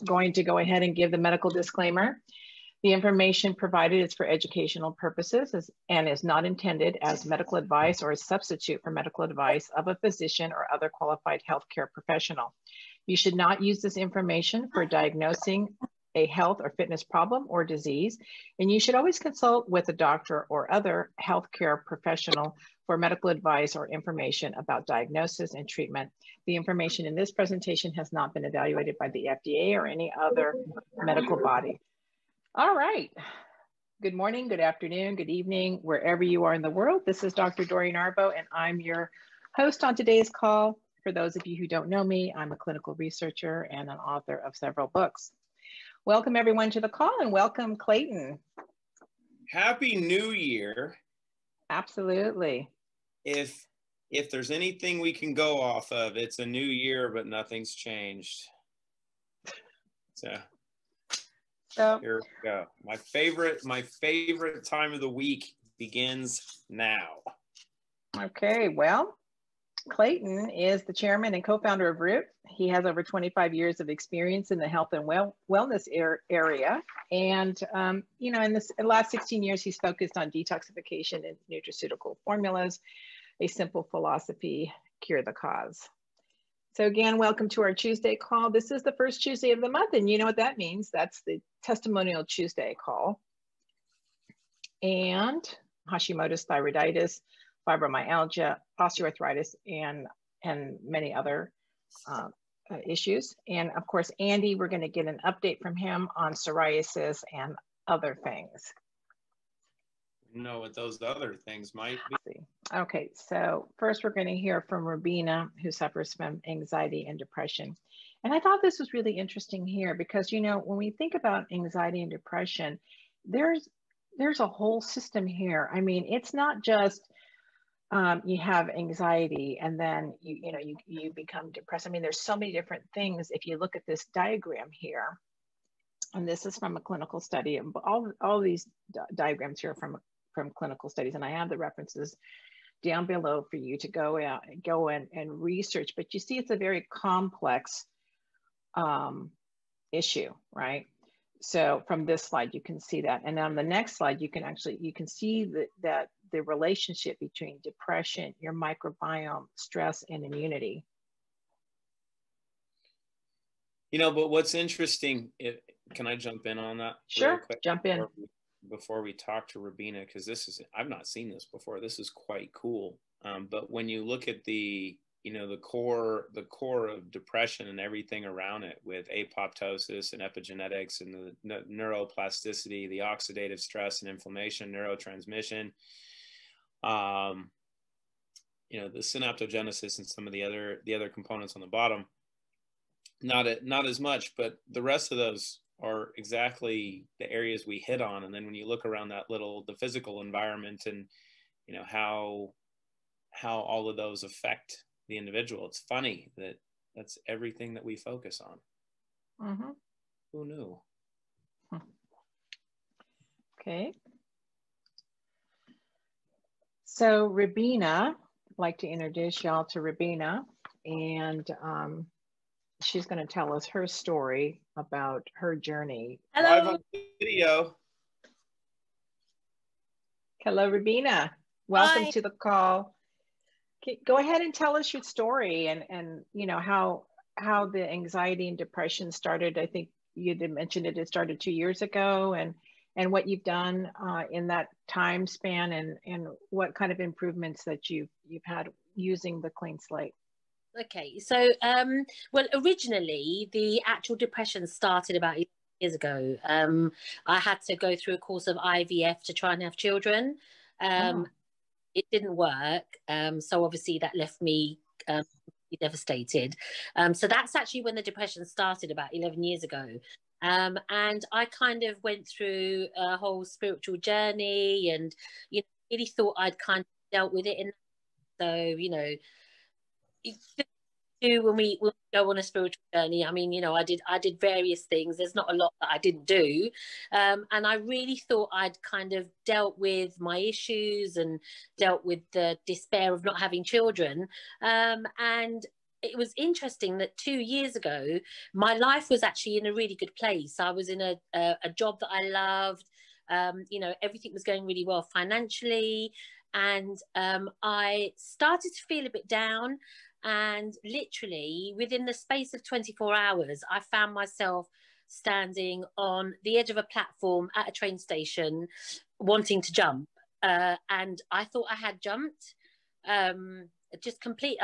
going to go ahead and give the medical disclaimer. The information provided is for educational purposes and is not intended as medical advice or a substitute for medical advice of a physician or other qualified healthcare professional. You should not use this information for diagnosing a health or fitness problem or disease, and you should always consult with a doctor or other healthcare professional for medical advice or information about diagnosis and treatment. The information in this presentation has not been evaluated by the FDA or any other medical body. All right. Good morning, good afternoon, good evening, wherever you are in the world. This is Dr. Doreen Arbo, and I'm your host on today's call. For those of you who don't know me, I'm a clinical researcher and an author of several books. Welcome everyone to the call, and welcome Clayton. Happy New Year. Absolutely. If there's anything we can go off of, it's a new year, but nothing's changed. So here we go. My favorite time of the week begins now. Okay, well, Clayton is the chairman and co-founder of Root. He has over 25 years of experience in the health and wellness area. And, in the last 16 years, he's focused on detoxification and nutraceutical formulas, a simple philosophy, cure the cause. So again, welcome to our Tuesday call. This is the first Tuesday of the month, and you know what that means. That's the Testimonial Tuesday call. And Hashimoto's thyroiditis, fibromyalgia, osteoarthritis, and many other issues. And of course, Andy, we're going to get an update from him on psoriasis and other things. Know what those other things might be. Okay, so first we're going to hear from Rubina, who suffers from anxiety and depression. And I thought this was really interesting here because, when we think about anxiety and depression, there's a whole system here. I mean, it's not just you have anxiety and then you become depressed. I mean, there's so many different things. If you look at this diagram here, and this is from a clinical study, and all these diagrams here are from clinical studies, and I have the references down below for you to go and research. But you see, it's a very complex issue, right? So from this slide, you can see that, and on the next slide, you can see that the relationship between depression, your microbiome, stress, and immunity. But what's interesting, can I jump in on that? Sure, jump in. Before we talk to Rubina, because I've not seen this before. This is quite cool. But when you look at the core of depression and everything around it, with apoptosis and epigenetics and the neuroplasticity, the oxidative stress and inflammation, neurotransmission, the synaptogenesis and some of the other components on the bottom, not as much, but the rest of those are exactly the areas we hit on. And then when you look around the physical environment and how all of those affect the individual, it's funny that that's everything that we focus on. Mm-hmm. Who knew? Okay. So Rubina, I'd like to introduce y'all to Rubina, and she's going to tell us her story about her journey. Hello. Live on video. Hello, Rubina. Welcome Hi. to the call. Go ahead and tell us your story and how the anxiety and depression started. I think you did mention it started 2 years ago, and what you've done in that time span, and what kind of improvements that you've had using the Clean Slate. Okay, so well, originally the actual depression started about years ago. I had to go through a course of IVF to try and have children. It didn't work, so obviously that left me devastated. So that's actually when the depression started about 11 years ago. And I kind of went through a whole spiritual journey, and really thought I'd kind of dealt with it. When we go on a spiritual journey, I mean, I did various things. There's not a lot that I didn't do. And I really thought I'd kind of dealt with my issues and dealt with the despair of not having children. And it was interesting that 2 years ago, my life was actually in a really good place. I was in a job that I loved. You know, everything was going really well financially. And I started to feel a bit down. And literally within the space of 24 hours, I found myself standing on the edge of a platform at a train station wanting to jump. And I thought I had jumped. Just complete,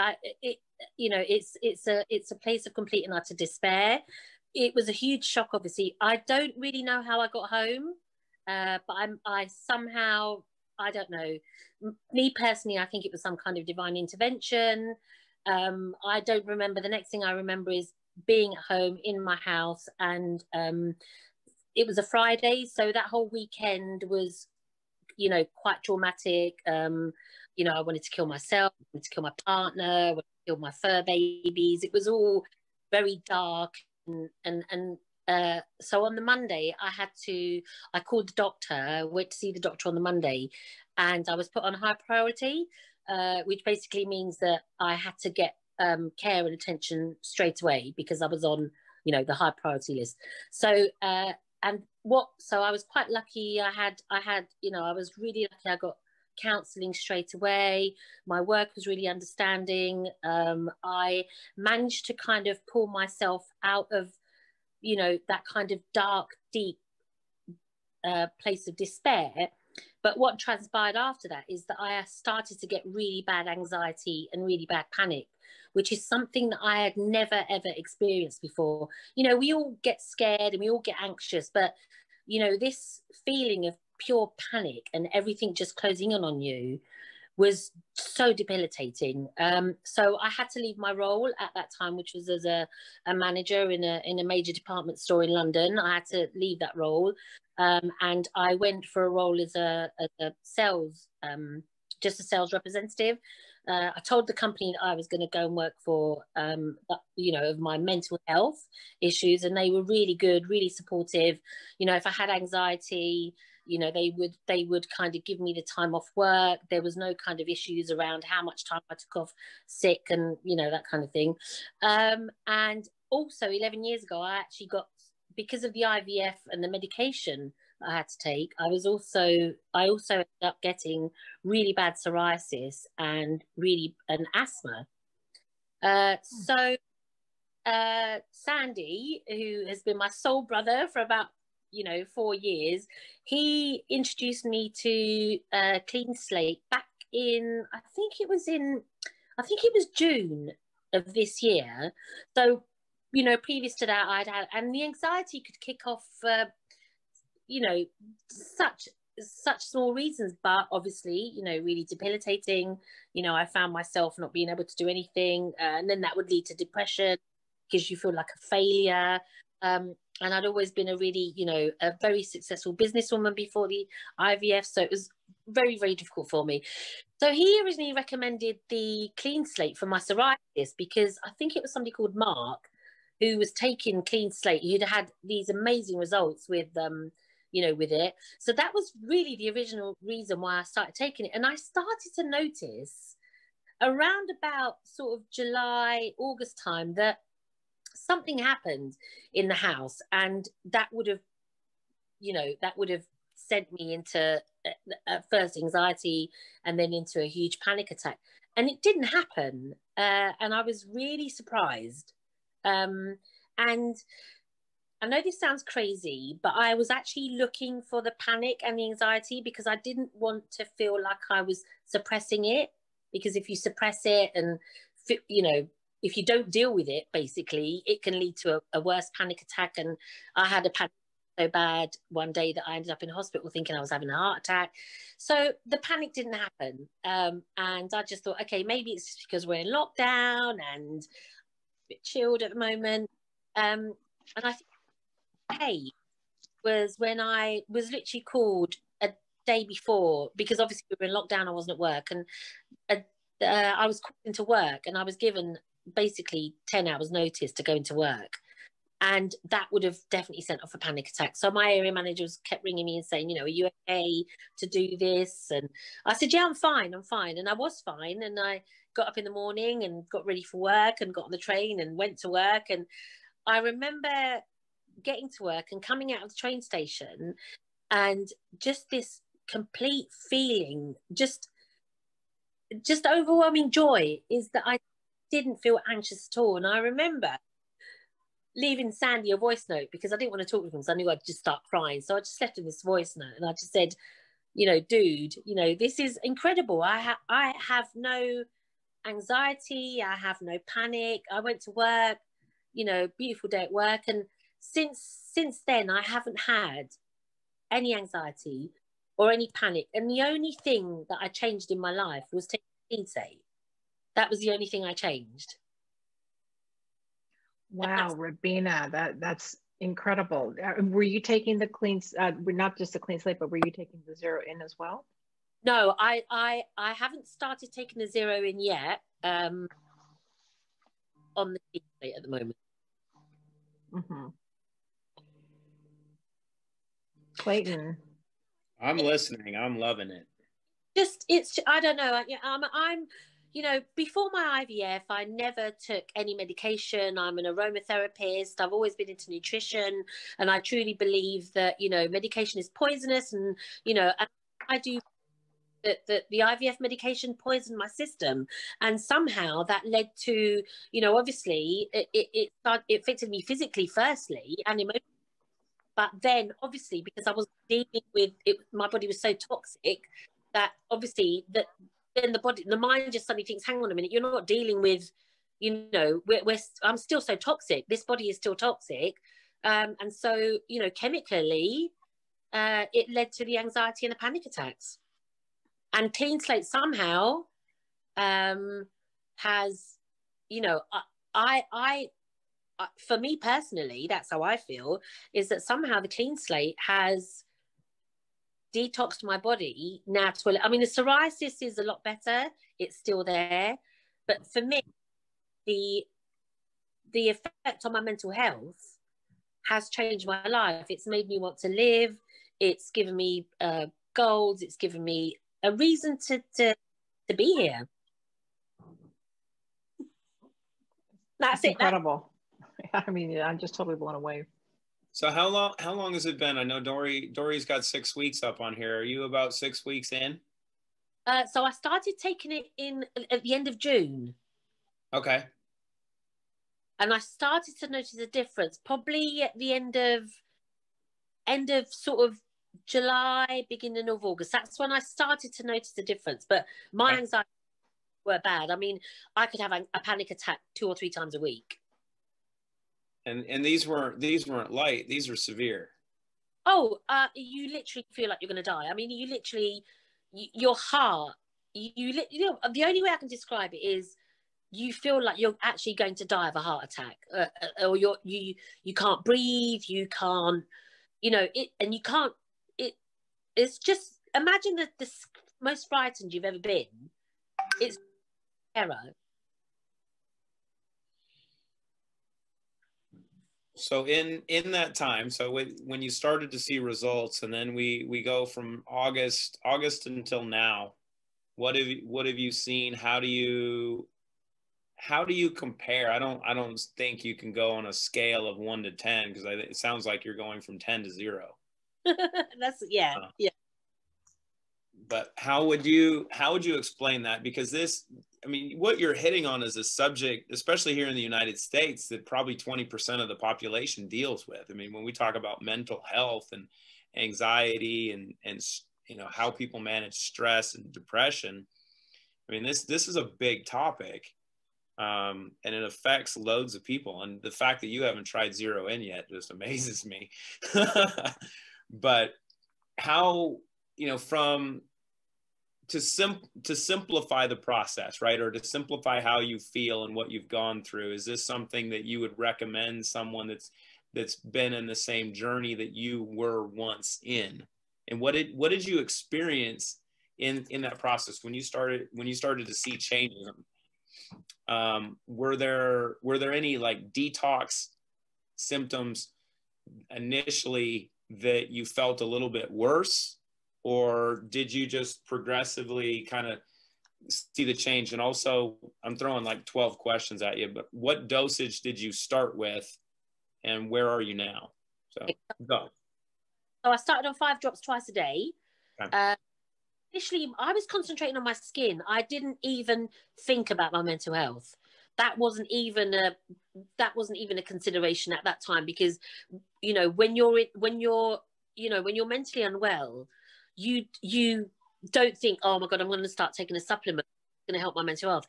you know, it's a place of complete and utter despair. It was a huge shock, obviously. I don't really know how I got home, but I somehow, I don't know. Me personally, I think it was some kind of divine intervention. I don't remember. The next thing I remember is being at home in my house, and it was a Friday, so that whole weekend was, you know, quite traumatic. You know, I wanted to kill myself, I wanted to kill my partner, I wanted to kill my fur babies. It was all very dark, and so on the Monday, I called the doctor, went to see the doctor on the Monday, and I was put on high priority, which basically means that I had to get care and attention straight away because I was on, you know, the high priority list. So so I was quite lucky. I had, you know, I was really lucky. I got counselling straight away. My work was really understanding. I managed to kind of pull myself out of, you know, that kind of dark, deep place of despair. But what transpired after that is that I started to get really bad anxiety and really bad panic, which is something that I had never, ever experienced before. You know, we all get scared and we all get anxious, but, you know, this feeling of pure panic and everything just closing in on you was so debilitating. So I had to leave my role at that time, which was as a manager in a major department store in London. I had to leave that role. And I went for a role as a sales, just a sales representative. I told the company that I was going to go and work for, you know, of my mental health issues, and they were really good, really supportive. You know, if I had anxiety, you know, they would kind of give me the time off work. There was no kind of issues around how much time I took off sick and, you know, that kind of thing. And also 11 years ago, I actually got, because of the IVF and the medication I had to take, I also ended up getting really bad psoriasis and asthma. So Sandy, who has been my soul brother for about, you know, 4 years, he introduced me to Clean Slate back in, I think it was June of this year. So, you know, previous to that, I'd had, and the anxiety could kick off, you know, such small reasons, but obviously, you know, really debilitating. You know, I found myself not being able to do anything, and then that would lead to depression because you feel like a failure. And I'd always been a really, you know, a very successful businesswoman before the IVF, so it was very, very difficult for me. So he originally recommended the Clean Slate for my psoriasis because I think it was somebody called Mark who was taking Clean Slate. He'd had these amazing results with, you know, with it. So that was really the original reason why I started taking it. And I started to notice around about sort of July, August time that something happened in the house, and that would have, you know, sent me into at first anxiety and then into a huge panic attack. And it didn't happen. And I was really surprised. And I know this sounds crazy, but I was actually looking for the panic and the anxiety because I didn't want to feel like I was suppressing it. Because if you suppress it and, you know, if you don't deal with it, basically, it can lead to a worse panic attack. And I had a panic so bad one day that I ended up in hospital thinking I was having a heart attack. So the panic didn't happen. And I just thought, okay, maybe it's just because we're in lockdown and a bit chilled at the moment. And I think, hey, was when I was literally called a day before, because obviously we were in lockdown, I wasn't at work, and I was called into work and I was given basically 10 hours notice to go into work. And that would have definitely sent off a panic attack. So my area managers kept ringing me and saying, you know, are you okay to do this? And I said, yeah, I'm fine. And I was fine. And I got up in the morning and got ready for work and got on the train and went to work. And I remember getting to work and coming out of the train station and just this complete feeling, just overwhelming joy, is that I didn't feel anxious at all. And I remember leaving Sandy a voice note because I didn't want to talk to him because I knew I'd just start crying. So I just left him this voice note and I just said, you know, dude, you know, this is incredible. I have no anxiety. I have no panic. I went to work, you know, beautiful day at work. And since then, I haven't had any anxiety or any panic. And the only thing that I changed in my life was taking Clean Slate. That was the only thing I changed. Wow, Rubina, that's incredible. Were you taking the not just the Clean Slate, but were you taking the Zero In as well? No, I haven't started taking the Zero In yet. On the Clean Slate at the moment. Mm-hmm. Clayton, I'm listening. I'm loving it. I don't know. I'm you know, before my IVF, I never took any medication. I'm an aromatherapist. I've always been into nutrition. And I truly believe that, you know, medication is poisonous. And, you know, I do that the IVF medication poisoned my system. And somehow that led to, you know, obviously it affected me physically, firstly, and emotionally. But then, obviously, because I was dealing with it, my body was so toxic that obviously that then the mind just suddenly thinks, hang on a minute, you're not dealing with, you know, I'm still so toxic. This body is still toxic. And so, you know, chemically, it led to the anxiety and the panic attacks. And Clean Slate somehow has, you know, I for me personally, that's how I feel, is that somehow the Clean Slate has detoxed my body now to, I mean, the psoriasis is a lot better. It's still there. But for me, the effect on my mental health has changed my life. It's made me want to live. It's given me goals. It's given me a reason to be here. That's it. Incredible. I mean, I'm just totally blown away. So how long has it been? I know Dory's got 6 weeks up on here. Are you about 6 weeks in? So I started taking it in at the end of June. Okay. And I started to notice a difference probably at the end of sort of July, beginning of August. That's when I started to notice the difference. But my anxiety were bad. I mean, I could have a panic attack 2 or 3 times a week. And these weren't light. These are severe. Oh, you literally feel like you're going to die. I mean, you literally, your heart, you know, the only way I can describe it is you feel like you're actually going to die of a heart attack, or you can't breathe, you can't, you know, and you can't. It's just, imagine the most frightened you've ever been. It's terror. So in that time, so when you started to see results, and then we go from August until now, what have you seen? How do you compare? I don't think you can go on a scale of 1 to 10, because it sounds like you're going from 10 to 0. That's yeah. But how would you explain that? Because this, I mean, what you're hitting on is a subject, especially here in the United States, that probably 20% of the population deals with. I mean, when we talk about mental health and anxiety and you know, how people manage stress and depression, I mean, this is a big topic, and it affects loads of people. And the fact that you haven't tried Zero In yet just amazes me. But how, you know, to simplify the process, right? Or to simplify how you feel and what you've gone through. Is this something that you would recommend someone that's been in the same journey that you were once in? And what did you experience in that process when you started to see changes? Were there any like detox symptoms initially that you felt a little bit worse, or did you just progressively kind of see the change? And also, I'm throwing like 12 questions at you, but what dosage did you start with and where are you now? So go. So I started on 5 drops twice a day. Okay. Initially, I was concentrating on my skin. I didn't even think about my mental health. That wasn't even a consideration at that time, because, you know, when you're mentally unwell, you don't think, oh my God, I'm going to start taking a supplement that's going to help my mental health.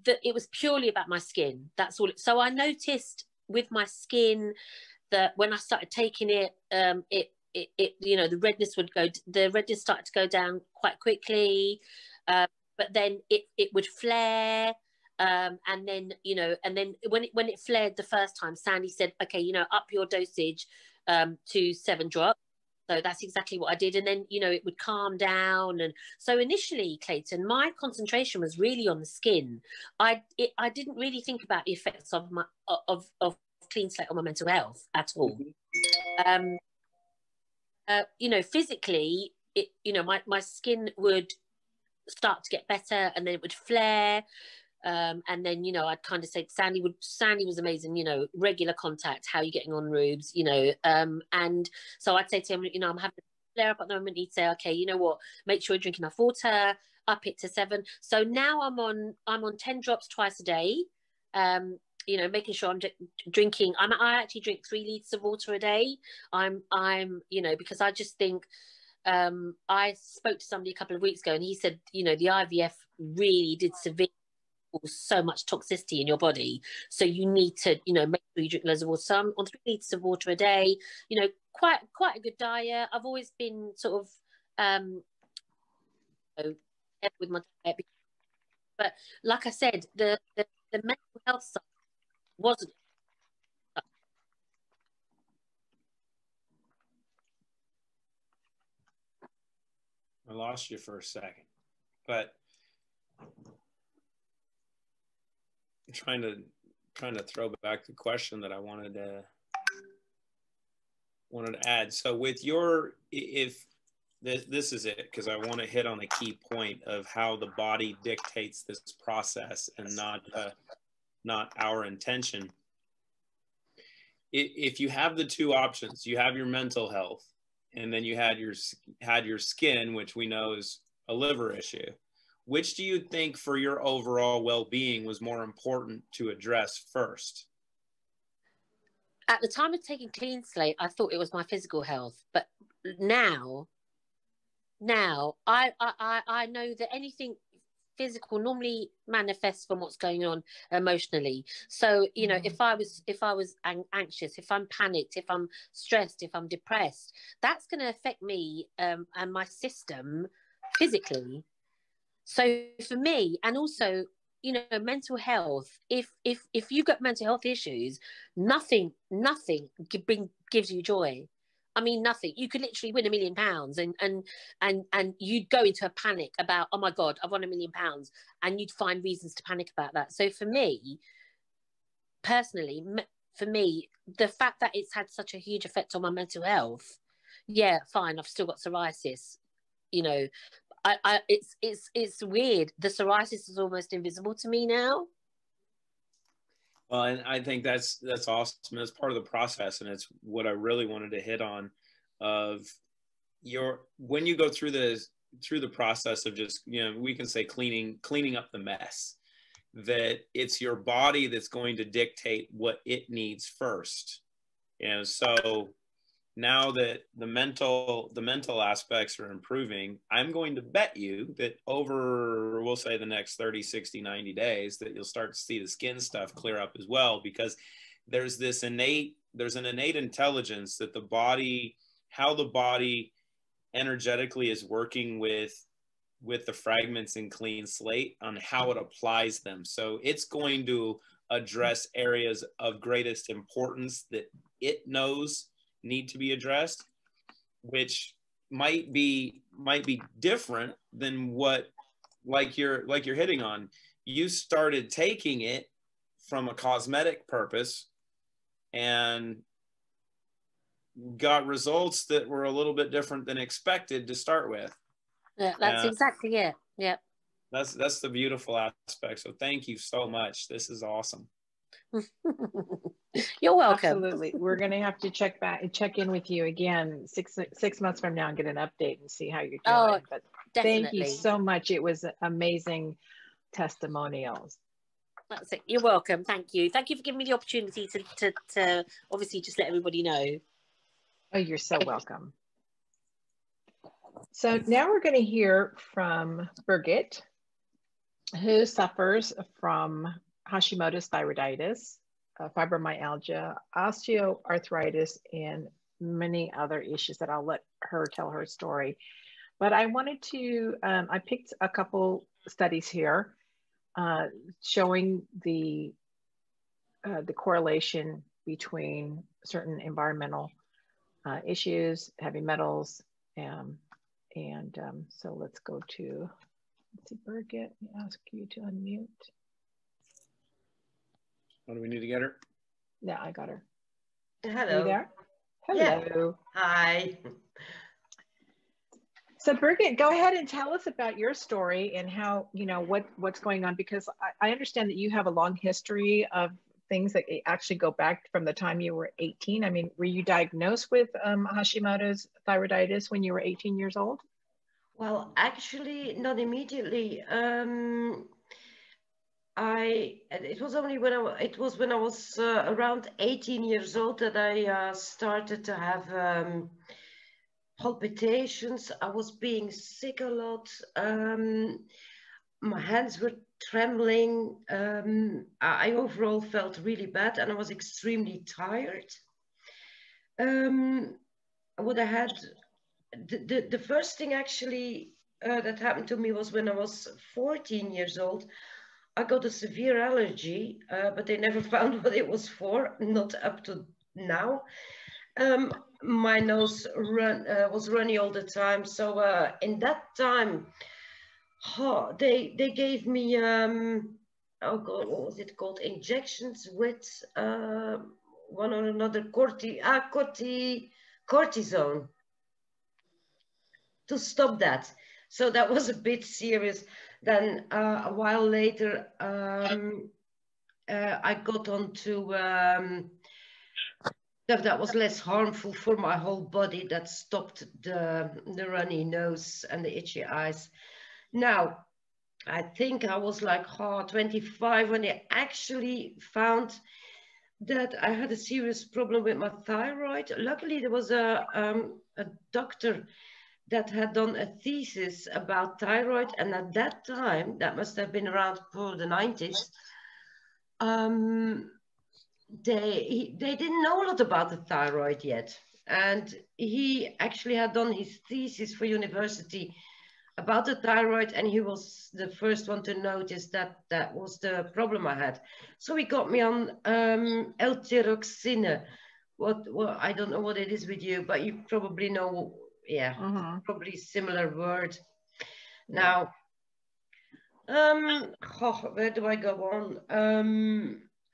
That it was purely about my skin. That's all. So I noticed with my skin that when I started taking it, the redness started to go down quite quickly, but then it would flare, and then when it flared the first time, Sandy said, okay, up your dosage to 7 drops. So that's exactly what I did, and then it would calm down. And so initially, Clayton, my concentration was really on the skin. I didn't really think about the effects of Clean Slate on my mental health at all. Physically, my skin would start to get better, and then it would flare. And then, I'd kind of say, Sandy was amazing, regular contact, how are you getting on, Rubes, and so I'd say to him, I'm having a flare up at the moment. He'd say, okay, you know what, make sure you drink enough water, up it to 7. So now I'm on 10 drops twice a day, making sure I'm drinking. I actually drink 3 liters of water a day. I'm because I just think, I spoke to somebody a couple of weeks ago, and he said, the IVF really did severely cause so much toxicity in your body. So you need to, make sure you drink loads of water. So I'm on 3 liters of water a day, quite a good diet. I've always been sort of, with my diet. But like I said, the mental health side wasn't. I lost you for a second, but I'm trying to throw back the question that I wanted to add. So with if this is it, because I want to hit on a key point of how the body dictates this process and not our intention. If you have the 2 options, you have your mental health, and then you had your skin, which we know is a liver issue. Which do you think for your overall well-being was more important to address first? At the time of taking Clean Slate, I thought it was my physical health, but now I know that anything physical normally manifests from what's going on emotionally. So if I was anxious, if I'm panicked, if I'm stressed, if I'm depressed, that's going to affect me and my system physically. So for me, and also mental health, if you got mental health issues, nothing gives you joy. I mean, nothing. You could literally win £1 million, and you'd go into a panic about, oh my God, I've won £1 million, and you'd find reasons to panic about that. So for me, personally, the fact that it's had such a huge effect on my mental health, yeah, fine, I've still got psoriasis, it's weird. The psoriasis is almost invisible to me now. Well, and I think that's awesome. That's part of the process, and it's what I really wanted to hit on. Of when you go through the process of just we can say cleaning up the mess, that it's your body that's going to dictate what it needs first. So now that the mental aspects are improving, I'm going to bet you that over, we'll say, the next 30, 60, 90 days, that you'll start to see the skin stuff clear up as well, because there's an innate intelligence that how the body energetically is working with the fragments in Clean Slate on how it applies them. So it's going to address areas of greatest importance that it knows need to be addressed, which might be different than what, like you're hitting on. You started taking it from a cosmetic purpose, and got results that were a little bit different than expected to start with. Yeah, that's exactly it. Yeah. That's the beautiful aspect. So thank you so much. This is awesome. You're welcome. Absolutely. We're going to have to check in with you again 6 months from now and get an update and see how you're doing. Oh, but definitely. Thank you so much. It was amazing testimonials. That's it. You're welcome. Thank you. Thank you for giving me the opportunity to obviously just let everybody know. Oh, you're so welcome. So now we're going to hear from Birgit, who suffers from Hashimoto's thyroiditis, fibromyalgia, osteoarthritis, and many other issues that I'll let her tell her story. But I wanted to, I picked a couple studies here showing the correlation between certain environmental issues, heavy metals, so let's go to, let's see, Birgit, let me ask you to unmute. What do we need to get her? Yeah, I got her. Hello. Are you there? Hello. Yeah. Hi. So Birgit, go ahead and tell us about your story and how, you know, what's going on, because I understand that you have a long history of things that actually go back from the time you were 18. I mean, were you diagnosed with Hashimoto's thyroiditis when you were 18 years old? Well, actually, not immediately. It was only when I was around 18 years old that I started to have palpitations. I was being sick a lot. My hands were trembling. I overall felt really bad, and I was extremely tired. What I had, the first thing actually that happened to me was when I was 14 years old. I got a severe allergy, but they never found what it was for, not up to now. My nose was runny all the time. So in that time, they gave me, oh God, what was it called? Injections with one or another cortisone to stop that. So that was a bit serious. Then a while later, I got onto that was less harmful for my whole body, that stopped the runny nose and the itchy eyes. Now, I think I was like 25 when they actually found that I had a serious problem with my thyroid. Luckily, there was a doctor that had done a thesis about thyroid, and at that time, that must have been around for the 90s, they didn't know a lot about the thyroid yet. And he actually had done his thesis for university about the thyroid, and he was the first one to notice that that was the problem I had. So he got me on L-tyroxine. What I don't know what it is with you, but you probably know. Yeah, probably similar word. Now, where do I go on?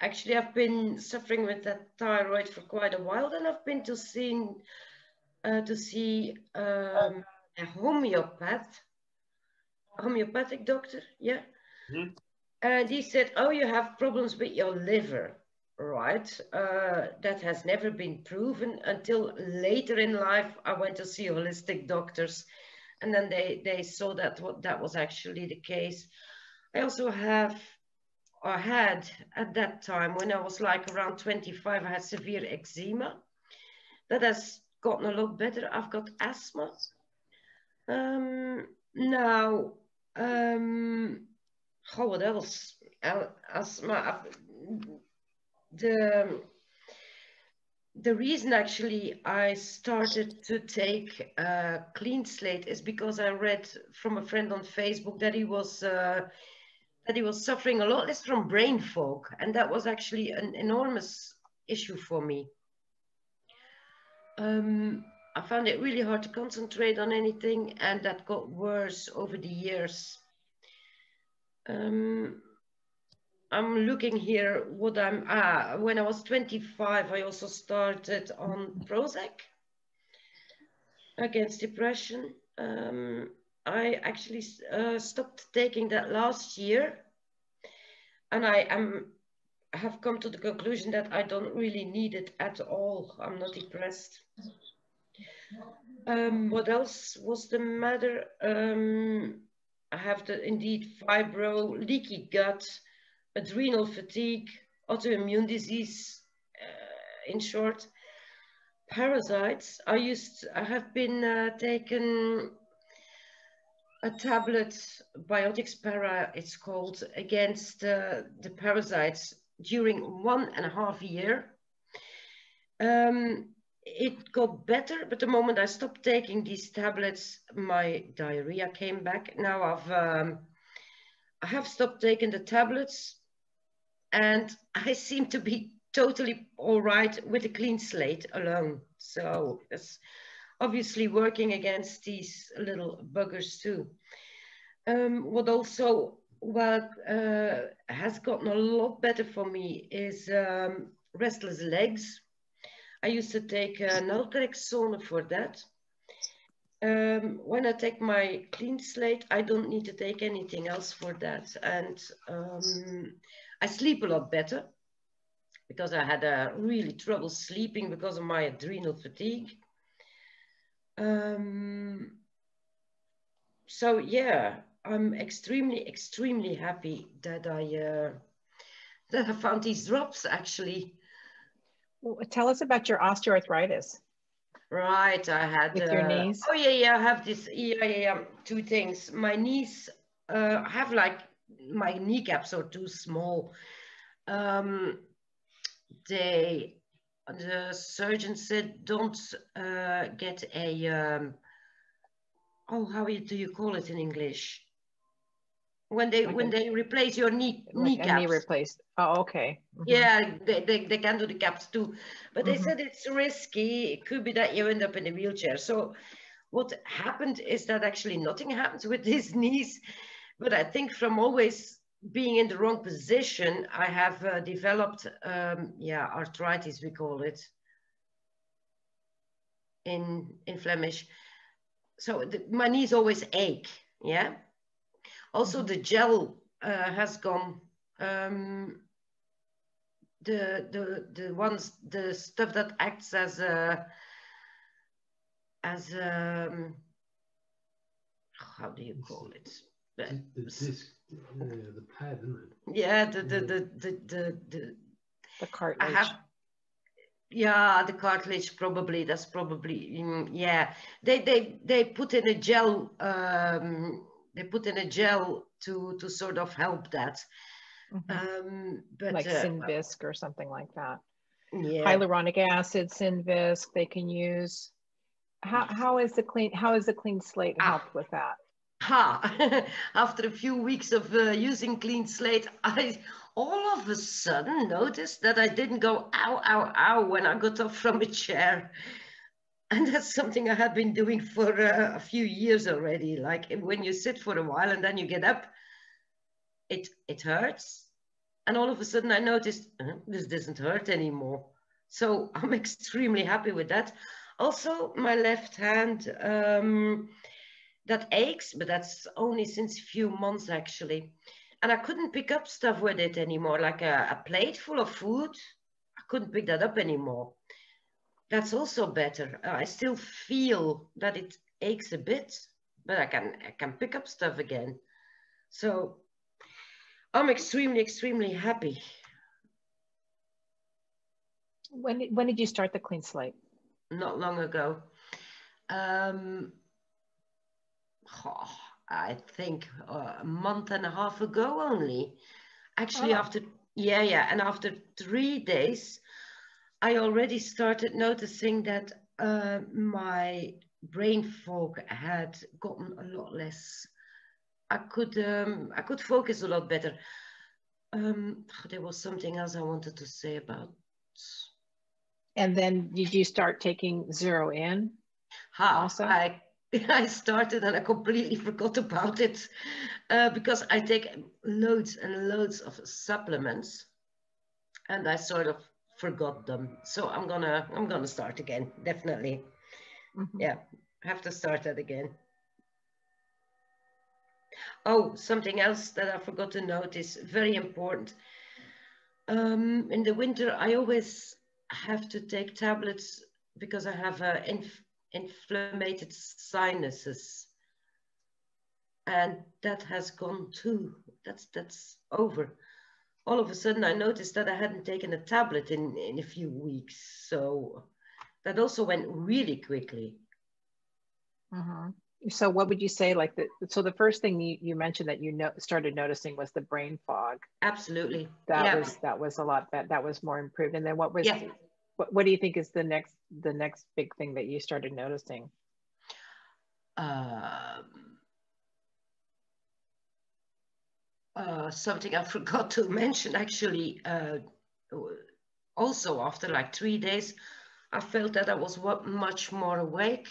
Actually, I've been suffering with that thyroid for quite a while. Then I've been to see a homeopathic doctor. Yeah, and he said, "Oh, you have problems with your liver." Right, that has never been proven until later in life. I went to see holistic doctors, and then they saw that that was actually the case. I also had at that time, when I was like around 25, I had severe eczema. That has gotten a lot better. I've got asthma. Now, what else? Asthma. The reason actually I started to take Clean Slate is because I read from a friend on Facebook that he was suffering a lot less from brain fog, and that was actually an enormous issue for me. I found it really hard to concentrate on anything, and that got worse over the years. I'm looking here what when I was 25, I also started on Prozac. against depression. I actually stopped taking that last year, and I have come to the conclusion that I don't really need it at all. I'm not depressed. What else was the matter? I have indeed fibro, leaky gut, adrenal fatigue, autoimmune disease, in short, parasites. I have been taken a tablet, Biotics Para, it's called, against the parasites during 1.5 years. It got better, but the moment I stopped taking these tablets, my diarrhea came back. Now I have stopped taking the tablets, and I seem to be totally all right with a clean slate alone. So it's obviously working against these little buggers too. What also has gotten a lot better for me is restless legs. I used to take naltrexone for that. When I take my clean slate, I don't need to take anything else for that. And I sleep a lot better because I had really trouble sleeping because of my adrenal fatigue. So yeah, I'm extremely, extremely happy that I found these drops actually. Well, tell us about your osteoarthritis. Right, I had with your knees. Oh yeah, I have this. Yeah. Two things. My knees have like my kneecaps are too small. The surgeon said don't get a oh, how do you call it in English? When they replace your kneecaps. A knee replaced. Oh, okay. Mm-hmm. Yeah, they can do the caps too, but they said it's risky. It could be that you end up in a wheelchair. So what happened is that actually nothing happened with his knees, but I think from always being in the wrong position, I have developed arthritis, we call it in Flemish. So my knees always ache. Yeah. Also, the gel has gone. The stuff that acts as how do you call it? The disc, the pad, isn't it? Yeah, the cartilage. The cartilage probably. That's probably yeah. They put in a gel. They put in a gel to sort of help that. But like Synvisc or something like that. Yeah. Hyaluronic acid, Synvisc, they can use. How is the clean slate helped with that? After a few weeks of using clean slate, I all of a sudden noticed that I didn't go ow, ow, ow when I got up from a chair. And that's something I had been doing for a few years already. Like when you sit for a while and then you get up, it hurts. And all of a sudden I noticed this doesn't hurt anymore. So I'm extremely happy with that. Also, my left hand, that aches, but that's only since a few months actually. And I couldn't pick up stuff with it anymore, like a plate full of food. I couldn't pick that up anymore. That's also better. I still feel that it aches a bit, but I can pick up stuff again. So I'm extremely, extremely happy. When did you start the clean slate? Not long ago. I think a month and a half ago only. Actually, after 3 days, I already started noticing that my brain fog had gotten a lot less. I could focus a lot better. There was something else I wanted to say about. And then did you start taking Zero In? Also? I started and I completely forgot about it because I take loads and loads of supplements, and I sort of forgot them. So I'm gonna start again, definitely. Yeah, have to start that again. Oh, something else that I forgot to note is very important. In the winter, I always have to take tablets because I have inflamed sinuses, and that has gone too. That's over. All of a sudden, I noticed that I hadn't taken a tablet in a few weeks, so that also went really quickly. So what would you say, like, so the first thing you mentioned that you started noticing was the brain fog? Absolutely. That was a lot better. That was more improved. And then what was what do you think is the next big thing that you started noticing? Something I forgot to mention actually. Also, after like 3 days, I felt that I was much more awake.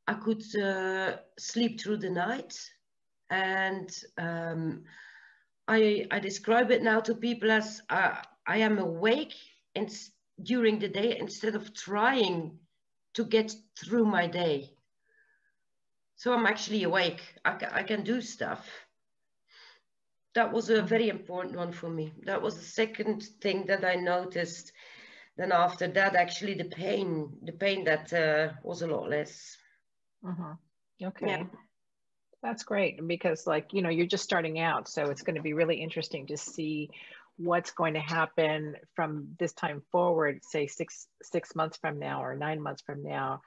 I could sleep through the night, and I describe it now to people as I am awake during the day instead of trying to get through my day. So I'm actually awake. I can do stuff. That was a very important one for me. That was the second thing that I noticed. Then after that, actually the pain that was a lot less. Okay. Yeah. That's great, because, like, you know, you're just starting out, so it's going to be really interesting to see what's going to happen from this time forward, say six months from now or 9 months from now.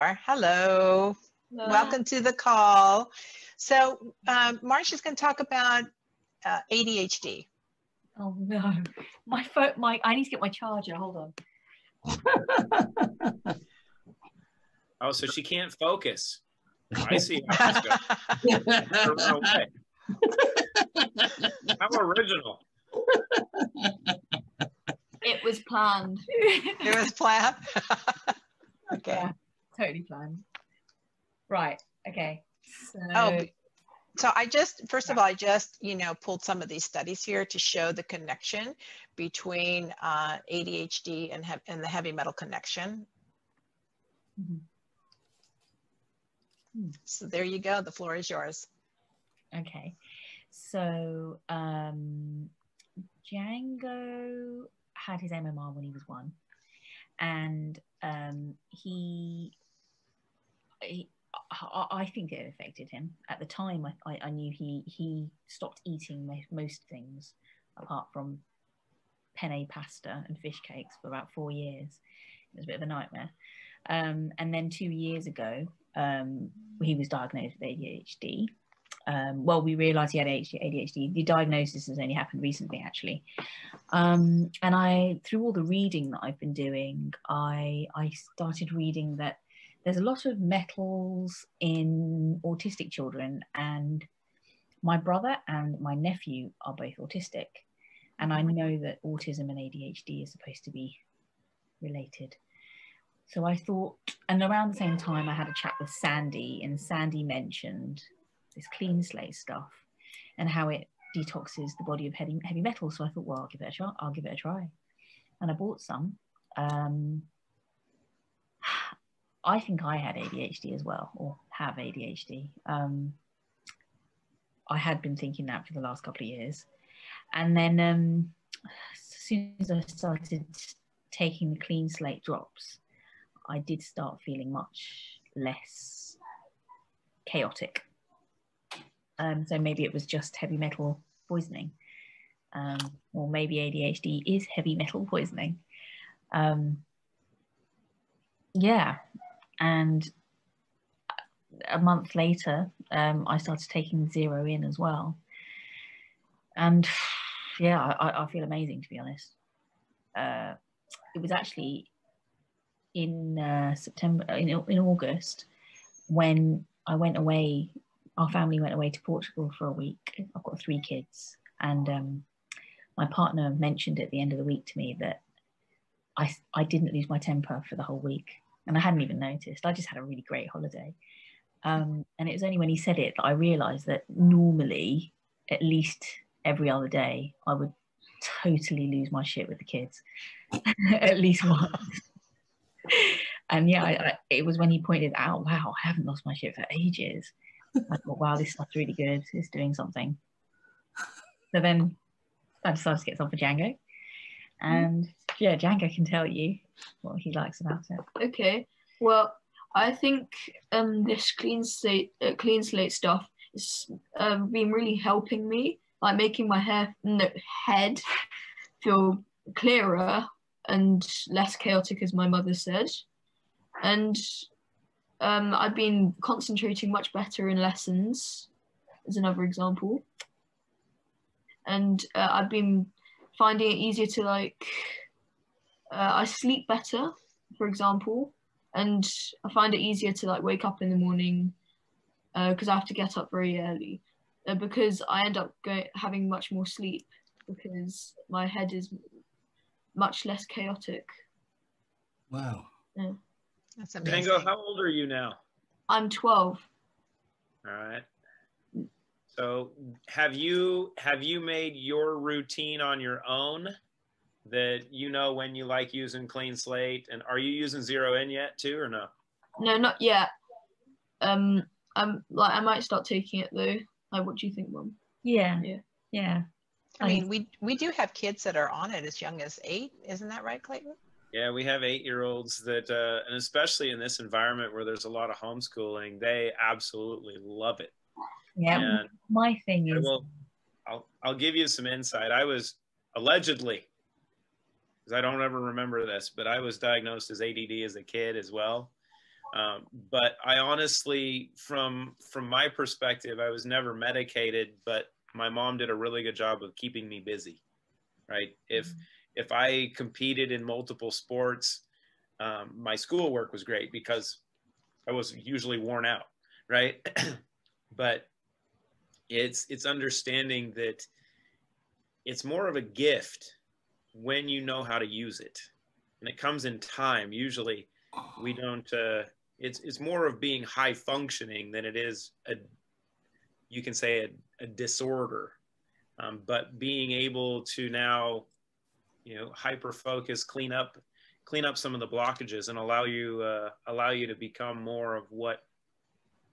Hello. Welcome to the call. So Marcia's going to talk about ADHD. Oh no, my phone, I need to get my charger. Hold on. Oh, so she can't focus. I see how she's going. How original. It was planned. It was planned? Okay. Yeah, totally planned. Right, okay. So I just, first of all, I just, pulled some of these studies here to show the connection between ADHD and the heavy metal connection. So there you go. The floor is yours. Okay. So Django had his MMR when he was 1, and I think it affected him. At the time, I knew he stopped eating most things apart from penne pasta and fish cakes for about 4 years. It was a bit of a nightmare. And then 2 years ago, he was diagnosed with ADHD. Well, we realized he had ADHD. The diagnosis has only happened recently, actually. And through all the reading that I've been doing, I started reading that there's a lot of metals in autistic children, and my brother and my nephew are both autistic. And I know that autism and ADHD is supposed to be related. So I thought, and around the same time I had a chat with Sandy, and Sandy mentioned this clean slate stuff and how it detoxes the body of heavy metals. So I thought, well, I'll give it a try. And I bought some. I think I had ADHD as well, or have ADHD. I had been thinking that for the last couple of years. And then as soon as I started taking the clean slate drops, I did start feeling much less chaotic. So maybe it was just heavy metal poisoning, or maybe ADHD is heavy metal poisoning. Yeah, and a month later, I started taking Zero In as well. And yeah, I feel amazing, to be honest. It was actually in August, when I went away, our family went away to Portugal for a week. I've got 3 kids, and my partner mentioned at the end of the week to me that I didn't lose my temper for the whole week, and I hadn't even noticed. I just had a really great holiday. And it was only when he said it that I realized that normally, at least every other day, I would totally lose my shit with the kids, at least once. And yeah, it was when he pointed out, wow, I haven't lost my shit for ages. I thought, wow, this stuff's really good. It's doing something. So then I decided to get some for Django. And yeah, Django can tell you what he likes about it. Okay. Well, I think this clean slate stuff has been really helping me, like making my head feel clearer and less chaotic, as my mother said. And I've been concentrating much better in lessons, as another example. And I've been finding it easier to I sleep better, for example, and I find it easier to wake up in the morning because I have to get up very early because I end up having much more sleep because my head is much less chaotic. Wow. Yeah. That's amazing. Django, how old are you now? I'm 12. All right. So have you made your routine on your own that you know when you like using Clean Slate? And are you using Zero In yet too, or no? No, not yet. I might start taking it though. What do you think, Mum? Yeah. I mean, we do have kids that are on it as young as 8. Isn't that right, Clayton? Yeah, we have 8-year-olds that, and especially in this environment where there's a lot of homeschooling, they absolutely love it. Yeah, and my thing is... I'll give you some insight. I was allegedly, because I don't ever remember this, but I was diagnosed as ADD as a kid as well. But I honestly, from my perspective, I was never medicated, but my mom did a really good job of keeping me busy, right? If I competed in multiple sports, my schoolwork was great because I was usually worn out, right? But it's understanding that it's more of a gift when you know how to use it, and it comes in time. Usually we don't, it's more of being high functioning than it is you can say a disorder, but being able to now, hyper focus, clean up some of the blockages and allow you to become more of what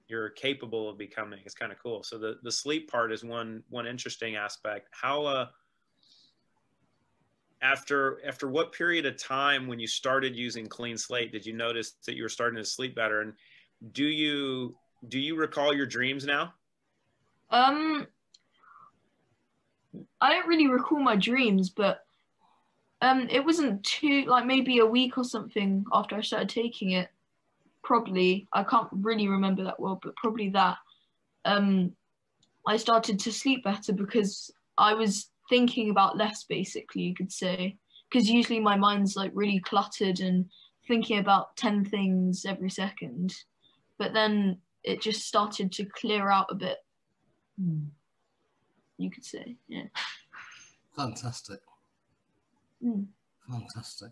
you're capable of becoming is kind of cool. So the sleep part is one interesting aspect. How, after what period of time when you started using Clean Slate, did you notice that you were starting to sleep better? And do you recall your dreams now? I don't really recall my dreams, but it wasn't too, maybe a week or something after I started taking it. Probably, I can't really remember that well, but probably that. I started to sleep better because I was thinking about less, basically, you could say. Because usually my mind's really cluttered and thinking about 10 things every second. But then it just started to clear out a bit. You could say, yeah. Fantastic. Fantastic.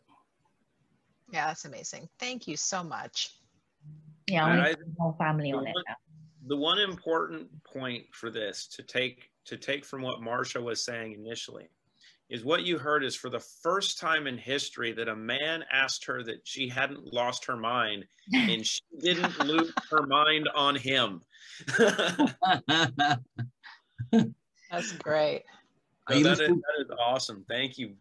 Yeah, that's amazing. Thank you so much. Yeah, I want the whole family on it. The one important point for this to take from what Marsha was saying initially is what you heard is for the first time in history that a man asked her that she hadn't lost her mind and she didn't lose her mind on him. That's great. So that is awesome. Thank you.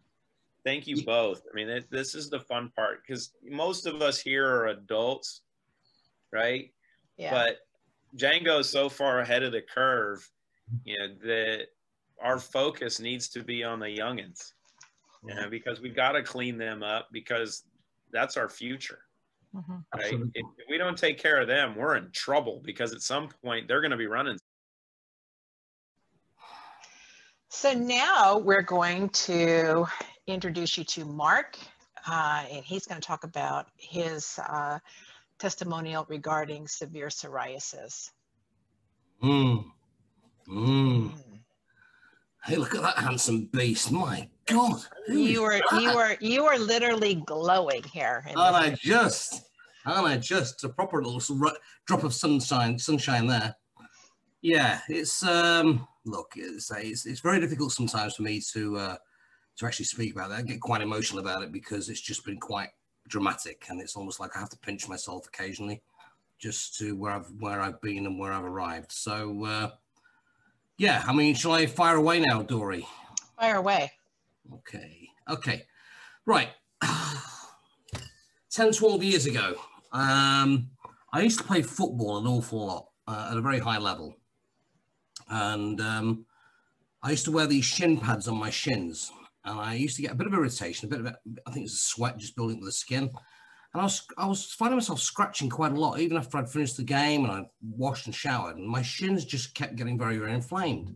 Thank you both. I mean, this is the fun part because most of us here are adults, right? Yeah. But Django is so far ahead of the curve, that our focus needs to be on the youngins, because we've got to clean them up because that's our future. Right? If we don't take care of them, we're in trouble because at some point they're going to be running. So now we're going to introduce you to Mark, and he's going to talk about his testimonial regarding severe psoriasis. Hey, look at that handsome beast! My God, you are literally glowing here. Aren't I just a proper little drop of sunshine there? Yeah, it's look, it's very difficult sometimes for me to actually speak about that. I get quite emotional about it because it's just been quite dramatic, and it's almost like I have to pinch myself occasionally just to where I've been and where I've arrived. So yeah, I mean, shall I fire away now, Dory? Fire away. Okay, right. 10, 12 years ago, I used to play football an awful lot at a very high level, and I used to wear these shin pads on my shins, and I used to get a bit of irritation, I think it's a sweat just building up with the skin. And I was finding myself scratching quite a lot, even after I'd finished the game and I'd washed and showered, and my shins just kept getting very, very inflamed.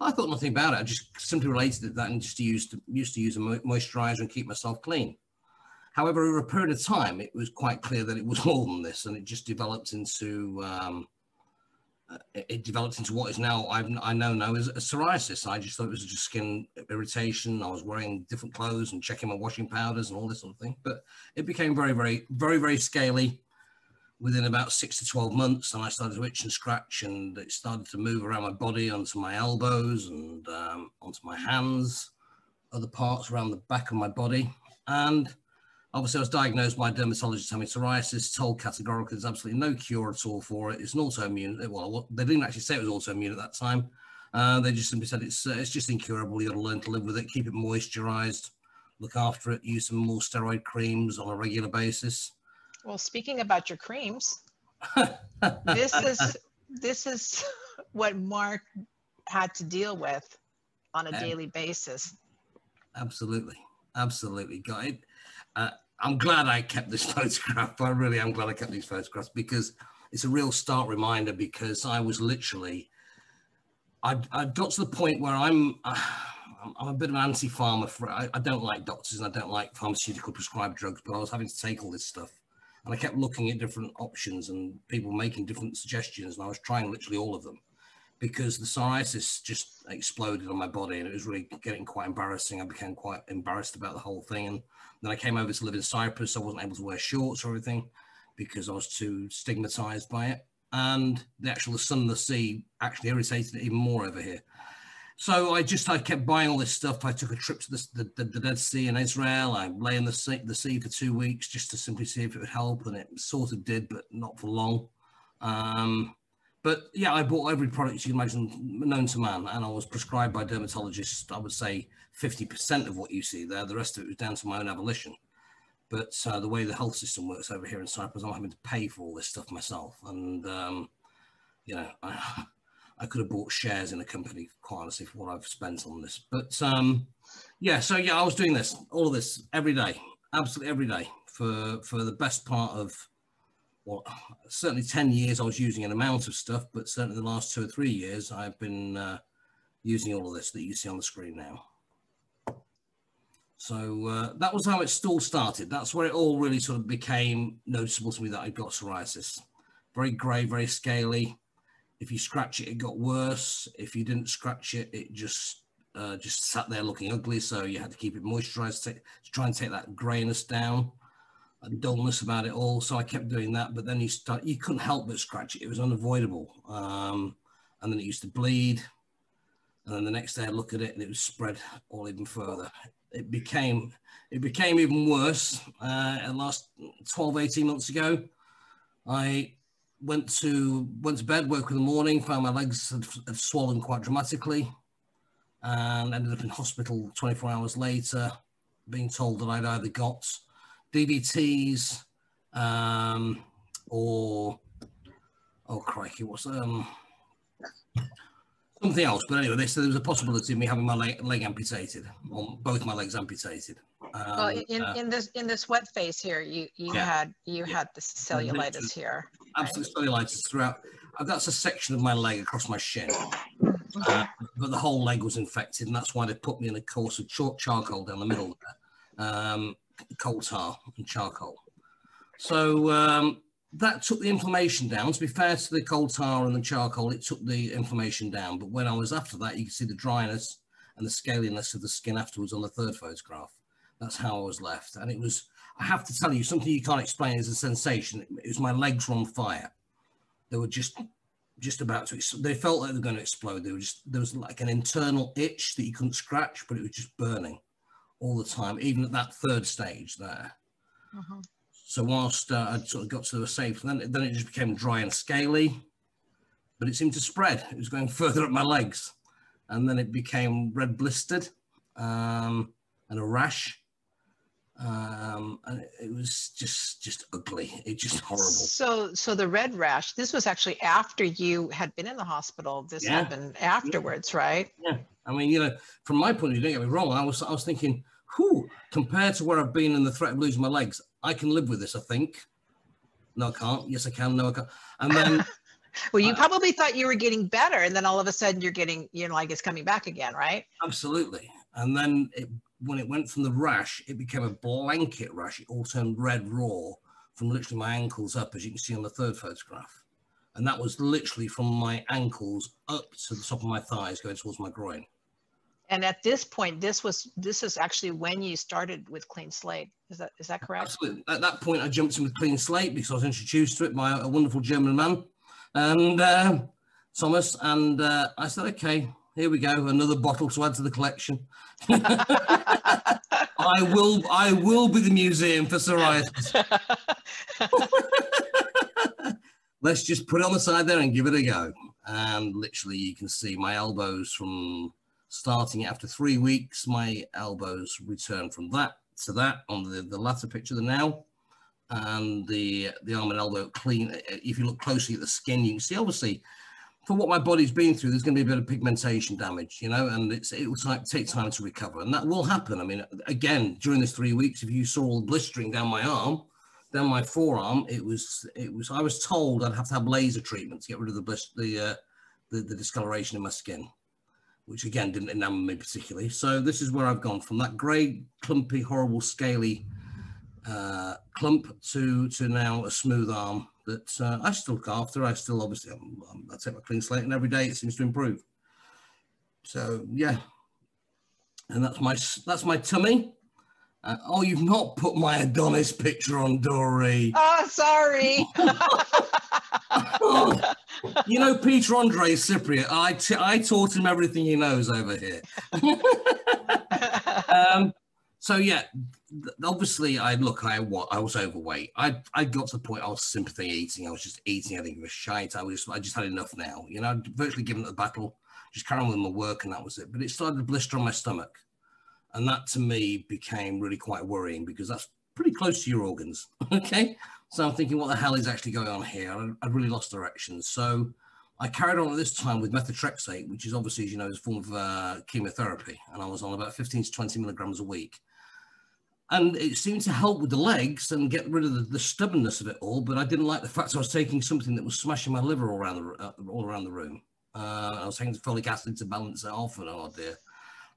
I thought nothing about it. I just simply related it to that and just used to use a moisturizer and keep myself clean. However, over a period of time, it was quite clear that it was more than this, and it just developed into what is now I know now as psoriasis. I just thought it was just skin irritation. I was wearing different clothes and checking my washing powders and all this sort of thing. But it became very, very, very, very scaly within about 6 to 12 months. And I started to itch and scratch, and it started to move around my body onto my elbows and onto my hands, other parts around the back of my body. And obviously, I was diagnosed by a dermatologist having psoriasis, told categorically there's absolutely no cure at all for it. It's an autoimmune. Well, they didn't actually say it was autoimmune at that time. They just simply said it's just incurable. You got to learn to live with it, keep it moisturized, look after it, use some more steroid creams on a regular basis. Well, speaking about your creams, this is what Mark had to deal with on a daily basis. Absolutely, got it. I'm glad I kept this photograph. I really am glad I kept these photographs, because it's a real stark reminder, because I was literally, I got to the point where I'm a bit of an anti-pharma. I don't like doctors and I don't like pharmaceutical prescribed drugs, but I was having to take all this stuff. And I kept looking at different options and people making different suggestions, and I was trying literally all of them, because the psoriasis just exploded on my body and it was really getting quite embarrassing. I became quite embarrassed about the whole thing. And then I came over to live in Cyprus. I wasn't able to wear shorts or everything because I was too stigmatized by it. And the sun and the sea actually irritated it even more over here. So I kept buying all this stuff. I took a trip to the Dead Sea in Israel. I lay in the sea for 2 weeks just to simply see if it would help. And it sort of did, but not for long. But yeah, I bought every product you can imagine known to man, and I was prescribed by dermatologists. I would say 50% of what you see there. The rest of it was down to my own abolition. But the way the health system works over here in Cyprus, I'm having to pay for all this stuff myself. And, you know, I could have bought shares in a company, quite honestly, for what I've spent on this. But yeah, so yeah, I was doing all of this every day, absolutely every day for the best part of, well, certainly 10 years I was using an amount of stuff, but certainly the last 2 or 3 years I've been using all of this that you see on the screen now. So that was how it all started. That's where it all really sort of became noticeable to me that I got psoriasis. Very grey, very scaly. If you scratch it, it got worse. If you didn't scratch it, it just sat there looking ugly. So you had to keep it moisturized to try and take that grayness down. And dullness about it all. So I kept doing that, but then you couldn't help but scratch it. It was unavoidable. And then it used to bleed. And then the next day I'd look at it and it was spread all even further. It became even worse. The last 12, 18 months ago, I went to bed, woke in the morning, found my legs had swollen quite dramatically, and ended up in hospital 24 hours later, being told that I'd either got DVTs or, oh crikey, what's something else. But anyway, they said there was a possibility of me having my leg amputated, or both my legs amputated. Well, in this wet face here, you had the cellulitis here. Absolute cellulitis throughout. That's a section of my leg across my shin, but the whole leg was infected, and that's why they put me in a course of charcoal down the middle there. Coal tar and charcoal. So that took the inflammation down. To be fair to the coal tar and the charcoal, it took the inflammation down. But when I was after that, you can see the dryness and the scaliness of the skin afterwards on the third photograph. That's how I was left. And it was, I have to tell you, something you can't explain is a sensation. It was my legs were on fire. They were just about to, they felt like they were going to explode. There was like an internal itch that you couldn't scratch, but it was just burning all the time, even at that third stage there. So whilst I'd sort of got to a safe, then it just became dry and scaly, but it seemed to spread. It was going further up my legs, and then it became red blistered and a rash. And it was just ugly. It's just horrible. So the red rash, this was actually after you had been in the hospital. This happened afterwards, right? Yeah. I mean, you know, from my point of view, don't get me wrong. I was thinking, whew, compared to where I've been and the threat of losing my legs, I can live with this, I think. No, I can't. Yes, I can. No, I can't. And then well, you probably thought you were getting better, and then all of a sudden you're getting, you know, like it's coming back again, right? Absolutely. And then when it went from the rash, it became a blanket rash. It all turned red raw from literally my ankles up, as you can see on the third photograph. And that was literally from my ankles up to the top of my thighs going towards my groin. And at this point, this is actually when you started with Clean Slate. Is that correct? Absolutely. At that point, I jumped in with Clean Slate because I was introduced to it by a wonderful German man, and Thomas. And I said, okay, here we go, another bottle to add to the collection. I will be the museum for psoriasis. Let's just put it on the side there and give it a go. And literally, you can see my elbows from starting after 3 weeks. My elbows returned from that to that on the latter picture than now, and the arm and elbow clean. If you look closely at the skin, you can see obviously for what my body's been through, there's going to be a bit of pigmentation damage, you know, and it will take time to recover, and that will happen. I mean, again, during this 3 weeks, if you saw all the blistering down my arm, down my forearm, it was. I was told I'd have to have laser treatment to get rid of the discoloration in my skin, which again didn't enamor me particularly. So this is where I've gone from that grey, clumpy, horrible, scaly clump to now a smooth arm that I still look after. I still obviously I take my Clean Slate, and every day it seems to improve. So yeah, and that's my tummy. Oh, you've not put my Adonis picture on, Dory. Oh, sorry. You know, Peter Andre Cypriot, I taught him everything he knows over here. So yeah, obviously I was overweight. I got to the point I was sympathy eating. I was just eating. I think it was shite. I just had enough now. You know, I'd virtually given it the battle, just carrying on with my work, and that was it. But it started to blister on my stomach. And that to me became really quite worrying because that's pretty close to your organs. Okay. So I'm thinking, what the hell is actually going on here? I'd really lost direction. So I carried on at this time with methotrexate, which is obviously, as you know, is a form of chemotherapy. And I was on about 15 to 20 milligrams a week. And it seemed to help with the legs and get rid of the stubbornness of it all. But I didn't like the fact I was taking something that was smashing my liver all around the room. I was taking folic acid to balance it off, and oh dear.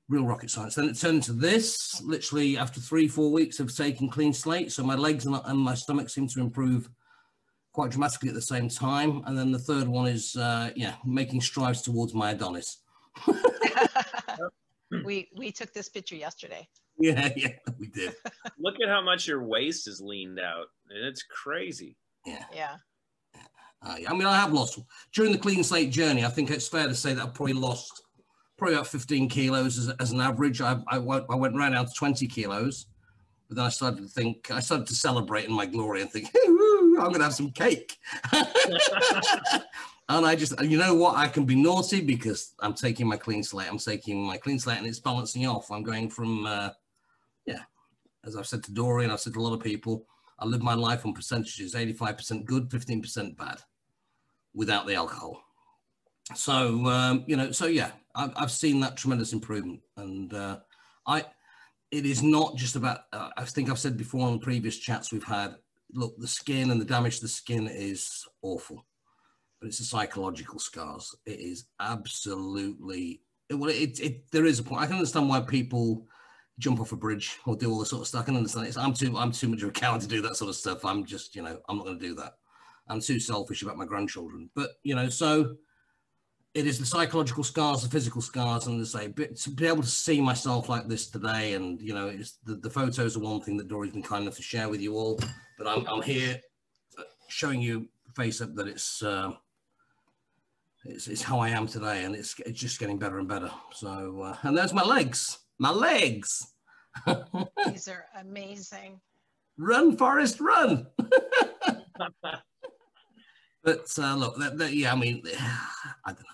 Real rocket science. Then it turned into this, literally after 3-4 weeks of taking Clean Slate. So my legs and my stomach seem to improve quite dramatically at the same time. And then the third one is, making strides towards my Adonis. We took this picture yesterday. Yeah, we did. Look at how much your waist is leaned out. And it's crazy. Yeah. I mean, I have lost, during the Clean Slate journey, I think it's fair to say that I've probably lost about 15 kilos as an average. I went right down to 20 kilos, but then I started to celebrate in my glory and think, I'm going to have some cake. And I just, you know what, I can be naughty because I'm taking my Clean Slate. I'm taking my Clean Slate and it's balancing off. I'm going from, as I've said to Dory and I've said to a lot of people, I live my life on percentages, 85% good, 15% bad, without the alcohol. So, I've seen that tremendous improvement, and it is not just about, I think I've said before on previous chats we've had, look, the skin and the damage to the skin is awful, but it's the psychological scars. It is absolutely, there is a point. I can understand why people jump off a bridge or do all this sort of stuff. I can understand it. I'm too much of a coward to do that sort of stuff. I'm just, I'm not going to do that. I'm too selfish about my grandchildren, but, so it is the psychological scars, the physical scars, and to be able to see myself like this today, and it's the photos are one thing that Dory's been kind enough to share with you all, but I'm here showing you face up that it's how I am today, and it's just getting better and better. So and there's my legs. These are amazing. Run, Forrest, run. But look, yeah, I mean, I don't know.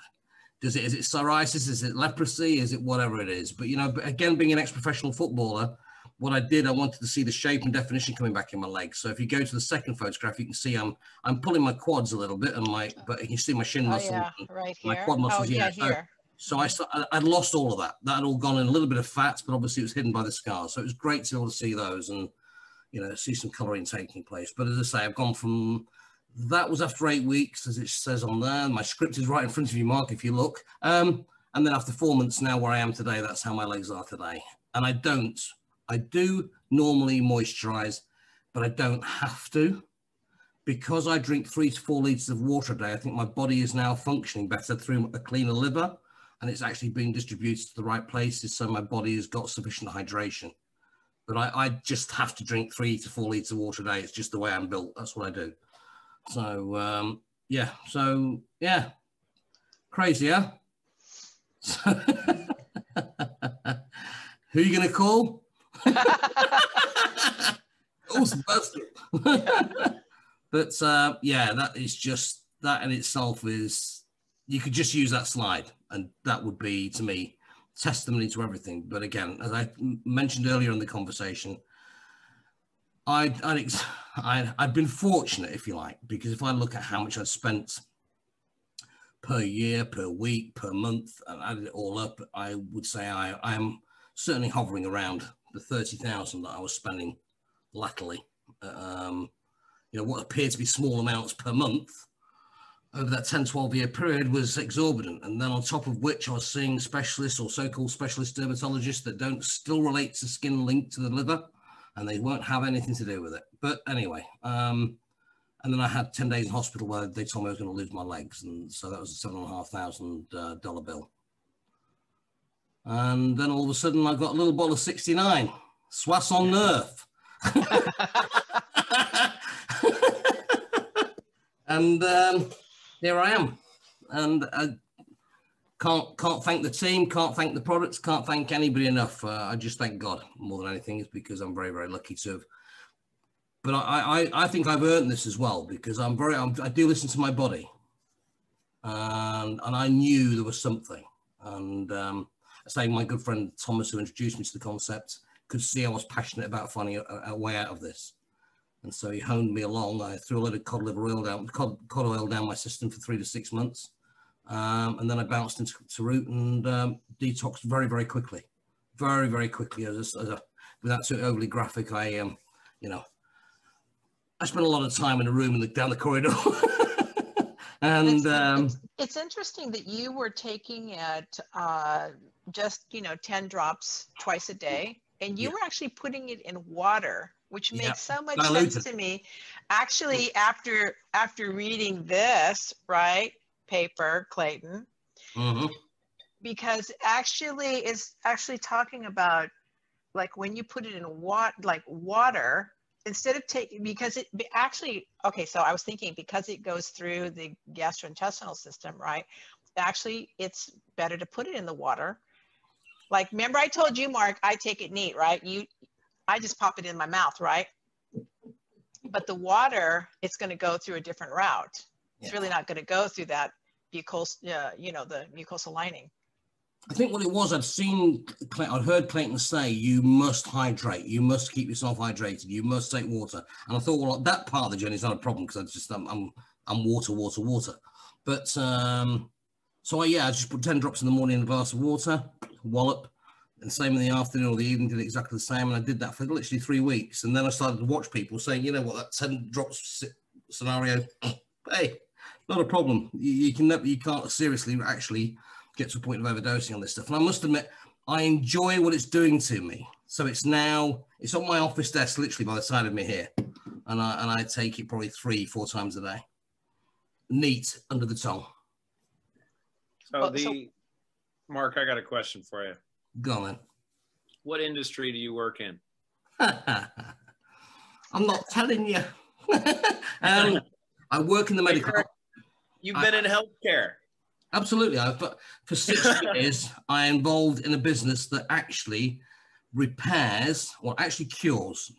Is it psoriasis? Is it leprosy? Is it whatever it is? But, you know, again, being an ex-professional footballer, what I did, I wanted to see the shape and definition coming back in my legs. So if you go to the second photograph, you can see I'm pulling my quads a little bit, but you can see my shin muscle, right my here. quad muscles. Yeah, here. So I'd lost all of that. That had all gone in a little bit of fat, but obviously it was hidden by the scars. So it was great to be able to see those and, you know, see some colouring taking place. But as I say, I've gone from, that was after 8 weeks, as it says on there. My script is right in front of you, Mark, if you look. And then after 4 months now, where I am today, that's how my legs are today. And I do normally moisturize, but I don't have to. Because I drink 3 to 4 litres of water a day, I think my body is now functioning better through a cleaner liver, and it's actually being distributed to the right places, so my body has got sufficient hydration. But I just have to drink 3 to 4 litres of water a day. It's just the way I'm built. That's what I do. So, yeah. So, yeah. Crazy, huh? Who are you going to call? Oh, Sebastian. But, yeah, that is just, that in itself is, you could just use that slide, and that would be, to me, testimony to everything. But again, as I mentioned earlier in the conversation, I'd been fortunate, if you like, because if I look at how much I'd spent per year, per week, per month, and added it all up, I would say I'm certainly hovering around the 30,000 that I was spending latterly. You know, what appeared to be small amounts per month over that 10, 12 year period was exorbitant. And then on top of which I was seeing specialists or so-called specialist dermatologists that don't still relate to skin linked to the liver, and they won't have anything to do with it. But anyway, and then I had 10 days in hospital where they told me I was going to lose my legs. And so that was a $7,500 bill. And then all of a sudden I got a little bottle of 69, Soissons Neuf. And here I am. And I can't thank the team, can't thank the products, can't thank anybody enough. I just thank God more than anything, is because I'm very, very lucky to have. But I think I've earned this as well, because I do listen to my body, and I knew there was something. And I say my good friend Thomas, who introduced me to the concept, could see I was passionate about finding a way out of this. And so he honed me along. I threw a lot of cod oil down my system for 3 to 6 months. And then I bounced into root and detoxed very, very quickly. Very, very quickly. Without too overly graphic, you know, I spent a lot of time in a room down the corridor. And it's interesting that you were taking it just, you know, 10 drops twice a day, and you were actually putting it in water, which makes so much sense to me. Actually, after reading this, right, paper, Clayton, because actually it's actually talking about, like, when you put it in water, instead of taking, because it actually, okay, so I was thinking, because it goes through the gastrointestinal system, right? Actually, it's better to put it in the water. Like, remember I told you, Mark, I take it neat, right? I just pop it in my mouth, right? But the water, it's going to go through a different route. It's really not going to go through that mucosal, you know, the mucosal lining. I think what it was, I'd heard Clayton say, you must hydrate, you must keep yourself hydrated, you must take water. And I thought, well, that part of the journey is not a problem, because I'm water. But so I just put 10 drops in the morning in a glass of water, wallop, and same in the afternoon or the evening, did exactly the same. And I did that for literally 3 weeks. And then I started to watch people saying, you know what, that 10 drops scenario, hey, not a problem. You can't seriously actually get to a point of overdosing on this stuff. And I must admit, I enjoy what it's doing to me. So it's on my office desk, literally by the side of me here. And I take it probably 3-4 times a day. Neat, under the tongue. Mark, I got a question for you. Go on then. What industry do you work in? I'm not telling you. I work in the medical. You've been in healthcare. Absolutely. For 6 years, I involved in a business that actually repairs, or actually cures,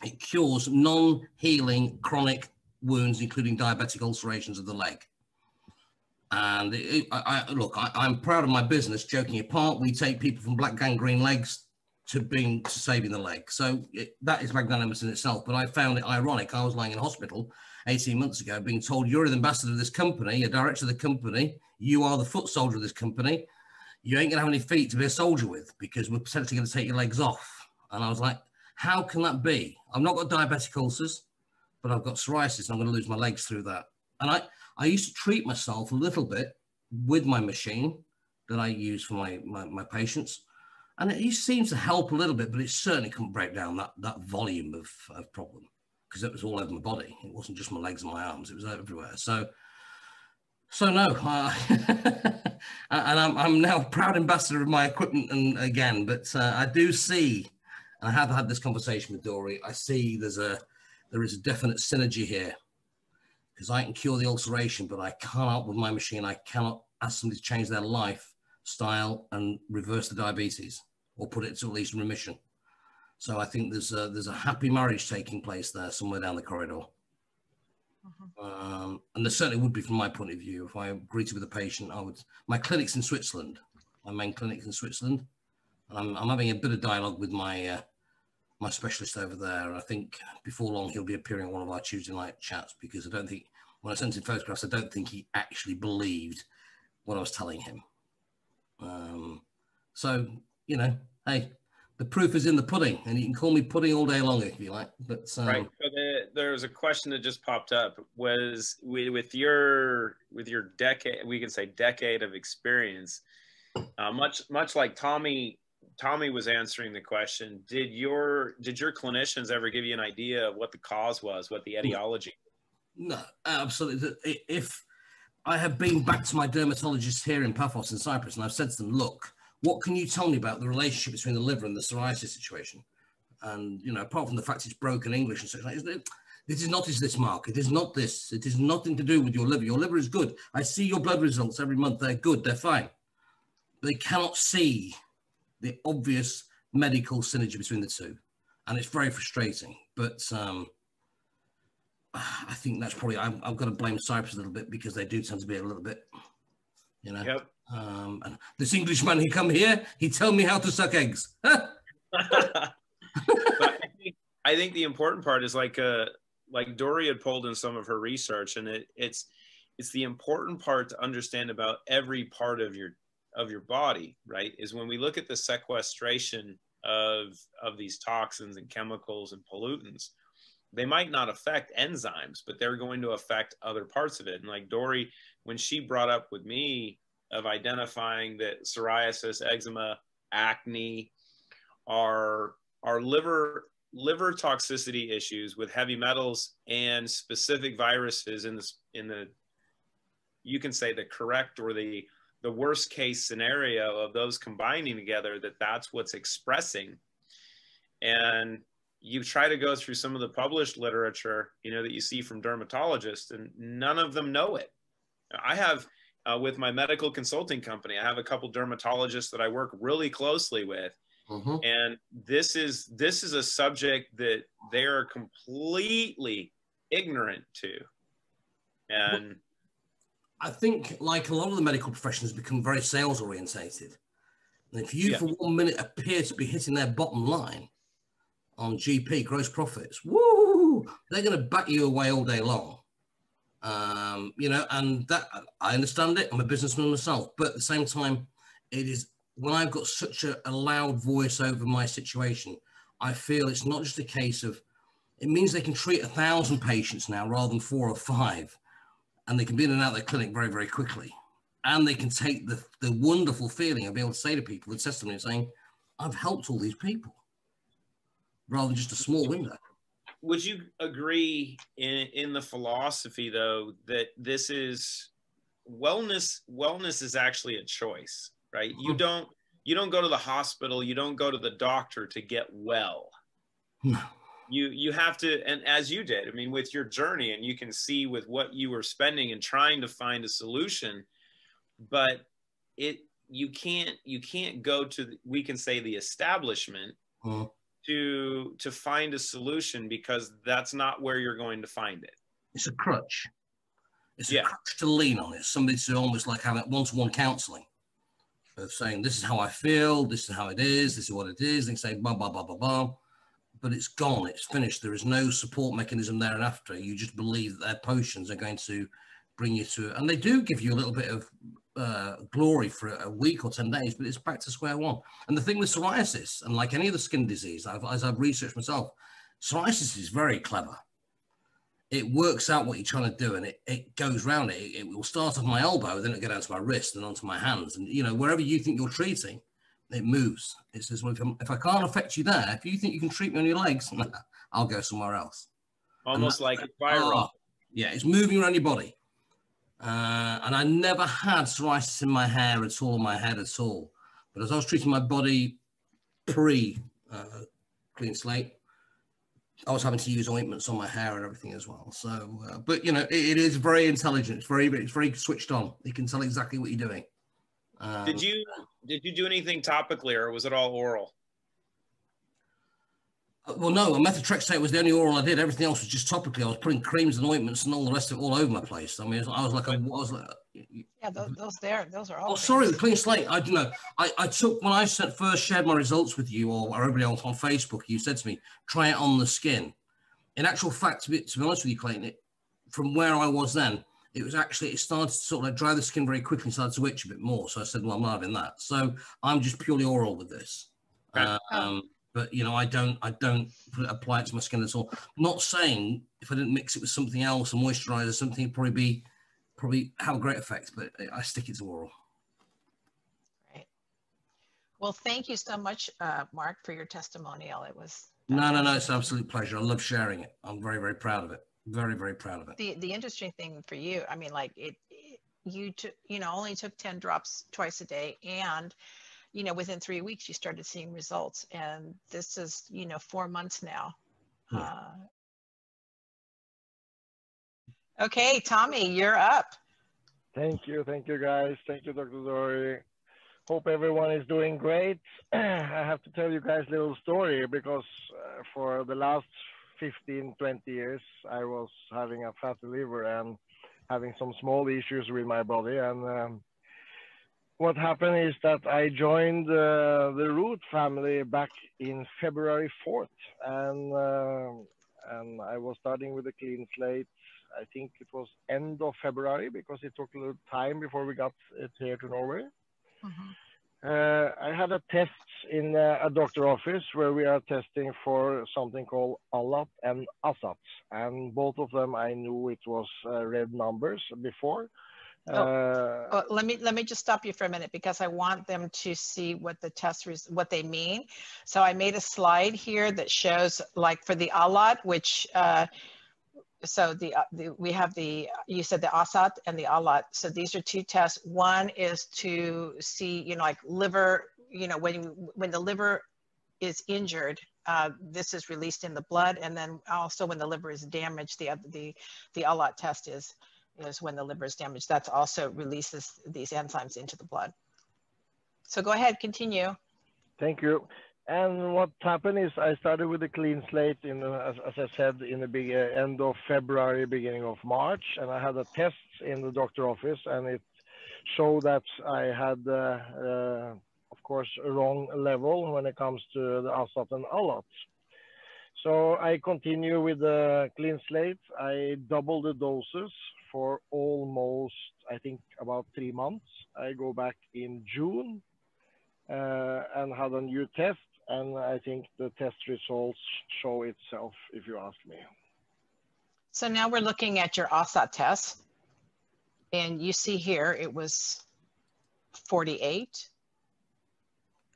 It cures non-healing chronic wounds, including diabetic ulcerations of the leg. And look, I'm proud of my business. Joking apart, we take people from black gangrene legs to saving the leg. So that is magnanimous in itself. But I found it ironic. I was lying in hospital 18 months ago being told, you're the ambassador of this company, a director of the company, you are the foot soldier of this company. You ain't gonna have any feet to be a soldier with because we're potentially gonna take your legs off. And I was like, how can that be? I've not got diabetic ulcers, but I've got psoriasis and I'm gonna lose my legs through that. And I used to treat myself a little bit with my machine that I use for my patients. And it seems to help a little bit, but it certainly couldn't break down that volume of problem because it was all over my body. It wasn't just my legs and my arms, it was everywhere. So no, and I'm now proud ambassador of my equipment and again, but I do see, and I have had this conversation with Dory, I see there is a definite synergy here because I can cure the ulceration, but I cannot with my machine, I cannot ask somebody to change their lifestyle and reverse the diabetes or put it to at least remission. So I think there's a happy marriage taking place there somewhere down the corridor. And there certainly would be from my point of view. If I greeted with a patient, my clinic's in Switzerland, my main clinic's in Switzerland. And I'm having a bit of dialogue with my specialist over there. I think before long he'll be appearing on one of our Tuesday night chats because I don't think, when I sent him photographs, I don't think he actually believed what I was telling him. So, you know, hey, the proof is in the pudding, and you can call me pudding all day long if you like. But right. So there was a question that just popped up. Was with your decade, we can say decade of experience, much like Tommy was answering the question. Did your clinicians ever give you an idea of what the cause was, what the etiology? No, absolutely. If I have been back to my dermatologist here in Paphos in Cyprus, and I've said to them, look, what can you tell me about the relationship between the liver and the psoriasis situation? And, you know, apart from the fact it's broken English and such like, this is not this, Mark. It is not this. It is nothing to do with your liver. Your liver is good. I see your blood results every month. They're good. They're fine. But they cannot see the obvious medical synergy between the two. And it's very frustrating. But I think that's probably, I've got to blame Cyprus a little bit because they do tend to be a little bit, you know. Yep. And this Englishman, he come here, he tell me how to suck eggs. But I think the important part is like Dory had pulled in some of her research, and it's the important part to understand about every part of your body, right? Is when we look at the sequestration of these toxins and chemicals and pollutants, they might not affect enzymes, but they're going to affect other parts of it. And like Dory, when she brought up with me of identifying that psoriasis, eczema, acne are liver toxicity issues with heavy metals and specific viruses in the you can say the correct or the worst case scenario of those combining together, that's what's expressing. And you try to go through some of the published literature, you know, that you see from dermatologists, and none of them know it. I have with my medical consulting company, I have a couple dermatologists that I work really closely with. And this is a subject that they are completely ignorant to. And I think, like a lot of the medical professions, become very sales orientated. And if you for 1 minute appear to be hitting their bottom line on GP gross profits, woo, they're going to bat you away all day long. You know, and that, I understand it. I'm a businessman myself, but at the same time, it is when I've got such a loud voice over my situation, I feel it's not just a case of, it means they can treat 1,000 patients now rather than 4 or 5, and they can be in and out of their clinic very, very quickly. And they can take the wonderful feeling of being able to say to people with testimony saying, I've helped all these people, rather than just a small window. Would you agree in the philosophy, though, that this is wellness is actually a choice, right? You don't go to the hospital, you don't go to the doctor to get well. No. You have to, and as you did, I mean, with your journey, and you can see with what you were spending and trying to find a solution, but you can't go to, we can say, the establishment to find a solution, because that's not where you're going to find it. It's a crutch. It's Yeah. a crutch to lean on. It's somebody to almost like having one-to-one counseling of saying, this is how I feel, this is how it is, this is what it is. They say, blah, blah, blah, blah, blah. But it's gone. It's finished. There is no support mechanism there and after. You just believe that their potions are going to bring you to, and they do give you a little bit of glory for a week or 10 days, but it's back to square one. And the thing with psoriasis, and like any other skin disease, as I've researched myself, psoriasis is very clever. It works out what you're trying to do, and it goes around it. It will start off my elbow, then it'll go down to my wrist and onto my hands. And, you know, wherever you think you're treating, it moves. It says, well, if I can't affect you there, if you think you can treat me on your legs, I'll go somewhere else. Almost like a viral. Yeah, it's moving around your body. And I never had psoriasis in my hair at all, my head at all. But as I was treating my body pre clean slate, I was having to use ointments on my hair and everything as well. So, but you know, it is very intelligent. It's very switched on. You can tell exactly what you're doing. Did you do anything topically, or was it all oral? Well, no, methotrexate was the only oral I did. Everything else was just topically. I was putting creams and ointments and all the rest of it all over my place. I mean, I was like, yeah, those are all. Oh, sorry, the clean slate. I don't know. I took, when I first shared my results with you or everybody else on Facebook, you said to me, try it on the skin. In actual fact, to be honest with you, Clayton, from where I was then, it started to sort of like dry the skin very quickly and started to itch a bit more. So I said, well, I'm not having that. So I'm just purely oral with this. Okay. But, you know, I don't apply it to my skin at all. Not saying if I didn't mix it with something else, a moisturizer, something, it'd probably have a great effect, but I stick it to oral. Right. Well, thank you so much, Mark, for your testimonial. It was. No, it's an absolute pleasure. I love sharing it. I'm very, very proud of it. Very, very proud of it. The interesting thing for you, I mean, like you only took 10 drops twice a day, and you know, within 3 weeks, you started seeing results. And this is, 4 months now. Yeah. Okay, Tommy, you're up. Thank you, guys. Thank you, Dr. Dory. Hope everyone is doing great. I have to tell you guys a little story, because for the last 15, 20 years, I was having a fatty liver and having some small issues with my body. And what happened is that I joined the Root family back in February 4th, and I was starting with a clean slate. I think it was end of February, because it took a little time before we got it here to Norway. Mm-hmm. I had a test in a doctor office where we are testing for something called ALAT and ASAT, and both of them I knew it was red numbers before. Let me just stop you for a minute, because I want them to see what the what they mean. So I made a slide here that shows, like, for the ALAT, which so we have you said the ASAT and the ALAT. So these are two tests. One is to see, like liver, when the liver is injured, this is released in the blood, and then also when the liver is damaged, the ALAT test is when the liver is damaged. That's also releases these enzymes into the blood. So go ahead, continue. Thank you. And what happened is I started with a clean slate as I said, in the end of February, beginning of March, and I had a test in the doctor office, and it showed that I had, of course, a wrong level when it comes to the ASAT and ALAT. So I continue with the clean slate. I double the doses for almost, I think, about 3 months. I go back in June and had a new test, and I think the test results show itself, if you ask me. So now we're looking at your ASAT test, and you see here it was 48.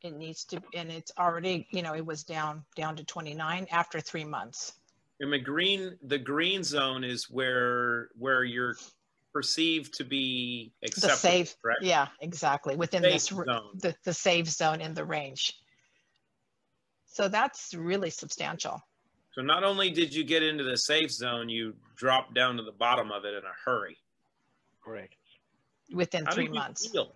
It needs to, and it's already, it was down to 29 after 3 months. And the green zone is where you're perceived to be acceptable, the safe, correct? Yeah, exactly. Within safe this zone. The safe zone in the range. So that's really substantial. So not only did you get into the safe zone, you dropped down to the bottom of it in a hurry. Correct. Within How 3 did you months. feel?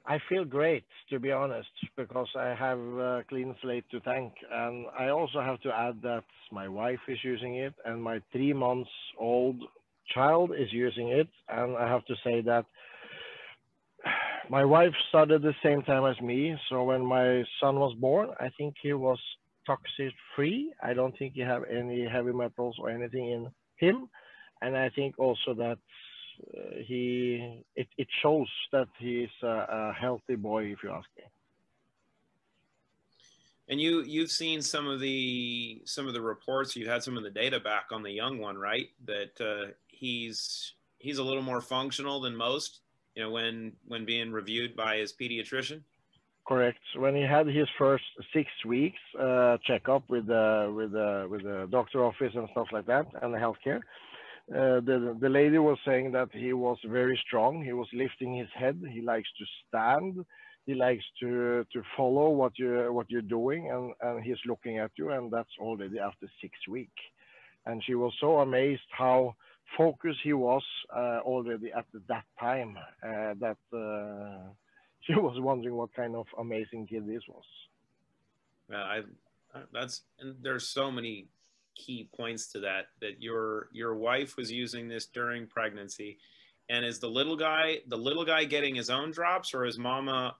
I feel great, to be honest, because I have a clean slate to thank. And I also have to add that my wife is using it and my 3-month-old child is using it. And I have to say that my wife started the same time as me. So when my son was born, I think he was toxic free. I don't think he have any heavy metals or anything in him. And I think also that it shows that he's a healthy boy, if you ask me. And you've seen some of the reports. You had some of the data back on the young one, right? That he's a little more functional than most. You know, when being reviewed by his pediatrician. Correct. When he had his first 6 weeks checkup with the doctor office and stuff like that, and the healthcare. The lady was saying that he was very strong. He was lifting his head. He likes to stand. He likes to follow what you're doing, and he's looking at you. And that's already after 6 weeks. And she was so amazed how focused he was already at that time. That she was wondering what kind of amazing kid this was. And there's so many key points to that your wife was using this during pregnancy, and is the little guy getting his own drops, or is mama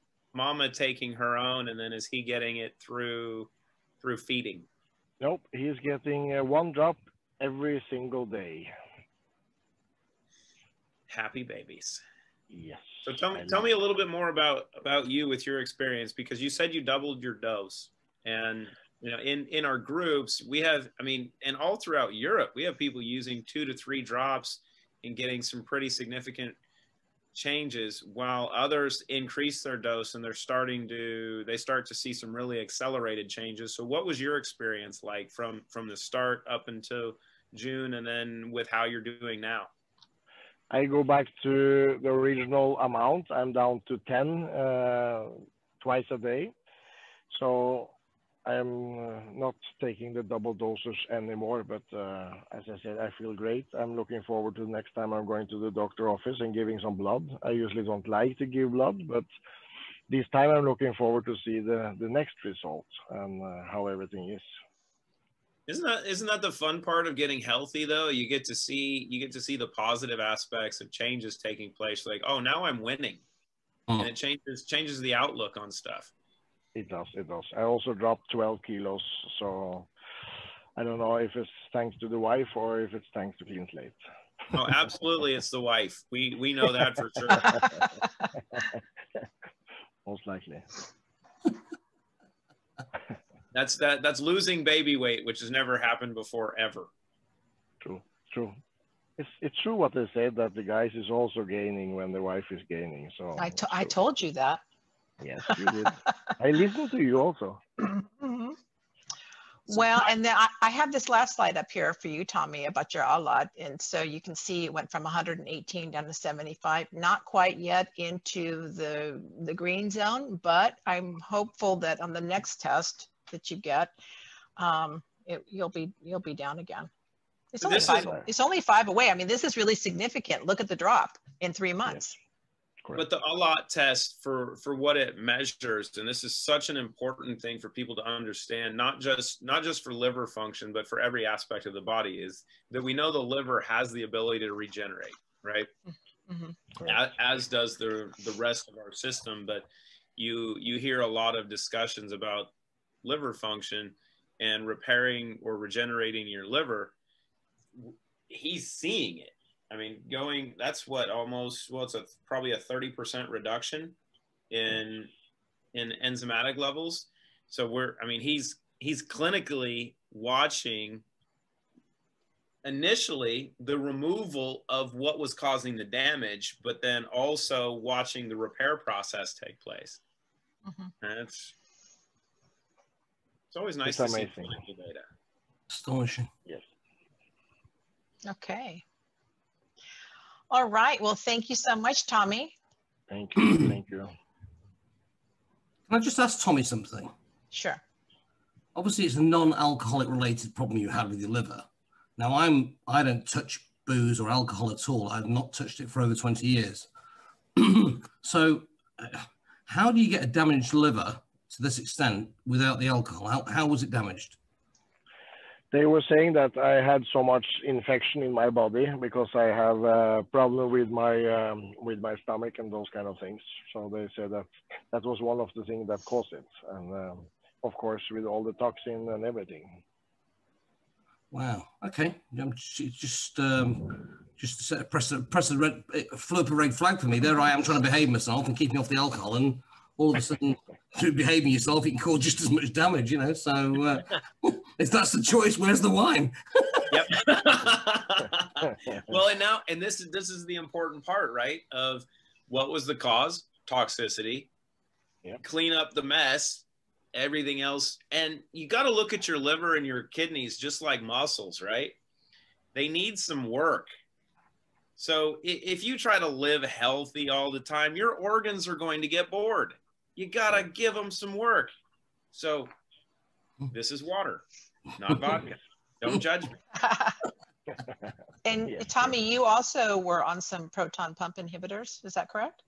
taking her own, and then is he getting it through feeding? Nope, he's getting 1 drop every single day. Happy babies. Yes. So tell me a little bit more about you with your experience, because you said you doubled your dose. And you know, in our groups, we have, I mean, and all throughout Europe, we have people using 2 to 3 drops and getting some pretty significant changes, while others increase their dose and they start to see some really accelerated changes. So what was your experience like from the start up until June, and then with how you're doing now? I go back to the original amount. I'm down to 10 twice a day. So I'm not taking the double doses anymore, but as I said, I feel great. I'm looking forward to the next time I'm going to the doctor office and giving some blood. I usually don't like to give blood, but this time I'm looking forward to see the next result and how everything is. Isn't that the fun part of getting healthy though? You get to see the positive aspects of changes taking place. Like, oh, now I'm winning, and it changes the outlook on stuff. It does. I also dropped 12 kilos, so I don't know if it's thanks to the wife or if it's thanks to Clean Slate. Oh, absolutely, it's the wife. We know that for sure. Most likely. That's losing baby weight, which has never happened before, ever. True. It's true what they say, that the guys is also gaining when the wife is gaining. So I told you that. Yes, you did. I listened to you also. Mm-hmm. Well, and then I have this last slide up here for you, Tommy, about your ALAT. And so you can see it went from 118 down to 75, not quite yet into the green zone, but I'm hopeful that on the next test that you get, you'll be down again. It's only 5 away. I mean, this is really significant. Look at the drop in 3 months. Yes. But the ALAT test, for what it measures, and this is such an important thing for people to understand, not just for liver function, but for every aspect of the body, is that we know the liver has the ability to regenerate, right? Mm-hmm. As does the rest of our system. But you hear a lot of discussions about liver function and repairing or regenerating your liver. He's seeing it. I mean, that's probably a 30% reduction in enzymatic levels. So he's clinically watching initially the removal of what was causing the damage, but then also watching the repair process take place. Mm-hmm. And it's always nice to see clinical data. Astonishing. Yes. Okay. All right. Well, thank you so much, Tommy. Thank you. Thank you. Can I just ask Tommy something? Sure. Obviously, it's a non-alcoholic related problem you had with your liver. Now, I don't touch booze or alcohol at all. I've not touched it for over 20 years. So How do you get a damaged liver to this extent without the alcohol? How was it damaged? They were saying that I had so much infection in my body because I have a problem with my stomach and those kind of things. So they said that that was one of the things that caused it, and of course with all the toxin and everything. Wow. Okay. Just press the red, flew up a red flag for me. There I am trying to behave myself and keeping off the alcohol, and all of a sudden, through behaving yourself, you can cause just as much damage. You know. So if that's the choice, where's the wine? Yep. Well, and this is the important part, right? Of what was the cause? Toxicity. Yep. Clean up the mess. Everything else, and you got to look at your liver and your kidneys just like muscles, right? They need some work. So if you try to live healthy all the time, your organs are going to get bored. You got to give them some work. So this is water, not vodka. Don't judge me. And Yes, Tommy, you also were on some proton pump inhibitors. Is that correct?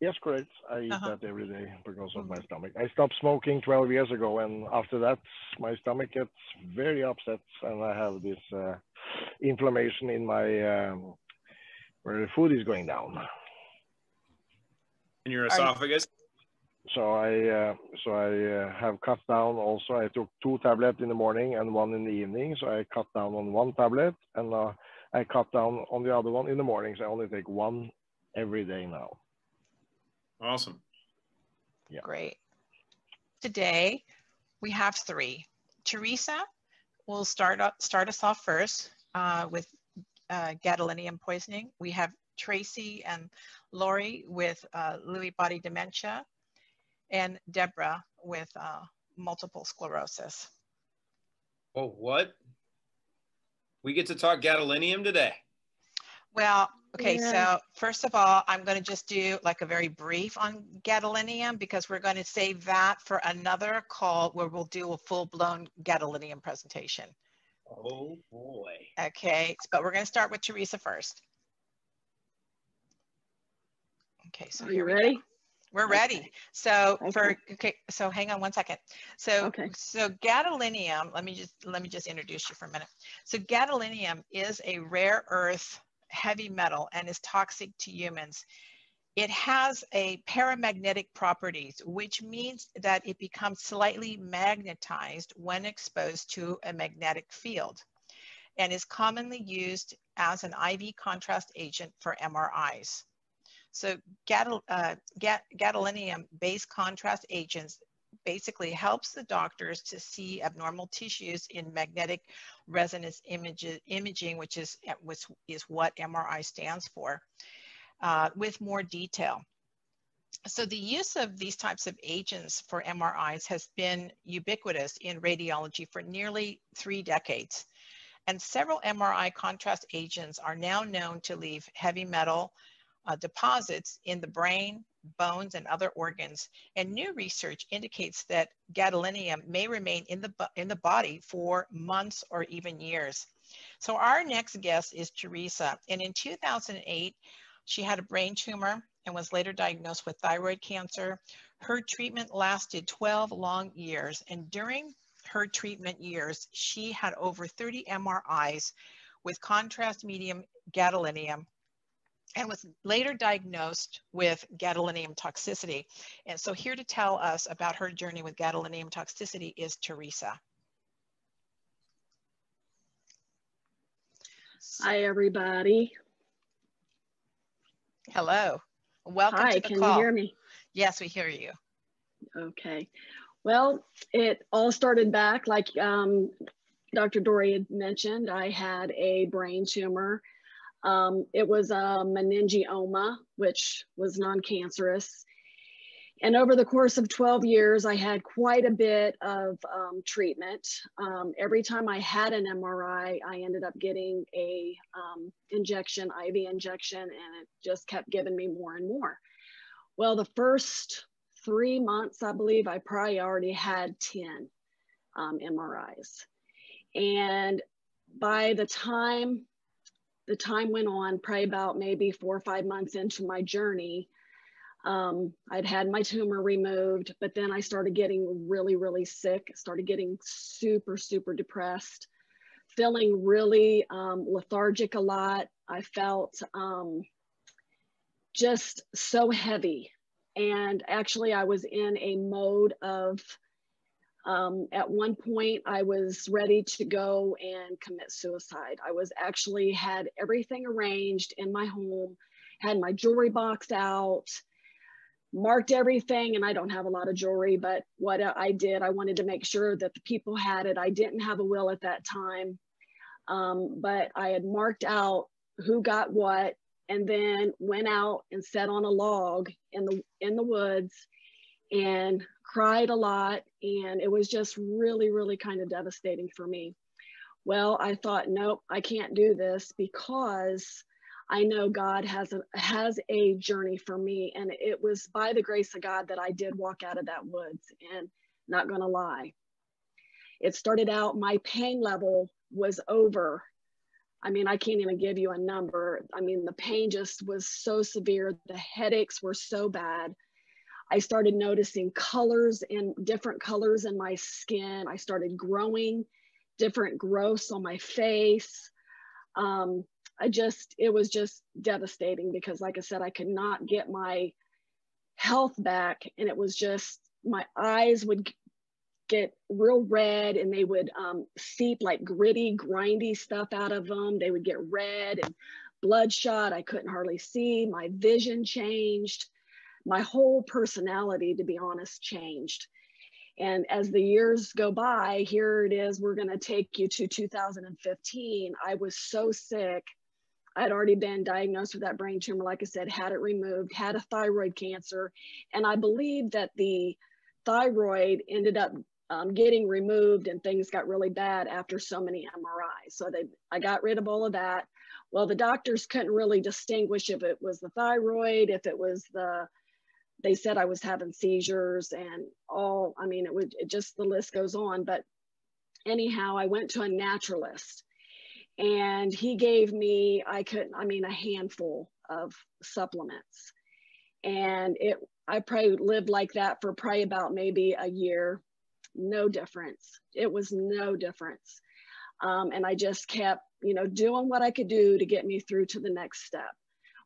Yes, correct. I eat that every day because of my stomach. I stopped smoking 12 years ago, and after that, my stomach gets very upset, and I have this inflammation in my where the food is going down. In your esophagus. So I have cut down. Also, I took 2 tablets in the morning and 1 in the evening. So I cut down on 1 tablet, and I cut down on the other one in the morning. So I only take 1 every day now. Awesome. Yeah. Great. Today we have 3. Teresa will start us off first with gadolinium poisoning. We have Tracy and Lori with Lewy body dementia, and Deborah with multiple sclerosis. Oh, what? We get to talk gadolinium today? Well, okay, Yeah. so first of all, I'm going to just do like a very brief on gadolinium, because we're going to save that for another call where we'll do a full-blown gadolinium presentation. Oh boy. Okay, but we're going to start with Teresa first. Okay, so are you ready? We're ready. So so hang on one second. So gadolinium, let me just introduce you for a minute. So gadolinium is a rare earth heavy metal and is toxic to humans. It has a paramagnetic properties, which means that it becomes slightly magnetized when exposed to a magnetic field, and is commonly used as an IV contrast agent for MRIs. So gadolinium-based contrast agents basically helps the doctors to see abnormal tissues in magnetic resonance imaging, which is what MRI stands for, with more detail. So the use of these types of agents for MRIs has been ubiquitous in radiology for nearly 3 decades. And several MRI contrast agents are now known to leave heavy metal deposits in the brain, bones, and other organs. And new research indicates that gadolinium may remain in the body for months or even years. So our next guest is Teresa. And in 2008, she had a brain tumor and was later diagnosed with thyroid cancer. Her treatment lasted 12 long years. And during her treatment years, she had over 30 MRIs with contrast medium gadolinium, and was later diagnosed with gadolinium toxicity. And so here to tell us about her journey with gadolinium toxicity is Teresa. Hi, everybody. Hello. Welcome Hi, to the can call. you hear me? Yes, we hear you. Okay. Well, it all started back like Dr. Dory had mentioned. I had a brain tumor. It was a meningioma, which was non-cancerous. And over the course of 12 years, I had quite a bit of treatment. Every time I had an MRI, I ended up getting a IV injection, and it just kept giving me more and more. Well, the first 3 months, I believe I probably already had 10 MRIs. And by the time went on, probably about maybe 4 or 5 months into my journey, I'd had my tumor removed, but then I started getting really, really sick, started getting super, super depressed, feeling really lethargic a lot. I felt just so heavy. And actually I was in a mode of, at one point I was ready to go and commit suicide. I was actually had everything arranged in my home, had my jewelry box out, marked everything, and I don't have a lot of jewelry, but what I did, I wanted to make sure that the people had it. I didn't have a will at that time, but I had marked out who got what, and then went out and sat on a log in the woods and cried a lot, and it was just really, really kind of devastating for me. Well, I thought, nope, I can't do this, because I know God has a journey for me, and it was by the grace of God that I did walk out of that woods. And not gonna lie, it started out, my pain level was over. I mean, I can't even give you a number. I mean, the pain just was so severe. The headaches were so bad. I started noticing colors and different colors in my skin. I started growing different growths on my face. It was just devastating, because like I said, I could not get my health back. And it was just, my eyes would get real red, and they would seep like gritty, grindy stuff out of them. They would get red and bloodshot. I couldn't hardly see. My vision changed. My whole personality, to be honest, changed. And as the years go by, here it is, we're going to take you to 2015. I was so sick. I'd already been diagnosed with that brain tumor, like I said, had it removed, had a thyroid cancer. And I believe that the thyroid ended up getting removed, and things got really bad after so many MRIs. So I got rid of all of that. Well, the doctors couldn't really distinguish if it was the thyroid, if it was they said I was having seizures and all, I mean, it just, the list goes on. But anyhow, I went to a naturalist, and he gave me, a handful of supplements. And I probably lived like that for probably about maybe a year. No difference. It was no difference. And I just kept, doing what I could do to get me through to the next step.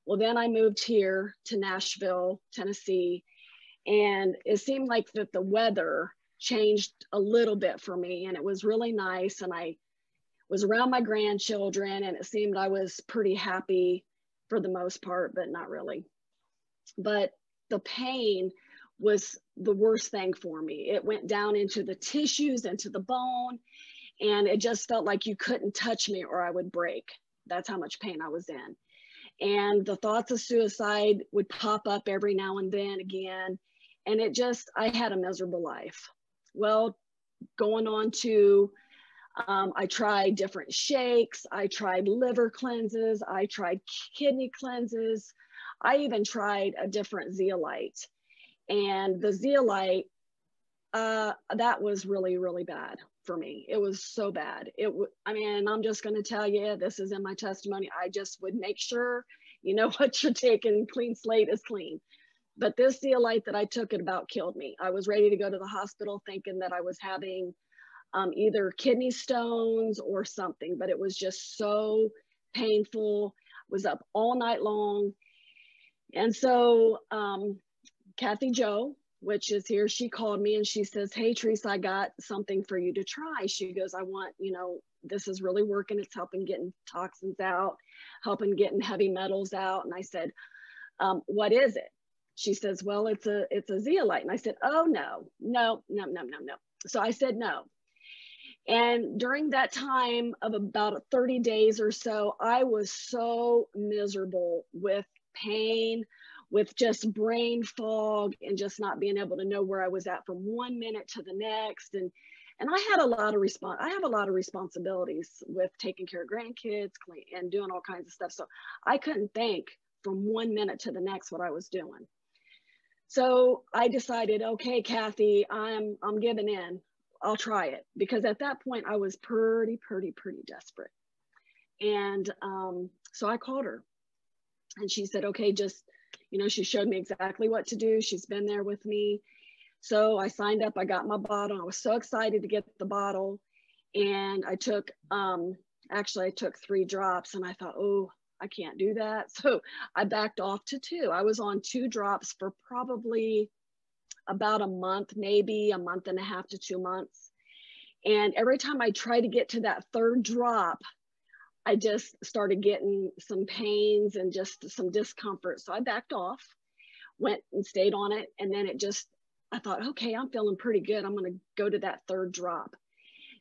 Well, then I moved here to Nashville, Tennessee, and it seemed like that the weather changed a little bit for me, and it was really nice. And I was around my grandchildren, and it seemed I was pretty happy for the most part, but not really. But the pain was the worst thing for me. It went down into the tissues, into the bone, and it just felt like you couldn't touch me or I would break. That's how much pain I was in. And the thoughts of suicide would pop up every now and then again. And I had a miserable life. Well, going on to, I tried different shakes. I tried liver cleanses. I tried kidney cleanses. I even tried a different zeolite. And the zeolite, that was really, really bad for me. It was so bad. I'm just going to tell you, this is in my testimony. I just would make sure, what you're taking, clean slate is clean. But this zeolite that I took, it about killed me. I was ready to go to the hospital thinking that I was having either kidney stones or something, but it was just so painful. I was up all night long. And so Kathy Joe, which is here, she called me and she says, "Hey, Teresa, I got something for you to try." She goes, "I want, this is really working. It's helping getting toxins out, helping getting heavy metals out." And I said, "What is it?" She says, "Well, it's a zeolite." And I said, "Oh, no. So I said no. And during that time of about 30 days or so, I was so miserable with pain, with just brain fog, and just not being able to know where I was at from one minute to the next. And I had a lot of responsibilities with taking care of grandkids and doing all kinds of stuff. So I couldn't think from one minute to the next what I was doing. So I decided, okay, Kathy, I'm giving in. I'll try it. Because at that point I was pretty desperate. And so I called her and she said, "Okay, just, You know, she showed me exactly what to do. She's been there with me. So I signed up, I got my bottle. I was so excited to get the bottle. And I took, actually I took 3 drops and I thought, oh, I can't do that. So I backed off to 2. I was on 2 drops for probably about a month, maybe a month and a half to 2 months. And every time I tried to get to that 3rd drop, I just started getting some pains and just some discomfort. So I backed off, went and stayed on it. And then I thought, okay, I'm feeling pretty good. I'm going to go to that 3rd drop.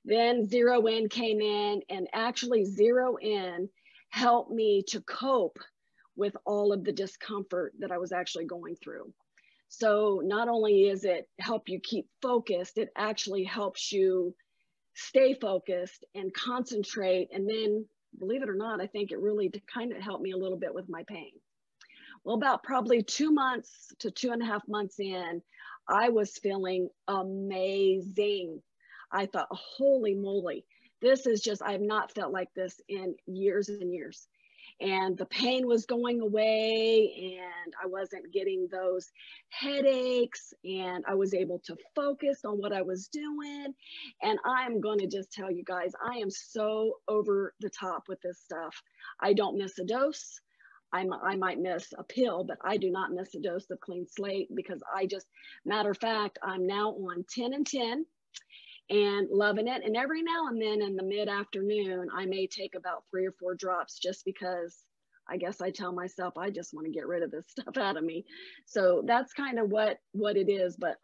Then Zero In came in, and actually Zero In helped me to cope with all of the discomfort that I was actually going through. So not only is it help you keep focused, it actually helps you stay focused and concentrate. And then, believe it or not, I think it really kind of helped me a little bit with my pain. Well, about probably 2 months to 2.5 months in, I was feeling amazing. I thought, holy moly, this is just, I've not felt like this in years and years. And the pain was going away, and I wasn't getting those headaches, and I was able to focus on what I was doing. And I'm going to just tell you guys, I am so over the top with this stuff. I don't miss a dose. I might miss a pill, but I do not miss a dose of Clean Slate, because matter of fact, I'm now on 10 and 10 and loving it. And every now and then in the mid-afternoon, I may take about 3 or 4 drops, just because I guess I tell myself, I just want to get rid of this stuff out of me. So that's kind of what it is. But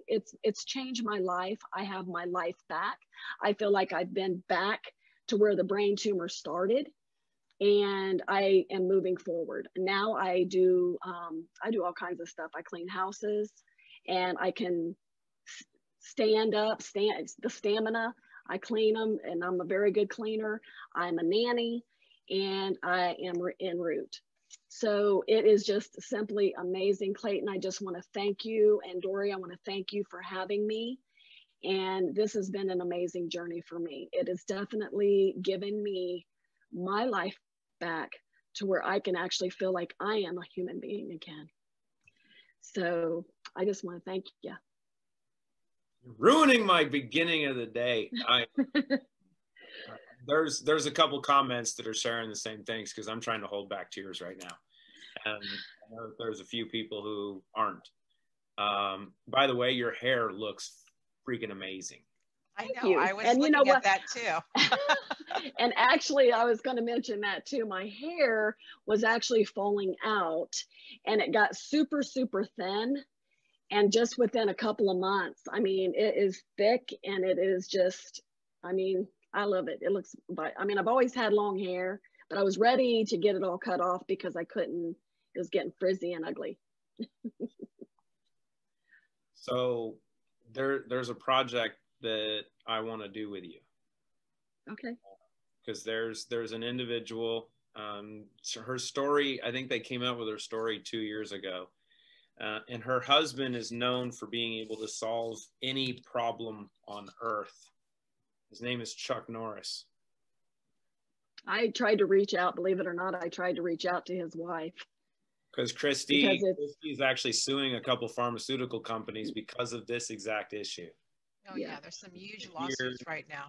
it's changed my life. I have my life back. I feel like I've been back to where the brain tumor started, and I am moving forward. Now I do all kinds of stuff. I clean houses, and I can stand up, the stamina, I clean them, and I'm a very good cleaner. I'm a nanny, and I am en route. So it is just simply amazing. Clayton, I just want to thank you, and Dory, I want to thank you for having me. And this has been an amazing journey for me. It has definitely given me my life back to where I can actually feel like I am a human being again. So I just want to thank you. Ruining my beginning of the day. There's a couple comments that are sharing the same things, because I'm trying to hold back tears right now, and I know there's a few people who aren't. By the way, your hair looks freaking amazing. I know. I was looking at that too. And actually, I was going to mention that too. My hair was actually falling out, and it got super, super thin. And just within a couple of months, I mean, it is thick, and it is just, I mean, I love it. It looks, I mean, I've always had long hair, but I was ready to get it all cut off because I couldn't, it was getting frizzy and ugly. So there's a project that I want to do with you. Okay. Because there's an individual, so her story, I think they came out with her story 2 years ago. And her husband is known for being able to solve any problem on earth. His name is Chuck Norris. I tried to reach out, believe it or not, I tried to reach out to his wife. Because Christy's actually suing a couple pharmaceutical companies because of this exact issue. Oh yeah, there's some huge lawsuits right now.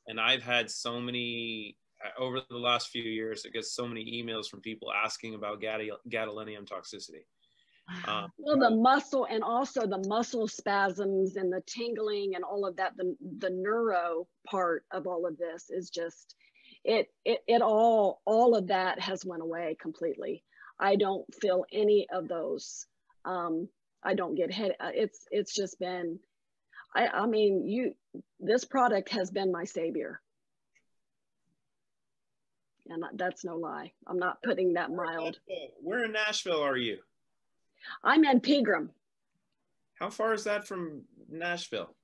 And I've had so many, over the last few years, I get so many emails from people asking about gadolinium toxicity. Well, the muscle, and also the muscle spasms and the tingling and all of that, the neuro part of all of this is just, all of that has went away completely. I don't feel any of those. I don't get it's just been, I mean, this product has been my savior. And that's no lie. I'm not putting that mild. Where in Nashville are you? I'm in Pegram. How far is that from Nashville?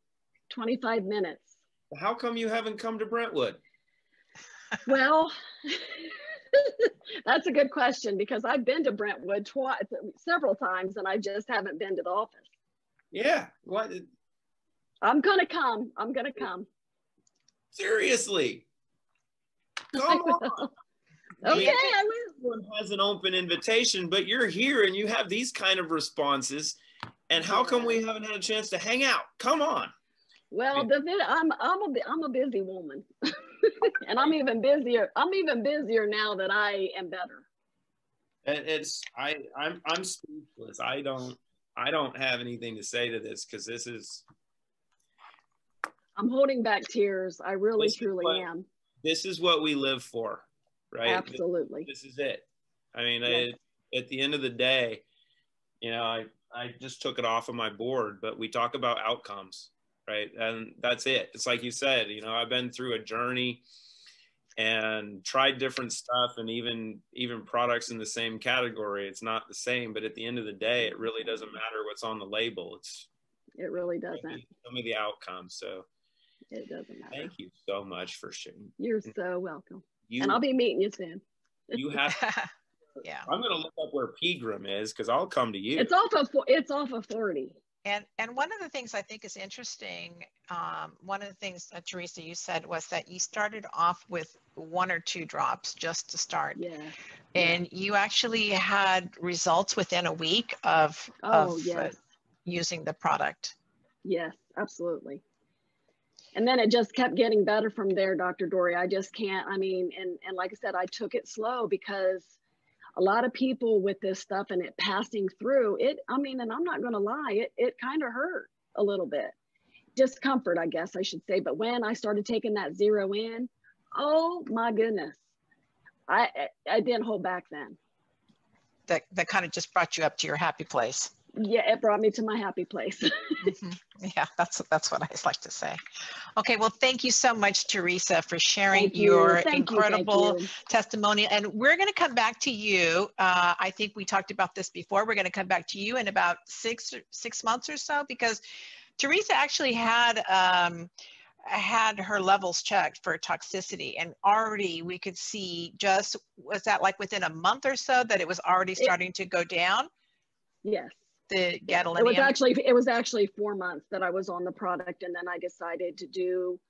25 minutes. How come you haven't come to Brentwood? Well, that's a good question, because I've been to Brentwood several times, and I just haven't been to the office. Yeah. What? I'm going to come. I'm going to come. Seriously. Come on. Okay, I will. everyone has an open invitation, but you're here and you have these kind of responses. And how come we haven't had a chance to hang out? Come on. Well, I'm a busy woman, and I'm even busier. I'm even busier now that I am better. I'm speechless. I don't have anything to say to this, because this is. I'm holding back tears. I really, truly am. This is what we live for, right? Absolutely. This is it. I mean, at the end of the day, you know, I just took it off of my board, but we talk about outcomes, right? And that's it. It's like you said, you know, I've been through a journey and tried different stuff, and even products in the same category. It's not the same, but at the end of the day, it really doesn't matter what's on the label. It really doesn't. Show me the outcome. So it doesn't matter. Thank you so much for sharing. You're so welcome. And I'll be meeting you soon. You have yeah. I'm going to look up where Pegram is, because I'll come to you. It's off of 40. And one of the things I think is interesting, one of the things that Teresa, you said, was that you started off with 1 or 2 drops just to start. Yeah. And you actually had results within a week of using the product. Yes, absolutely. And then it just kept getting better from there, Dr. Dory. I just can't, I mean, and like I said, I took it slow, because a lot of people with this stuff and it passing through it, I mean, and I'm not going to lie, it kind of hurt a little bit. Discomfort, I guess I should say. But when I started taking that zero in, oh my goodness, I didn't hold back then. That kind of just brought you up to your happy place. Yeah, it brought me to my happy place. Mm-hmm. Yeah, that's what I like to say. Okay, well, thank you so much, Teresa, for sharing your incredible testimony. And we're going to come back to you. I think we talked about this before. We're going to come back to you in about six months or so, because Teresa actually had her levels checked for toxicity, and already we could see, just was that like within a month or so that it was already starting to go down? Yes. The gadolinium. It was actually 4 months that I was on the product, and then I decided to do,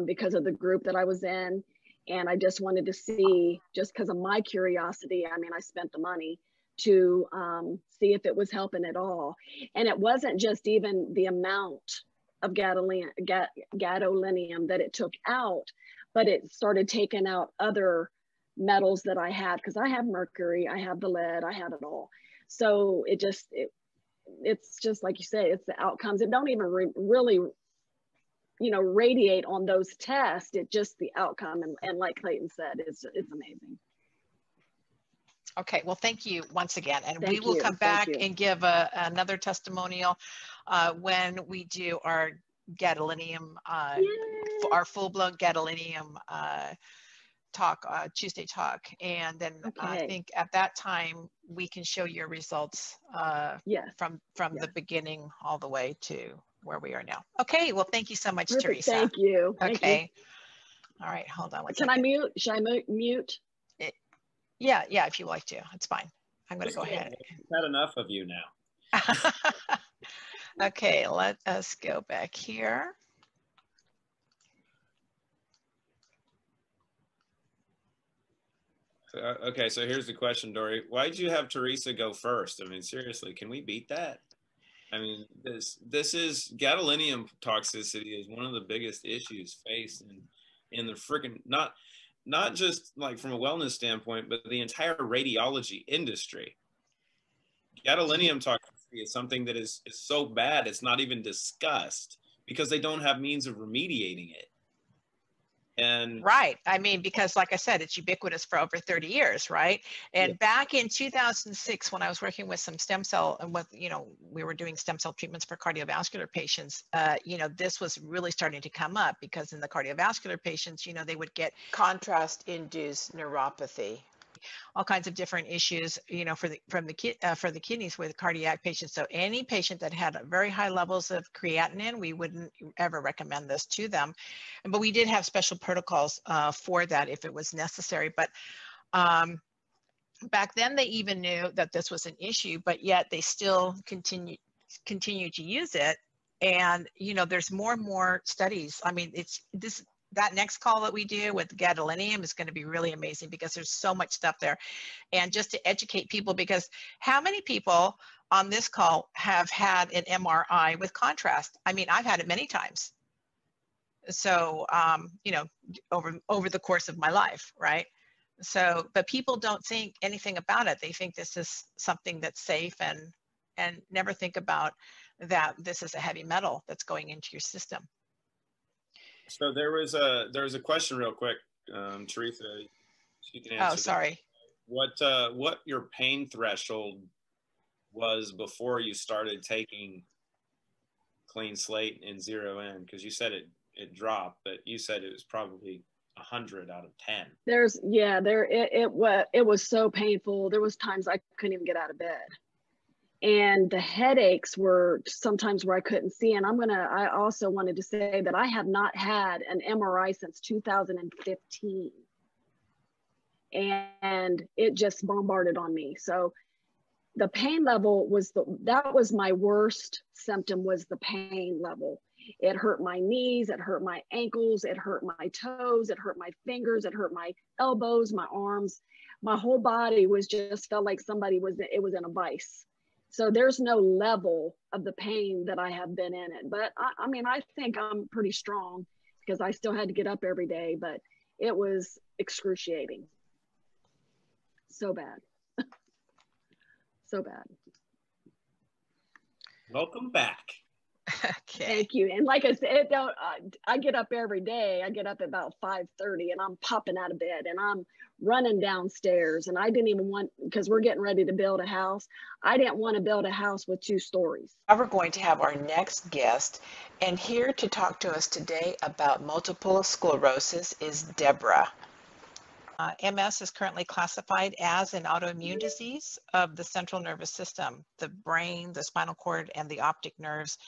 because of the group that I was in, and I just wanted to see, just because of my curiosity, I mean, I spent the money to see if it was helping at all. And it wasn't just even the amount of gadolinium that it took out, but it started taking out other metals that I had, because I have mercury, I have the lead, I have it all. So it's just like you say, it's the outcomes. It don't even really, you know, radiate on those tests. It's just the outcome. And like Clayton said, it's amazing. Okay, well, thank you once again. And we will come back and give another testimonial when we do our gadolinium, our full-blown gadolinium talk, Tuesday talk. And then I think at that time we can show your results from the beginning all the way to where we are now. Okay, well, thank you so much, Teresa. Thank you. Okay. Thank you. All right, hold on. Can I mute? Should I mute? Yeah, if you like to, it's fine. I'm going to go ahead. I've had enough of you now. Okay, let us go back here. Okay, so here's the question, Dory. Why did you have Teresa go first? I mean, seriously, can we beat that? I mean, this is gadolinium toxicity is one of the biggest issues faced in the freaking, not just like from a wellness standpoint, but the entire radiology industry. Gadolinium toxicity is something that is so bad it's not even discussed, because they don't have means of remediating it. And right, I mean, because like I said, it's ubiquitous for over 30 years, right? And back in 2006, when I was working with some stem cell, and with, you know, we were doing stem cell treatments for cardiovascular patients, you know, this was really starting to come up, because in the cardiovascular patients, you know, they would get contrast-induced neuropathy, all kinds of different issues, you know, for the kidneys with cardiac patients. So any patient that had very high levels of creatinine, we wouldn't ever recommend this to them. But we did have special protocols for that if it was necessary. But back then they even knew that this was an issue, but yet they still continue to use it. And, you know, there's more and more studies. I mean, that next call that we do with gadolinium is going to be really amazing because there's so much stuff there. And just to educate people, because how many people on this call have had an MRI with contrast? I mean, I've had it many times. So, you know, over the course of my life, right? So, but people don't think anything about it. They think this is something that's safe and never think about that this is a heavy metal that's going into your system. So there was a question real quick, Teresa, you can answer. Oh, sorry. That. What your pain threshold was before you started taking Clean Slate and Zero In? Because you said it dropped, but you said it was probably 100 out of 10. It was so painful. There was times I couldn't even get out of bed. And the headaches were sometimes where I couldn't see. And I also wanted to say that I have not had an MRI since 2015. And it just bombarded on me. So the pain level that was my worst symptom, was the pain level. It hurt my knees, it hurt my ankles, it hurt my toes, it hurt my fingers, it hurt my elbows, my arms. My whole body felt like it was in a vice. So there's no level of the pain that I have been in it. But I mean, I think I'm pretty strong because I still had to get up every day, but it was excruciating. So bad. So bad. Welcome back. Okay. Thank you. And like I said, I get up every day. I get up at about 5:30 and I'm popping out of bed and I'm running downstairs. And I didn't even want, because we're getting ready to build a house, I didn't want to build a house with 2 stories. We're going to have our next guest, and here to talk to us today about multiple sclerosis is Deborah. MS is currently classified as an autoimmune disease of the central nervous system, the brain, the spinal cord, and the optic nerves.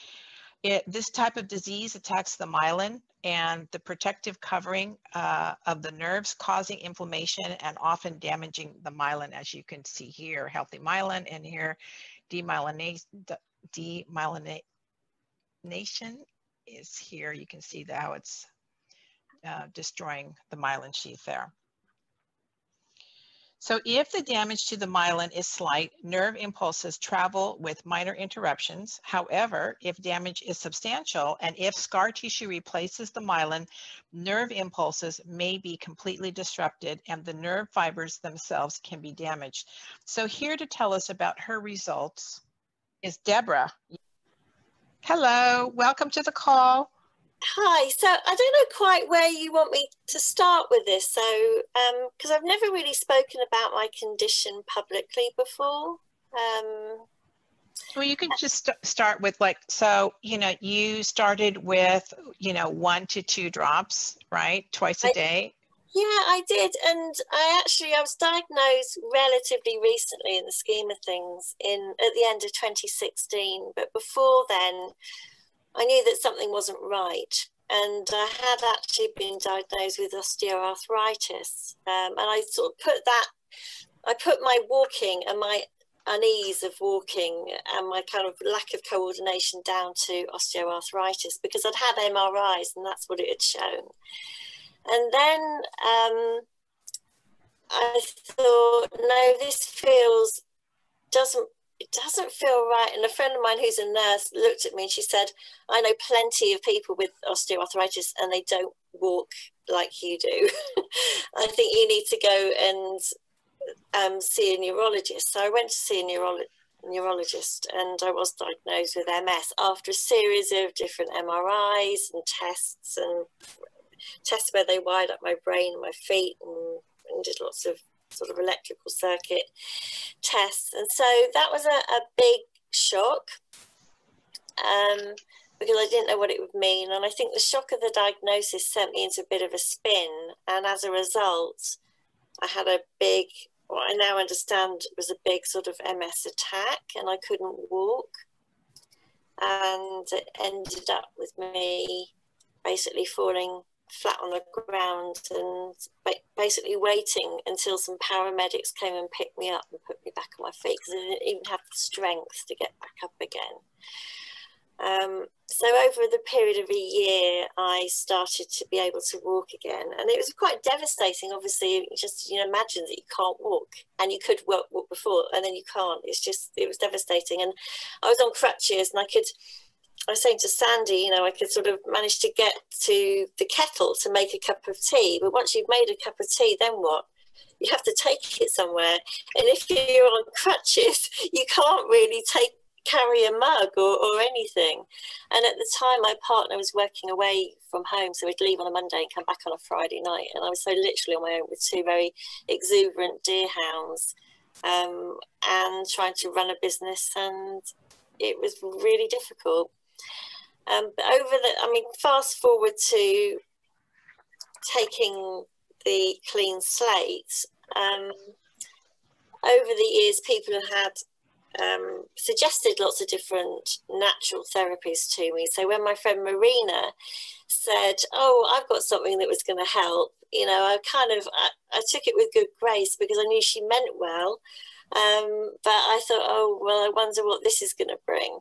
This type of disease attacks the myelin and the protective covering of the nerves, causing inflammation and often damaging the myelin, as you can see here, healthy myelin, and here demyelination is here. You can see how it's destroying the myelin sheath there. So if the damage to the myelin is slight, nerve impulses travel with minor interruptions. However, if damage is substantial and if scar tissue replaces the myelin, nerve impulses may be completely disrupted and the nerve fibers themselves can be damaged. So here to tell us about her results is Deborah. Hello, welcome to the call. Hi, so I don't know quite where you want me to start with this. So, because I've never really spoken about my condition publicly before. Well, you can just start with so, you started with, 1 to 2 drops, right? Twice a day. Yeah, I did. And I was diagnosed relatively recently in the scheme of things at the end of 2016. But before then, I knew that something wasn't right, and I had actually been diagnosed with osteoarthritis, and I sort of put my walking and my unease of walking and my kind of lack of coordination down to osteoarthritis, because I'd had MRIs and that's what it had shown. And then I thought, no, this it doesn't feel right. And a friend of mine who's a nurse looked at me and she said, I know plenty of people with osteoarthritis and they don't walk like you do. I think you need to go and see a neurologist. So I went to see a neurologist and I was diagnosed with MS after a series of different MRIs and tests where they wired up my brain and my feet and did lots of sort of electrical circuit tests. And so that was a big shock because I didn't know what it would mean. And I think the shock of the diagnosis sent me into a bit of a spin. And as a result, I had what I now understand was a big sort of MS attack, and I couldn't walk. And it ended up with me basically falling flat on the ground and basically waiting until some paramedics came and picked me up and put me back on my feet because I didn't even have the strength to get back up again. So over the period of a year, I started to be able to walk again, and it was quite devastating. Obviously, just imagine that you can't walk, and you could walk before, and then you can't. It was devastating. And I was on crutches, and I was saying to Sandy, I could sort of manage to get to the kettle to make a cup of tea, but once you've made a cup of tea, then what? You have to take it somewhere, and if you're on crutches, you can't really carry a mug or anything. And at the time, my partner was working away from home, so we'd leave on a Monday and come back on a Friday night, and I was so literally on my own with two very exuberant deerhounds, and trying to run a business, and it was really difficult. But fast forward to taking the clean slate, over the years, people have had suggested lots of different natural therapies to me. So when my friend Marina said, "Oh, I've got something that was going to help," I took it with good grace, because I knew she meant well. But I thought, oh, well, I wonder what this is going to bring.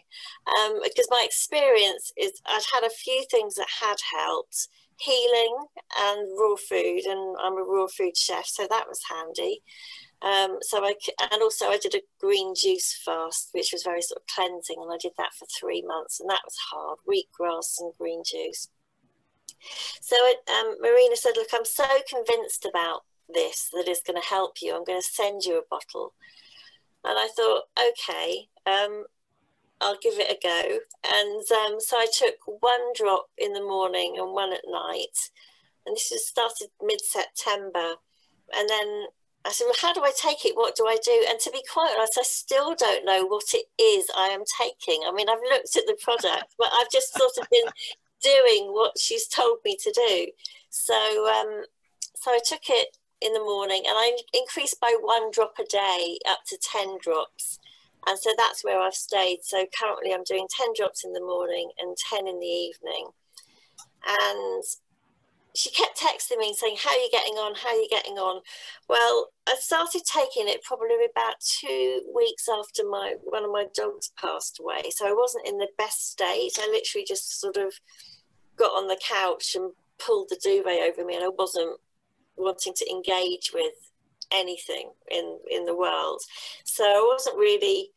Because my experience is I'd had a few things that had helped: healing and raw food, and I'm a raw food chef, so that was handy. I did a green juice fast, which was very sort of cleansing, and I did that for 3 months, and that was hard: wheatgrass and green juice. So Marina said, "Look, I'm so convinced about this that it's going to help you. I'm going to send you a bottle." And I thought, okay, I'll give it a go. And so I took 1 drop in the morning and 1 at night, and this was started mid-September. And then I said, well, how do I take it? What do I do? And to be quite honest, I still don't know what it is I am taking. I mean, I've looked at the product, but I've just sort of been doing what she's told me to do. So I took it in the morning, and I increased by 1 drop a day up to 10 drops. And so that's where I've stayed. So currently I'm doing 10 drops in the morning and 10 in the evening. And she kept texting me saying, "How are you getting on? How are you getting on?" Well, I started taking it probably about 2 weeks after one of my dogs passed away. So I wasn't in the best state. I literally just sort of got on the couch and pulled the duvet over me, and I wasn't wanting to engage with anything in the world. So I wasn't really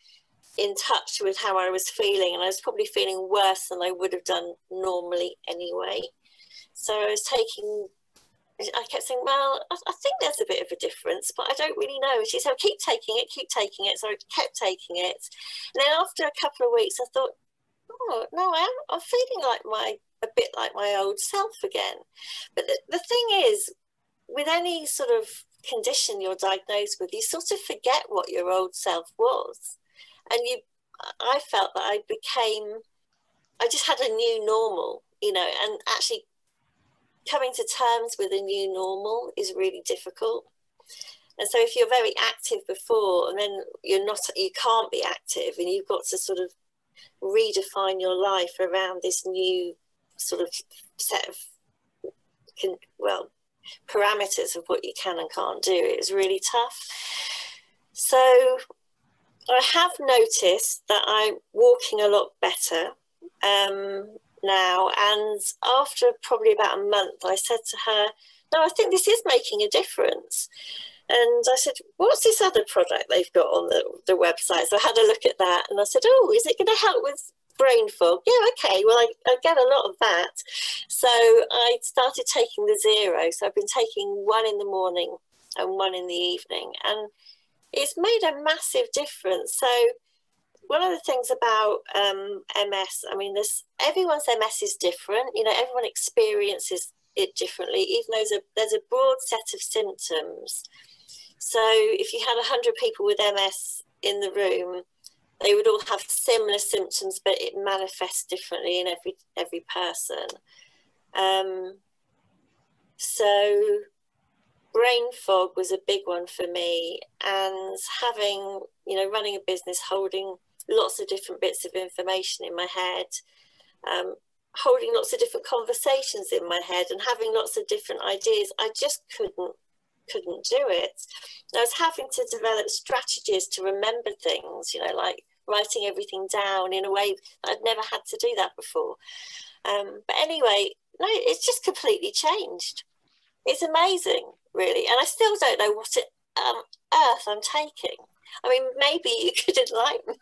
in touch with how I was feeling, and I was probably feeling worse than I would have done normally anyway. So I kept saying, well, I think there's a bit of a difference, but I don't really know. She said, keep taking it, keep taking it. So I kept taking it. And then after a couple of weeks, I thought, oh, no, I'm feeling like a bit like my old self again. But the thing is, with any sort of condition you're diagnosed with, you sort of forget what your old self was. And I felt that I just had a new normal, and actually coming to terms with a new normal is really difficult. And so if you're very active before, and then you can't be active, and you've got to sort of redefine your life around this new sort of set of parameters of what you can and can't do, it was really tough. So I have noticed that I'm walking a lot better now, and after probably about a month, I said to her, no, I think this is making a difference. And I said, what's this other product they've got on the website? So I had a look at that, and I said, oh, is it going to help with brain fog? Yeah, okay, well, I get a lot of that. So I started taking the Zero. So I've been taking 1 in the morning and 1 in the evening, and it's made a massive difference. So one of the things about MS, I mean, everyone's MS is different. Everyone experiences it differently, even though there's a broad set of symptoms. So if you had 100 people with MS in the room, they would all have similar symptoms, but it manifests differently in every person. So brain fog was a big one for me, and having, running a business, holding lots of different bits of information in my head, holding lots of different conversations in my head, and having lots of different ideas, I just couldn't do it. And I was having to develop strategies to remember things, like writing everything down in a way that I'd never had to do that before. But anyway, no, it's just completely changed. It's amazing, really. And I still don't know what earth I'm taking. I mean, maybe you could enlighten me.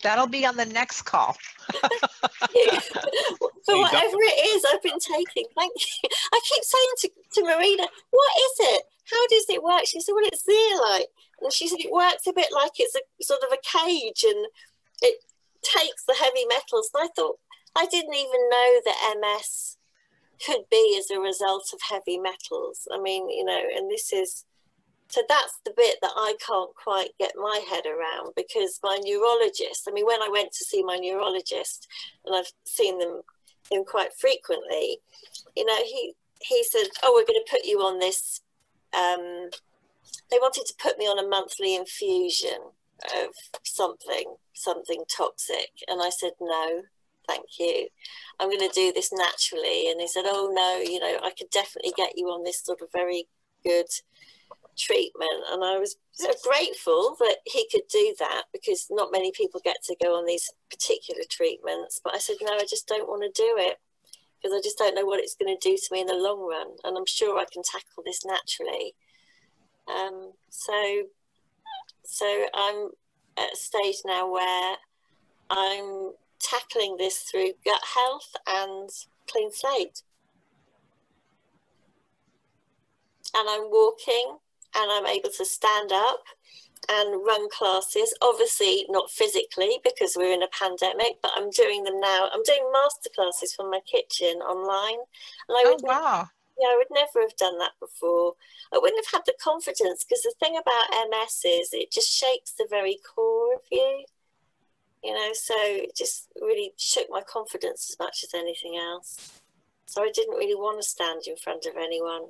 That'll be on the next call. For whatever it is I've been taking, thank you. I keep saying to Marina, what is it? How does it work? She said, well, it's zeolite. And she said, it works a bit like it's a sort of a cage and it takes the heavy metals. And I thought, I didn't even know that MS could be as a result of heavy metals. I mean, you know, and this is, so that's the bit that I can't quite get my head around, because my neurologist, I mean, when I went to see my neurologist, and I've seen him quite frequently, you know, he said, oh, we're going to put you on this, they wanted to put me on a monthly infusion of something toxic. And I said, no, thank you. I'm going to do this naturally. And he said, oh no, you know, I could definitely get you on this sort of very good treatment. And I was so grateful that he could do that, because not many people get to go on these particular treatments. But I said, no, I just don't want to do it, because I just don't know what it's going to do to me in the long run. And I'm sure I can tackle this naturally. So I'm at a stage now where I'm tackling this through gut health and clean slate. And I'm walking and I'm able to stand up and run classes, obviously not physically because we're in a pandemic, but I'm doing them now. I'm doing master classes from my kitchen online. And I wow. Yeah, I would never have done that before. I wouldn't have had the confidence, because the thing about MS is it just shakes the very core of you, you know, so it just really shook my confidence as much as anything else. So I didn't really want to stand in front of anyone.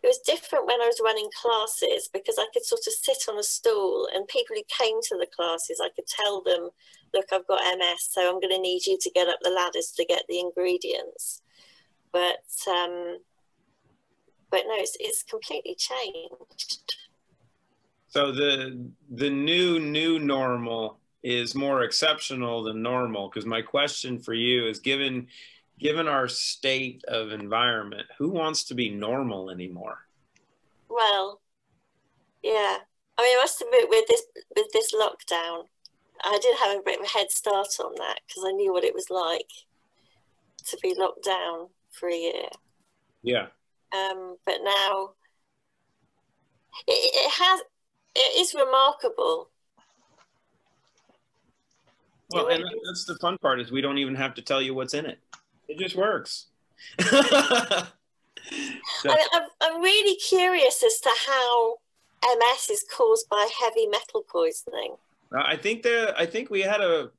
It was different when I was running classes, because I could sort of sit on a stool and people who came to the classes, I could tell them, look, I've got MS, so I'm going to need you to get up the ladders to get the ingredients. But no, it's completely changed. So the new normal is more exceptional than normal, because my question for you is, given our state of environment, who wants to be normal anymore? Well, yeah. I mean, I must admit, with this lockdown, I did have a bit of a head start on that, because I knew what it was like to be locked down for a year. Yeah. But now it is remarkable. Well, and that's the fun part, is we don't even have to tell you what's in it. It just works. So, I'm really curious as to how MS is caused by heavy metal poisoning. I think we had a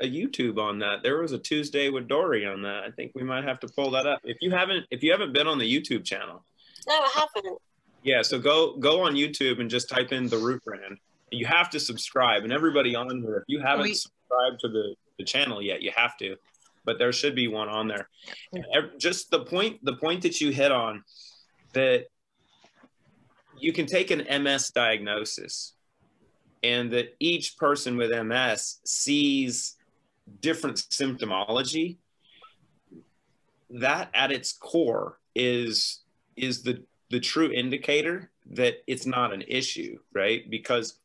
YouTube on that. There was a Tuesday with Dory on that. I think we might have to pull that up. If you haven't been on the YouTube channel. No, I haven't. Yeah, so go on YouTube and just type in The Root Brand. You have to subscribe, and everybody on here, if you haven't subscribed to the channel yet, you have to. But there should be one on there. Just the point that you hit on, that you can take an MS diagnosis, and that each person with MS sees different symptomology. That at its core is the true indicator that it's not an issue, right? Because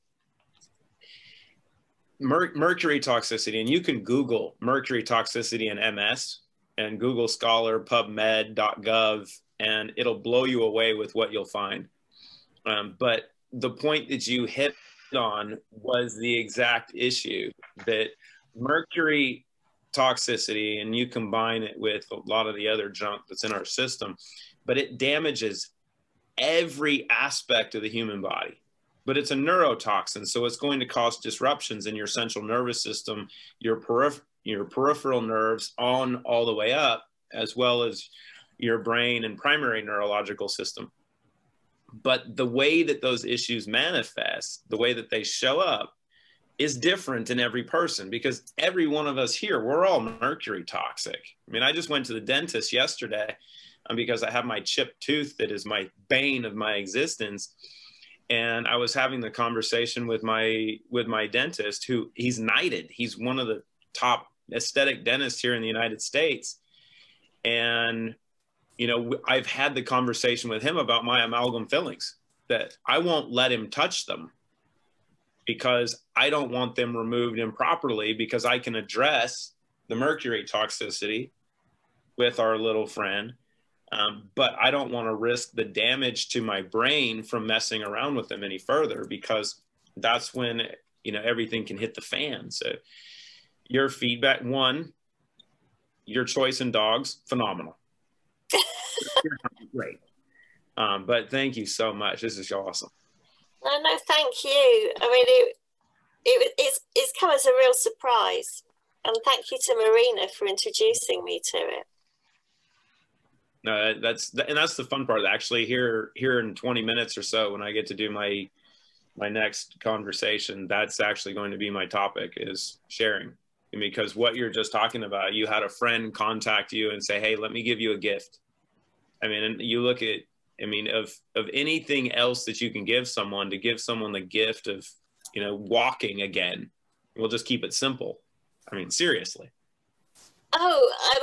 mercury toxicity, and you can Google mercury toxicity in MS and Google Scholar, PubMed.gov, and it'll blow you away with what you'll find. But the point that you hit on was the exact issue, that mercury toxicity, and you combine it with a lot of the other junk that's in our system, but it damages every aspect of the human body. But it's a neurotoxin, so it's going to cause disruptions in your central nervous system, your peripheral nerves on all the way up, as well as your brain and primary neurological system. But the way that those issues manifest, the way that they show up, is different in every person, because every one of us here, we're all mercury toxic. I mean, I just went to the dentist yesterday because I have my chipped tooth that is my bane of my existence. And I was having the conversation with my dentist, who he's knighted. He's one of the top aesthetic dentists here in the United States. And, you know, I've had the conversation with him about my amalgam fillings, that I won't let him touch them because I don't want them removed improperly, because I can address the mercury toxicity with our little friend. But I don't want to risk the damage to my brain from messing around with them any further, because that's when, you know, everything can hit the fan. So your feedback, one, your choice in dogs, phenomenal. Great. But thank you so much. This is awesome. No, thank you. I mean, it's come as a real surprise. And thank you to Marina for introducing me to it. No, that's the fun part. Actually, here in 20 minutes or so, when I get to do my next conversation, that's actually going to be my topic, is sharing. Because what you're just talking about, you had a friend contact you and say, "Hey, let me give you a gift." I mean, and you look at, I mean, of anything else that you can give someone, to give someone the gift of, you know, walking again. We'll just keep it simple. I mean, seriously. Oh, I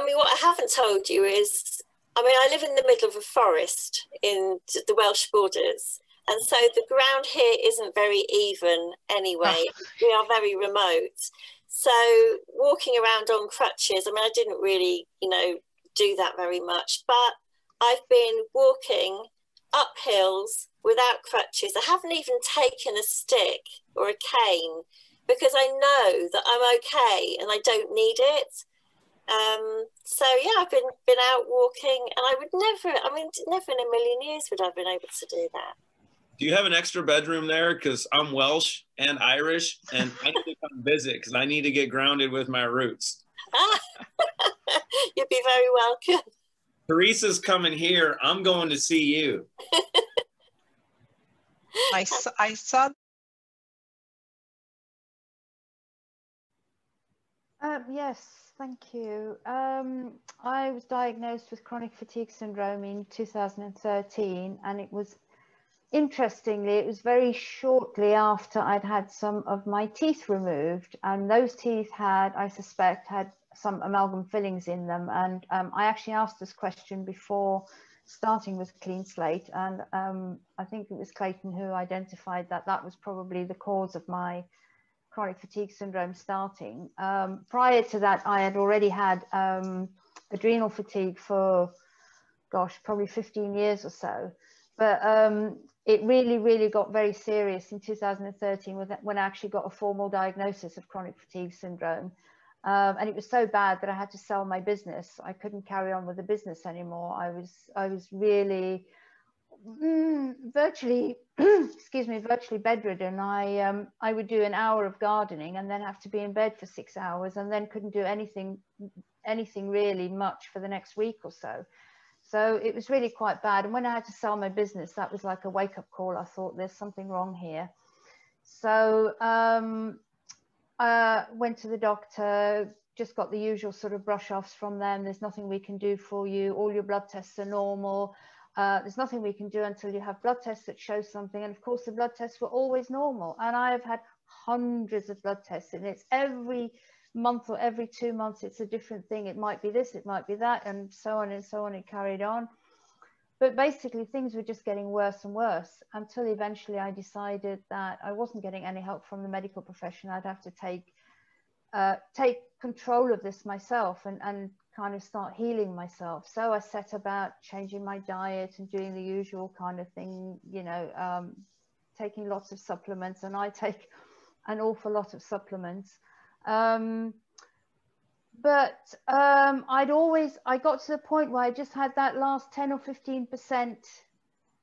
mean, what I haven't told you is, I mean, I live in the middle of a forest in the Welsh borders. And so the ground here isn't very even anyway. We are very remote. So walking around on crutches, I mean, I didn't really, you know, do that very much. But I've been walking up hills without crutches. I haven't even taken a stick or a cane, because I know that I'm okay and I don't need it. So yeah, I've been out walking, and I would never, I mean, never in a million years would I have been able to do that. Do you have an extra bedroom there? Because I'm Welsh and Irish, and I need to come visit because I need to get grounded with my roots. You'd be very welcome. Teresa's coming here. I'm going to see you. I saw. Yes, thank you. I was diagnosed with chronic fatigue syndrome in 2013, and it was, interestingly, it was very shortly after I'd had some of my teeth removed, and those teeth had, I suspect, had some amalgam fillings in them. And I actually asked this question before starting with Clean Slate, and I think it was Clayton who identified that that was probably the cause of my chronic fatigue syndrome starting. Prior to that, I had already had adrenal fatigue for, gosh, probably 15 years or so. But it really got very serious in 2013 when I actually got a formal diagnosis of chronic fatigue syndrome. And it was so bad that I had to sell my business. I couldn't carry on with the business anymore. I was really virtually, excuse me, virtually bedridden. I would do an hour of gardening and then have to be in bed for 6 hours, and then couldn't do anything really much for the next week or so. So it was really quite bad. And when I had to sell my business, that was like a wake-up call. I thought there's something wrong here. So I went to the doctor, just got the usual sort of brush-offs from them. There's nothing we can do for you. All your blood tests are normal. There's nothing we can do until you have blood tests that show something. And of course, the blood tests were always normal. And I have had hundreds of blood tests, and it's every month or every 2 months, it's a different thing. It might be this, it might be that, and so on and so on. It carried on. But basically, things were just getting worse and worse until eventually I decided that I wasn't getting any help from the medical profession. I'd have to take control of this myself and kind of start healing myself. So I set about changing my diet and doing the usual kind of thing, you know, taking lots of supplements, and I take an awful lot of supplements. I got to the point where I just had that last 10 or 15%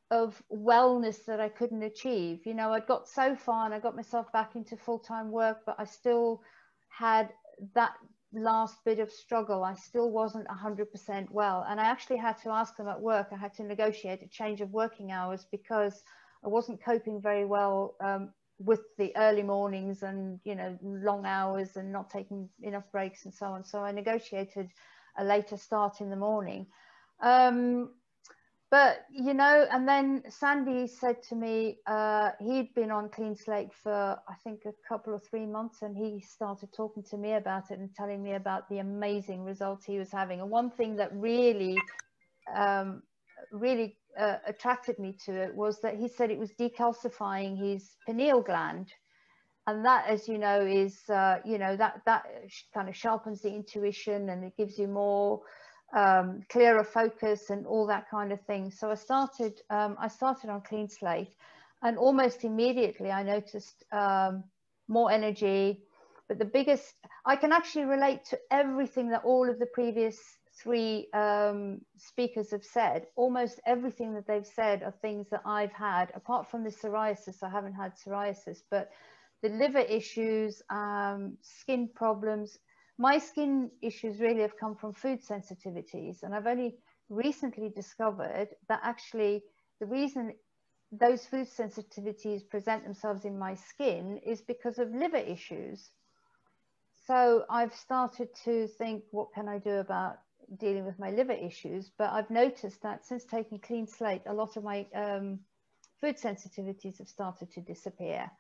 of wellness that I couldn't achieve. You know, I'd got so far and I got myself back into full-time work, but I still had that last bit of struggle. I still wasn't 100% well. And I actually had to ask them at work, I had to negotiate a change of working hours because I wasn't coping very well with the early mornings and, you know, long hours and not taking enough breaks and so on. So I negotiated a later start in the morning. But but you know, and then Sandy said to me, he'd been on Clean Slate for I think a couple or 3 months, and he started talking to me about it and telling me about the amazing results he was having. And one thing that really attracted me to it was that he said it was decalcifying his pineal gland, and that, as you know, is you know, that kind of sharpens the intuition, and it gives you more clearer focus and all that kind of thing. So I started on Clean Slate, and almost immediately I noticed more energy. But the biggest, I can actually relate to everything that all of the previous 3 speakers have said. Almost everything that they've said are things that I've had, apart from the psoriasis. I haven't had psoriasis, but the liver issues, skin problems. My skin issues really have come from food sensitivities, and I've only recently discovered that actually the reason those food sensitivities present themselves in my skin is because of liver issues. So I've started to think, what can I do about dealing with my liver issues? But I've noticed that since taking Clean Slate, a lot of my food sensitivities have started to disappear.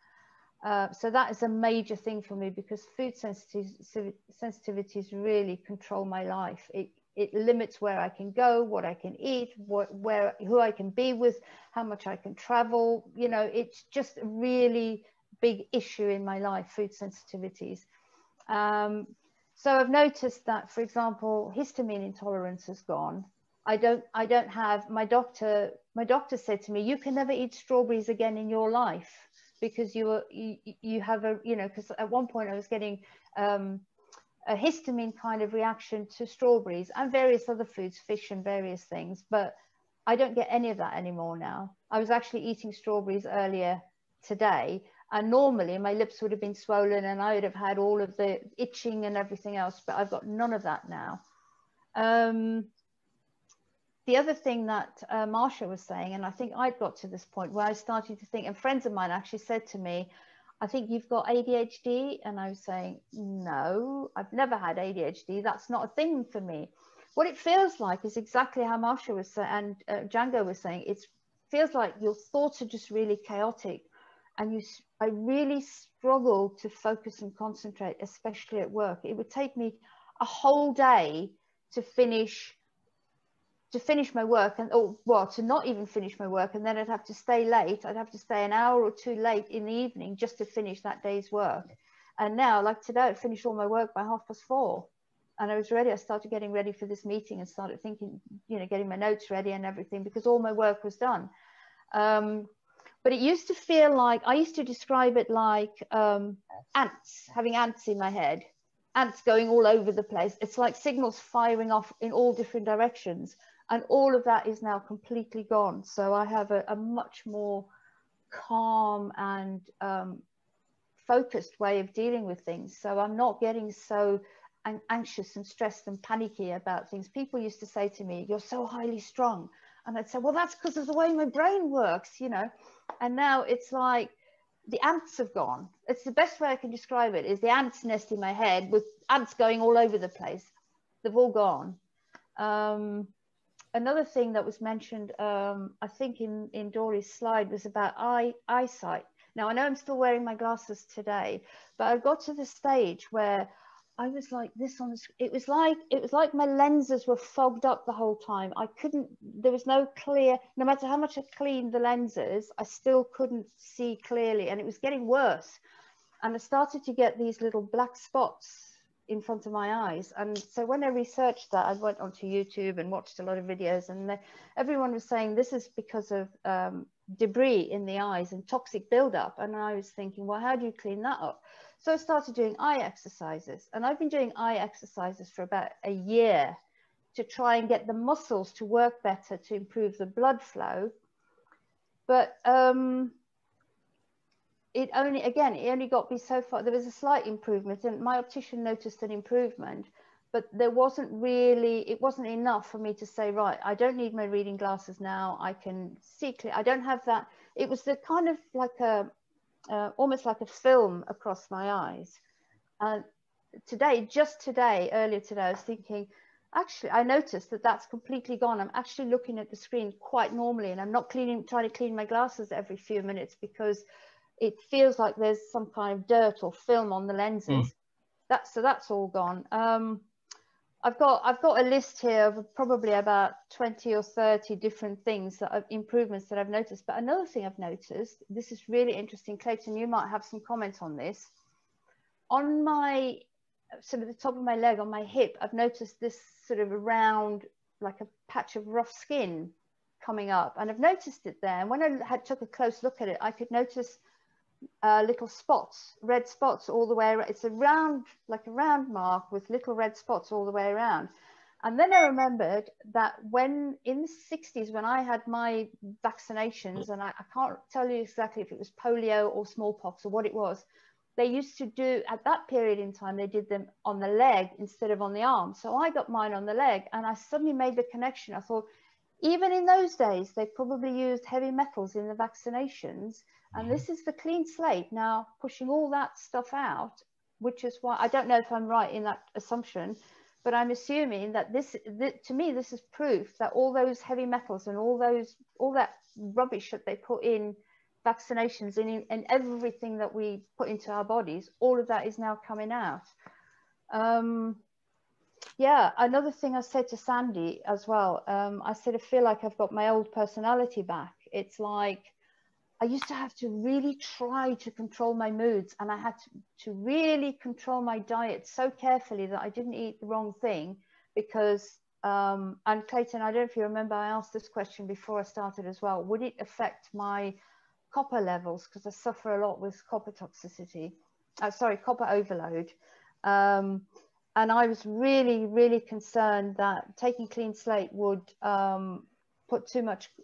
So that is a major thing for me, because food sensitivities really control my life. It limits where I can go, what I can eat, who I can be with, how much I can travel. You know, it's just a really big issue in my life, food sensitivities. So I've noticed that, for example, histamine intolerance has gone. I don't have, my doctor said to me, you can never eat strawberries again in your life, because you have a, you know, because at one point I was getting a histamine kind of reaction to strawberries and various other foods, fish and various things, but I don't get any of that anymore now. I was actually eating strawberries earlier today, and normally my lips would have been swollen and I would have had all of the itching and everything else, but I've got none of that now. The other thing that Marsha was saying, and I think I'd got to this point where I started to think, and friends of mine actually said to me, I think you've got ADHD. And I was saying, no, I've never had ADHD. That's not a thing for me. What it feels like is exactly how Marsha was saying, and Django was saying, it feels like your thoughts are just really chaotic. And I really struggle to focus and concentrate, especially at work. It would take me a whole day to finish my work, and to not even finish my work, and then I'd have to stay late. I'd have to stay an hour or 2 late in the evening just to finish that day's work. And now, like today, I finished all my work by 4:30, and I was ready. I started getting ready for this meeting and started thinking, you know, getting my notes ready and everything, because all my work was done. But it used to feel like, I used to describe it like ants, having ants in my head, ants going all over the place. It's like signals firing off in all different directions. And all of that is now completely gone. So I have a much more calm and focused way of dealing with things. So I'm not getting so anxious and stressed and panicky about things. People used to say to me, you're so highly strung. And I'd say, well, that's because of the way my brain works, you know. And now it's like the ants have gone. It's the best way I can describe it, is the ants nest in my head with ants going all over the place. They've all gone. Another thing that was mentioned, I think in Dory's slide, was about eyesight. Now, I know I'm still wearing my glasses today, but I got to the stage where I was like this on the screen. It was like my lenses were fogged up the whole time. There was no clear, no matter how much I cleaned the lenses, I still couldn't see clearly, and it was getting worse. And I started to get these little black spots in front of my eyes. And so when I researched that, I went onto YouTube and watched a lot of videos, and everyone was saying this is because of debris in the eyes and toxic buildup. And I was thinking, well, how do you clean that up? So I started doing eye exercises, and I've been doing eye exercises for about a year to try and get the muscles to work better, to improve the blood flow. But it only got me so far. There was a slight improvement, and my optician noticed an improvement, but it wasn't enough for me to say, right, I don't need my reading glasses now. I can see clear. I don't have that. It was the kind of like almost like a film across my eyes. And earlier today, I was thinking, actually, I noticed that that's completely gone. I'm actually looking at the screen quite normally, and I'm not trying to clean my glasses every few minutes because it feels like there's some kind of dirt or film on the lenses. So that's all gone. I've got a list here of probably about 20 or 30 different things improvements that I've noticed. But another thing I've noticed, this is really interesting, Clayton, you might have some comments on this. On my sort of the top of my leg, on my hip, I've noticed this sort of round, like a patch of rough skin coming up, and I've noticed it there. And when I took a close look at it, I could notice little spots, red spots all the way around. It's a round, like a round mark with little red spots all the way around. And then I remembered that when in the 60s, when I had my vaccinations, and I can't tell you exactly if it was polio or smallpox or what it was, they used to do, at that period in time, they did them on the leg instead of on the arm. So I got mine on the leg, and I suddenly made the connection. I thought, even in those days, they probably used heavy metals in the vaccinations. And this is the clean slate now pushing all that stuff out, which is why I don't know if I'm right in that assumption, but I'm assuming that to me, this is proof that all those heavy metals and all that rubbish that they put in vaccinations and everything that we put into our bodies, all of that is now coming out. Yeah, another thing I said to Sandy as well, I said, I feel like I've got my old personality back. It's like, I used to have to really try to control my moods, and I had to really control my diet so carefully that I didn't eat the wrong thing because, and Clayton, I don't know if you remember, I asked this question before I started as well, would it affect my copper levels? Because I suffer a lot with copper toxicity, copper overload. And I was really, really concerned that taking Clean Slate would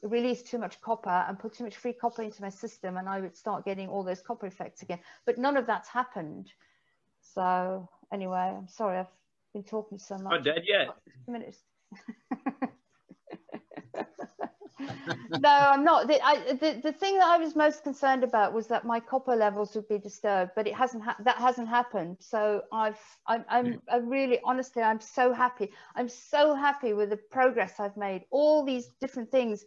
release too much copper and put too much free copper into my system, and I would start getting all those copper effects again. But none of that's happened. So anyway, I'm sorry I've been talking so much. Not dead yet. No, I'm not. The thing that I was most concerned about was that my copper levels would be disturbed, but that hasn't happened. So I really, honestly, I'm so happy. I'm so happy with the progress I've made. All these different things,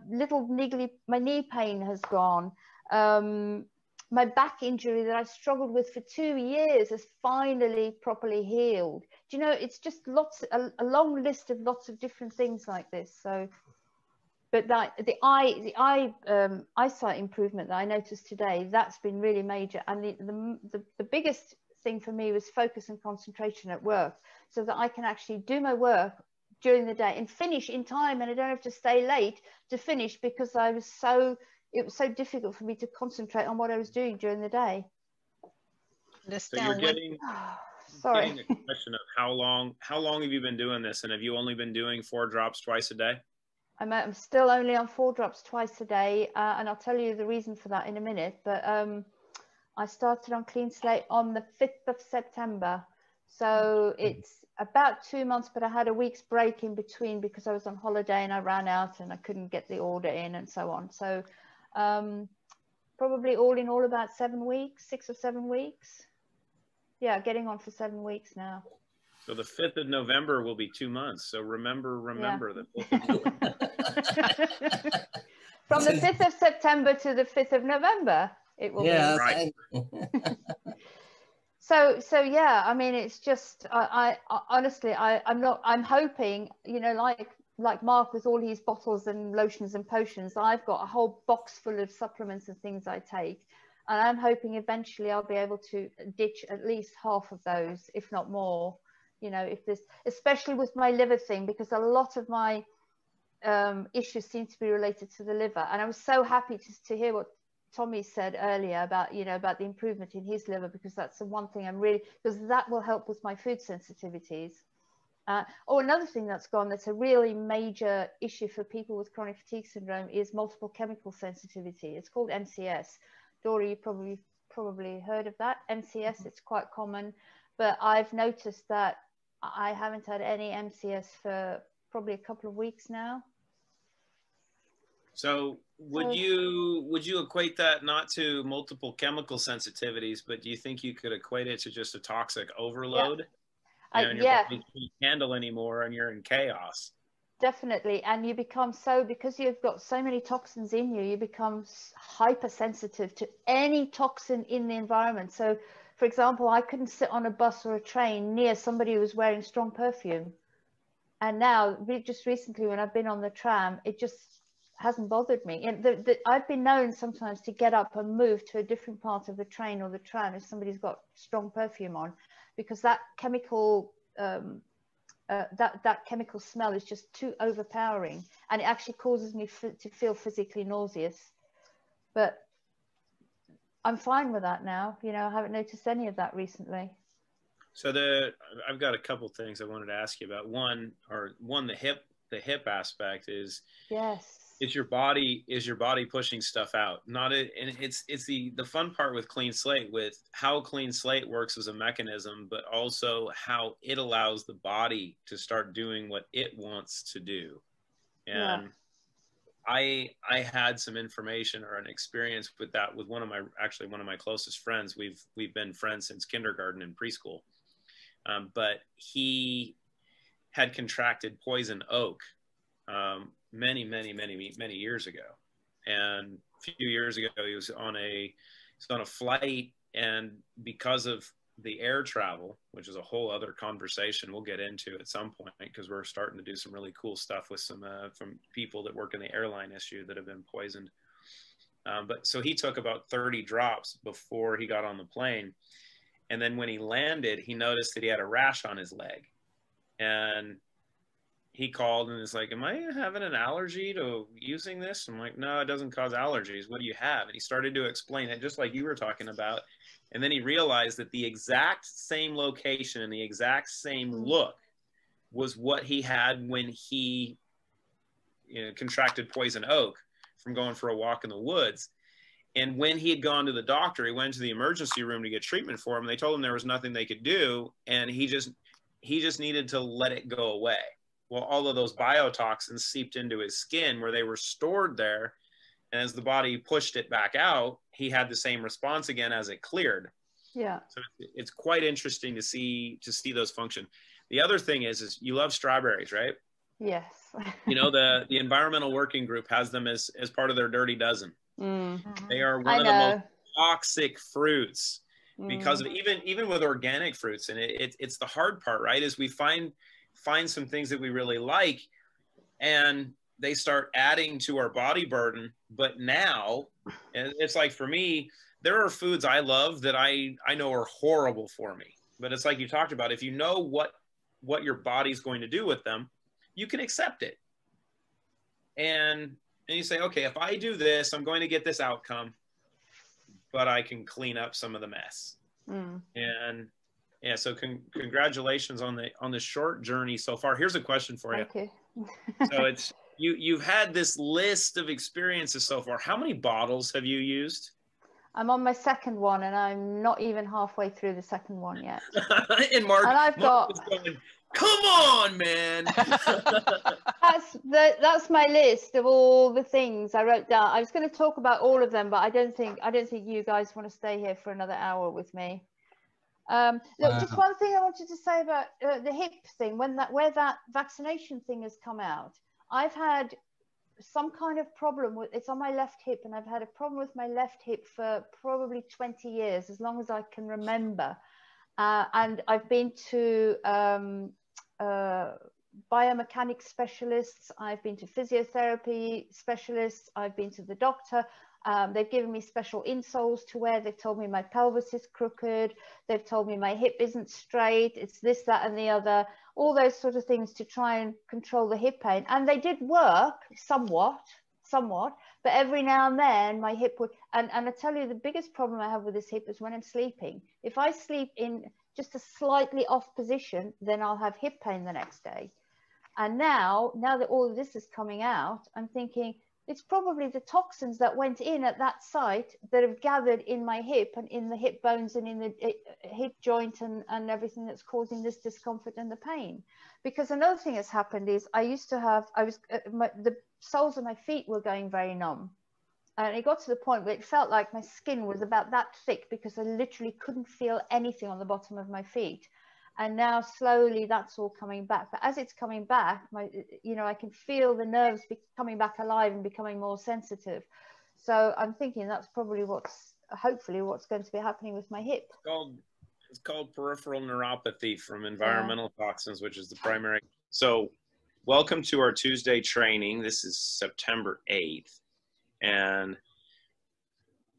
little niggly, my knee pain has gone. My back injury that I struggled with for 2 years has finally properly healed. Do you know, it's just a long list of lots of different things like this. So. But the eyesight improvement that I noticed today, that's been really major. And the biggest thing for me was focus and concentration at work, so that I can actually do my work during the day and finish in time, and I don't have to stay late to finish because it was so difficult for me to concentrate on what I was doing during the day. So you're getting, sorry. getting a question of how long have you been doing this, and have you only been doing 4 drops twice a day? I'm still only on 4 drops twice a day, and I'll tell you the reason for that in a minute. But I started on Clean Slate on the 5th of September. So it's about 2 months, but I had a week's break in between because I was on holiday and I ran out and I couldn't get the order in and so on. So probably all in all about 7 weeks, 6 or 7 weeks. Yeah, getting on for 7 weeks now. So the 5th of November will be 2 months. So remember the 5th of November. From the 5th of September to the 5th of November, it will be. Right. So yeah, I mean, it's just, I honestly, I'm hoping, you know, like Mark with all his bottles and lotions and potions, I've got a whole box full of supplements and things I take. And I'm hoping eventually I'll be able to ditch at least half of those, if not more. You know, if this, especially with my liver thing, because a lot of my issues seem to be related to the liver. And I was so happy to hear what Tommy said earlier about, you know, about the improvement in his liver, because that's the one thing because that will help with my food sensitivities. Another thing that's gone, that's a really major issue for people with chronic fatigue syndrome, is multiple chemical sensitivity. It's called MCS. Dory, you probably heard of that. MCS, it's quite common, but I've noticed that I haven't had any MCS for probably a couple of weeks now. So would you equate that not to multiple chemical sensitivities, but do you think you could equate it to just a toxic overload? And your Yeah, body can't handle anymore, and you're in chaos. definitely. And you become so, because you've got so many toxins in you, you become hypersensitive to any toxin in the environment. So, for example, I couldn't sit on a bus or a train near somebody who was wearing strong perfume. And now, just recently, when I've been on the tram, it just hasn't bothered me. And I've been known sometimes to get up and move to a different part of the train or the tram if somebody's got strong perfume on, because that chemical that chemical smell is just too overpowering, and it actually causes me to feel physically nauseous. But I'm fine with that now. You know, I haven't noticed any of that recently. So I've got a couple things I wanted to ask you about. One, the hip aspect is, yes, is your body pushing stuff out? And it's the fun part with Clean Slate, with how Clean Slate works as a mechanism, but also how it allows the body to start doing what it wants to do. And I had some information or an experience with that with one of my closest friends. We've been friends since kindergarten and preschool. But he had contracted poison oak many years ago. And a few years ago, he was on a flight, and because of the air travel, which is a whole other conversation we'll get into at some point, because we're starting to do some really cool stuff with some from people that work in the airline issue that have been poisoned. But so he took about 30 drops before he got on the plane. And then when he landed, he noticed that he had a rash on his leg. And he called and is like, am I having an allergy to using this? I'm like, no, it doesn't cause allergies. What do you have? And he started to explain it just like you were talking about. And then he realized that the exact same location and the exact same look was what he had when he contracted poison oak from going for a walk in the woods. And when he had gone to the doctor, he went to the emergency room to get treatment for him. They told him there was nothing they could do, and he just needed to let it go away. Well, all of those biotoxins seeped into his skin where they were stored there, and as the body pushed it back out, he had the same response again as it cleared. Yeah. So it's quite interesting to see those function. The other thing is you love strawberries, right? Yes. The Environmental Working Group has them as part of their Dirty Dozen. They are one of the most toxic fruits because of even with organic fruits. And it's the hard part, right? Is we find some things that we really like, and they start adding to our body burden. But now, and it's like, for me, there are foods I love that I know are horrible for me. But it's like you talked about, if you know what your body's going to do with them, you can accept it. And you say, okay, if I do this, I'm going to get this outcome, but I can clean up some of the mess. And yeah, so congratulations on the short journey so far. Here's a question for you. Okay. So it's you've had this list of experiences so far. How many bottles have you used? I'm on my second one, and I'm not even halfway through the second one yet. And Mark I've got. Is going, come on, man. That's my list of all the things I wrote down. I was going to talk about all of them, but I don't think you guys want to stay here for another hour with me. Look, just one thing I wanted to say about the hip thing. Where that vaccination thing has come out, I've had some kind of problem with it's on my left hip, and I've had a problem with my left hip for probably 20 years, as long as I can remember. And I've been to biomechanics specialists, I've been to physiotherapy specialists, I've been to the doctor. They've given me special insoles to wear. They've told me my pelvis is crooked. They've told me my hip isn't straight. It's this, that, and the other. All those sort of things to try and control the hip pain. And they did work somewhat, but every now and then my hip would, and I tell you, the biggest problem I have with this hip is when I'm sleeping. If I sleep in just a slightly off position, then I'll have hip pain the next day. And now that all of this is coming out, I'm thinking, it's probably the toxins that went in at that site that have gathered in my hip and in the hip bones and in the hip joint and everything that's causing this discomfort and the pain. Because another thing that's happened is the soles of my feet were going very numb. And it got to the point where it felt like my skin was about that thick because I literally couldn't feel anything on the bottom of my feet. And now slowly that's all coming back. But as it's coming back, I can feel the nerves coming back alive and becoming more sensitive. So I'm thinking that's probably hopefully what's going to be happening with my hip. It's called peripheral neuropathy from environmental toxins, which is the primary. So welcome to our Tuesday training. This is September 8th. And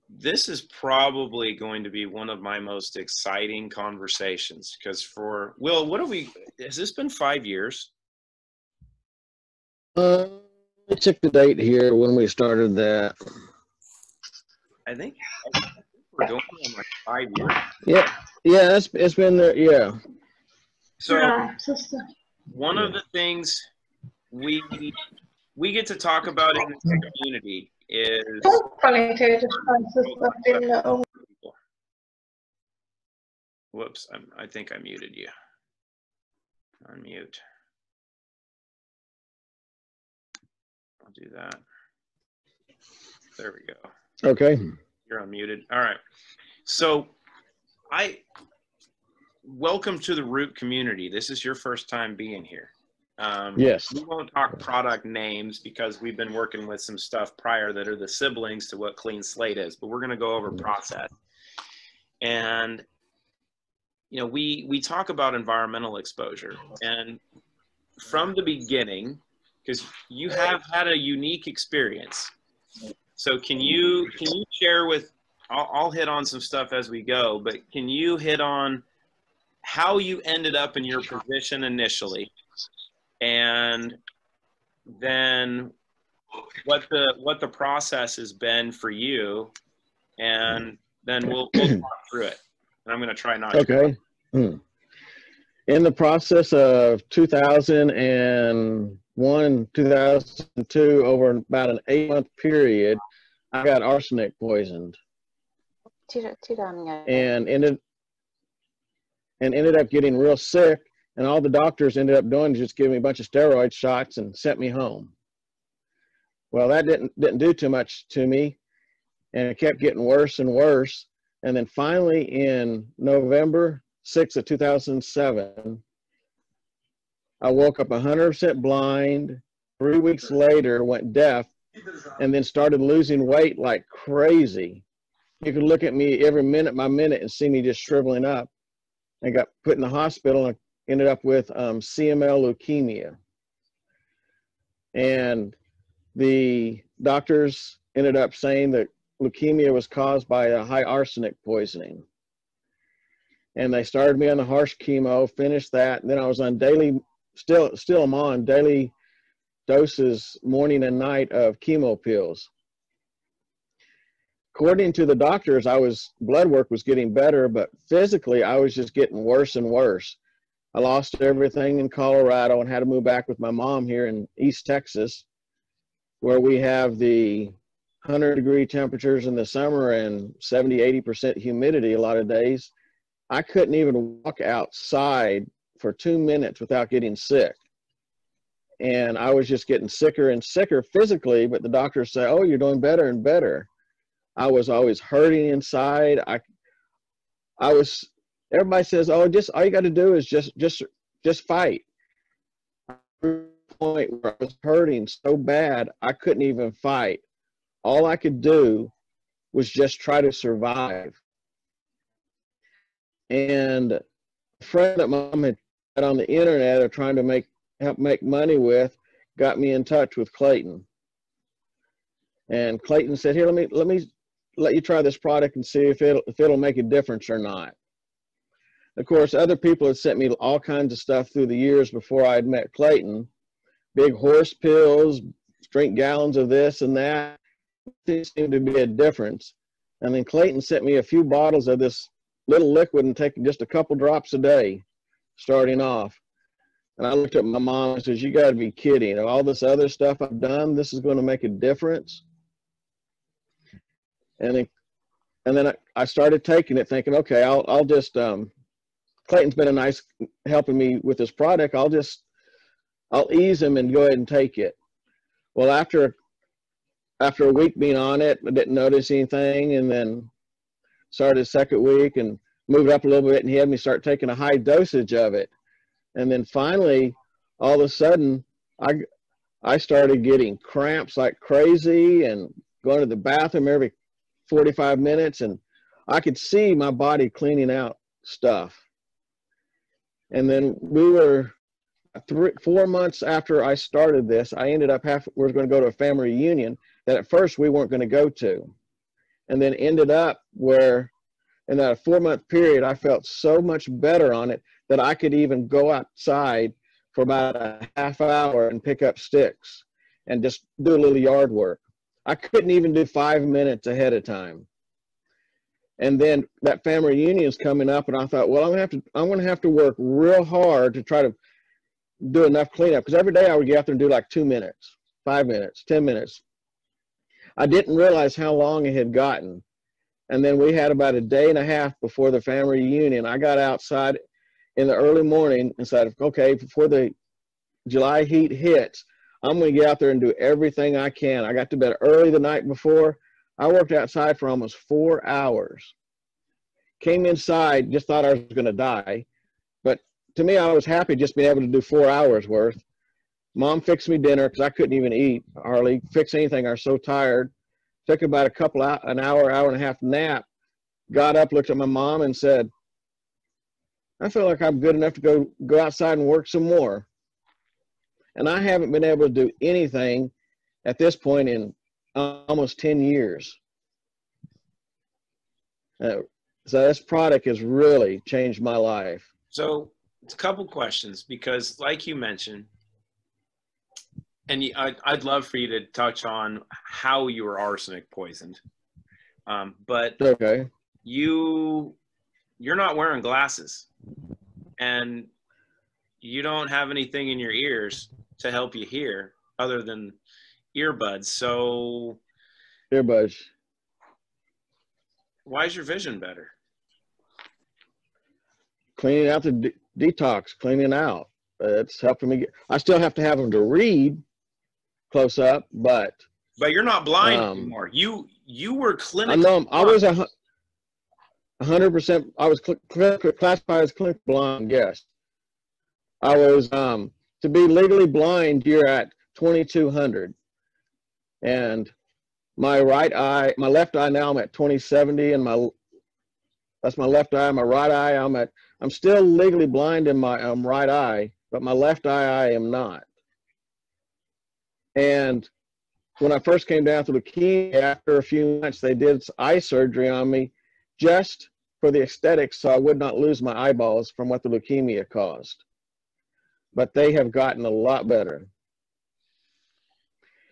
this is probably going to be one of my most exciting conversations, because for Will, has this been 5 years? I checked the date here when we started that. I think we're going on like 5 years. Yeah, it's been there. Yeah. So one of the things we get to talk about in the community is whoops, I think I muted you. Unmute. I'll do that. There we go. Okay. You're unmuted. All right. So welcome to the Root community. This is your first time being here. Yes. We won't talk product names because we've been working with some stuff prior that are the siblings to what Clean Slate is, but we're going to go over process. And, we talk about environmental exposure, and from the beginning, because you have had a unique experience. So can you share with, I'll hit on some stuff as we go, but can you hit on how you ended up in your position initially, and then what the process has been for you, and then we'll talk through it. And I'm going to try not to. Okay. In the process of 2001, 2002, over about an 8-month period, I got arsenic poisoned, and ended up getting real sick. And all the doctors ended up doing is just giving me a bunch of steroid shots and sent me home. Well, that didn't do too much to me, and it kept getting worse and worse. And then finally, in November 6th of 2007, I woke up 100% blind. 3 weeks later, went deaf, and then started losing weight like crazy. You could look at me every minute by minute and see me just shriveling up. I got put in the hospital and ended up with CML leukemia. And the doctors ended up saying that leukemia was caused by a high arsenic poisoning. And they started me on the harsh chemo, finished that, and then I was on still I'm on daily doses morning and night of chemo pills. According to the doctors, blood work was getting better, but physically I was just getting worse and worse. I lost everything in Colorado and had to move back with my mom here in East Texas, where we have the 100-degree temperatures in the summer and 70–80% humidity a lot of days. I couldn't even walk outside for 2 minutes without getting sick. And I was just getting sicker and sicker physically, but the doctors say, oh, you're doing better and better. I was always hurting inside. Everybody says, oh, all you got to do is just fight. At the point where I was hurting so bad, I couldn't even fight. All I could do was just try to survive. And a friend that Mom had on the internet or trying to help make money with got me in touch with Clayton. And Clayton said, here, let me let you try this product and see if it'll make a difference or not. Of course, other people had sent me all kinds of stuff through the years before I had met Clayton. Big horse pills, drink gallons of this and that. It seemed to be a difference. And then Clayton sent me a few bottles of this little liquid and taking just a couple drops a day, starting off. And I looked at my mom and says, you got to be kidding. All this other stuff I've done, this is going to make a difference. And then I started taking it thinking, okay, I'll just, Clayton's been a nice helping me with this product. I'll ease him and go ahead and take it. Well, after a week being on it, I didn't notice anything, and then started the second week and move it up a little bit, and he had me start taking a high dosage of it. And then finally, all of a sudden, I started getting cramps like crazy and going to the bathroom every 45 minutes, and I could see my body cleaning out stuff. And then we were 4 months after I started this, I ended up we were going to go to a family reunion that at first we weren't going to go to. And then ended up where in that 4-month period, I felt so much better on it that I could even go outside for about a half hour and pick up sticks and just do a little yard work. I couldn't even do 5 minutes ahead of time. And then that family reunion is coming up, and I thought, well, I'm going to have to work real hard to try to do enough cleanup, because every day I would get out there and do like 2 minutes, 5 minutes, 10 minutes. I didn't realize how long it had gotten. And then we had about a day and a half before the family reunion. I got outside in the early morning and said, okay, before the July heat hits, I'm going to get out there and do everything I can. I got to bed early the night before. I worked outside for almost 4 hours. Came inside, just thought I was going to die. But to me, I was happy just being able to do 4 hours worth. Mom fixed me dinner because I couldn't even eat, hardly fix anything. I was so tired. Took about an hour, hour and a half nap. Got up, looked at my mom and said, I feel like I'm good enough to go outside and work some more. And I haven't been able to do anything at this point in almost 10 years. So this product has really changed my life. So it's a couple questions, because like you mentioned, and I'd love for you to touch on how you were arsenic poisoned. But okay, you're not wearing glasses, and you don't have anything in your ears to help you hear other than earbuds. So earbuds. Why is your vision better? Cleaning out the detox, cleaning out. It's helping me. I still have to have them to read close up, but you're not blind anymore. You were clinically. I know. I was 100%. I was classified as clinically blind. Yes, I was. To be legally blind, you're at 2200, and my right eye, my left eye now I'm at 2070, and that's my left eye. My right eye, I'm still legally blind in my right eye, but my left eye I am not. And when I first came down to leukemia, after a few months, they did eye surgery on me just for the aesthetics, so I would not lose my eyeballs from what the leukemia caused. But they have gotten a lot better.